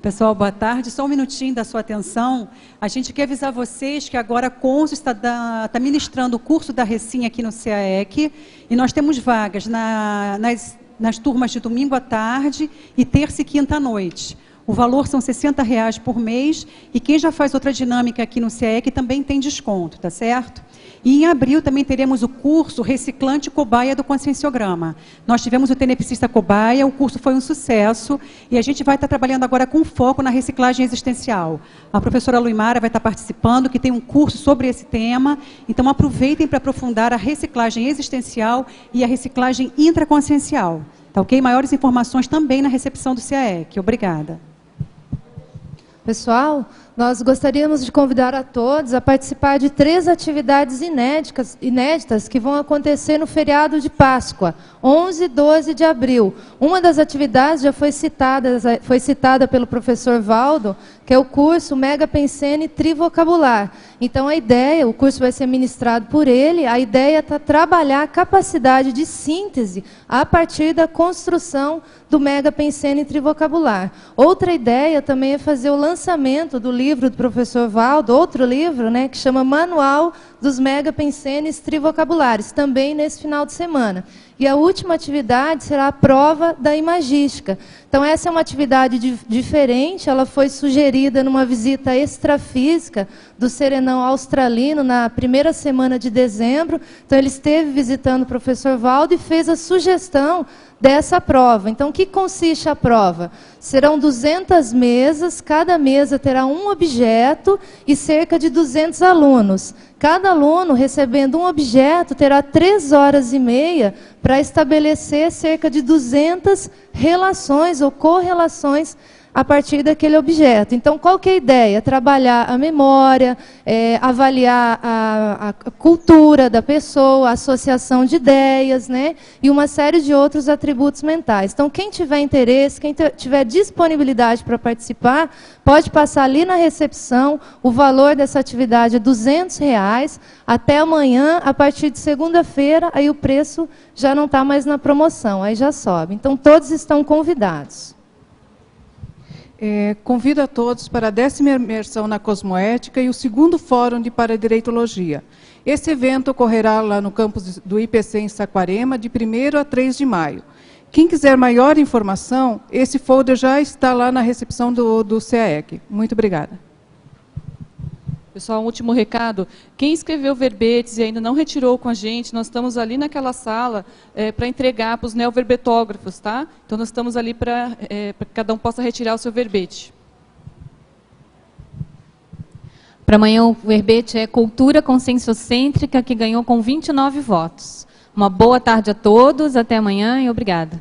Pessoal, boa tarde. Só um minutinho da sua atenção. A gente quer avisar vocês que agora a Côncius está ministrando o curso da Recim aqui no CAEC. E nós temos vagas nas turmas de domingo à tarde e terça e quinta à noite. O valor são R$60 por mês e quem já faz outra dinâmica aqui no CIEC também tem desconto, tá certo? E em abril também teremos o curso Reciclante Cobaia do Conscienciograma. Nós tivemos o tenepsista Cobaia, o curso foi um sucesso e a gente vai estar trabalhando agora com foco na reciclagem existencial. A professora Luimara vai estar participando, que tem um curso sobre esse tema, então aproveitem para aprofundar a reciclagem existencial e a reciclagem intraconsciencial. Tá ok? Maiores informações também na recepção do CAEC. Obrigada. Pessoal, nós gostaríamos de convidar a todos a participar de 3 atividades inéditas que vão acontecer no feriado de Páscoa, 11 e 12 de abril. Uma das atividades já foi citada pelo professor Valdo, que é o curso Mega Pensene Trivocabular. Então, a ideia, o curso vai ser ministrado por ele, a ideia é trabalhar a capacidade de síntese a partir da construção do Mega Pensene Trivocabular. Outra ideia também é fazer o lançamento do livro do professor Valdo, outro livro, né, que chama Manual dos Mega Pensenes Trivocabulares, também nesse final de semana. E a última atividade será a prova da imagística. Então, essa é uma atividade diferente, ela foi sugerida numa visita extrafísica do Serenão Australino na primeira semana de dezembro. Então, ele esteve visitando o professor Valdo e fez a sugestão dessa prova. Então, o que consiste a prova? Serão 200 mesas, cada mesa terá um objeto e cerca de 200 alunos. Cada aluno, recebendo um objeto, terá 3 horas e meia para estabelecer cerca de 200 relações ou correlações a partir daquele objeto. Então, qual que é a ideia? Trabalhar a memória, avaliar a cultura da pessoa, a associação de ideias, né? E uma série de outros atributos mentais. Então, quem tiver interesse, quem tiver disponibilidade para participar, pode passar ali na recepção. O valor dessa atividade é R$200, até amanhã, a partir de segunda-feira, aí o preço já não está mais na promoção, aí já sobe. Então, todos estão convidados. Convido a todos para a 10ª imersão na Cosmoética e o 2º Fórum de Paradireitologia. Esse evento ocorrerá lá no campus do IPC em Saquarema, de 1º a 3 de maio. Quem quiser maior informação, esse folder já está lá na recepção do CAEC. Muito obrigada. Pessoal, um último recado. Quem escreveu verbetes e ainda não retirou com a gente, nós estamos ali naquela sala para entregar para os neoverbetógrafos, tá? Então, nós estamos ali para que cada um possa retirar o seu verbete. Para amanhã, o verbete é Cultura Conscienciocêntrica, que ganhou com 29 votos. Uma boa tarde a todos, até amanhã e obrigada.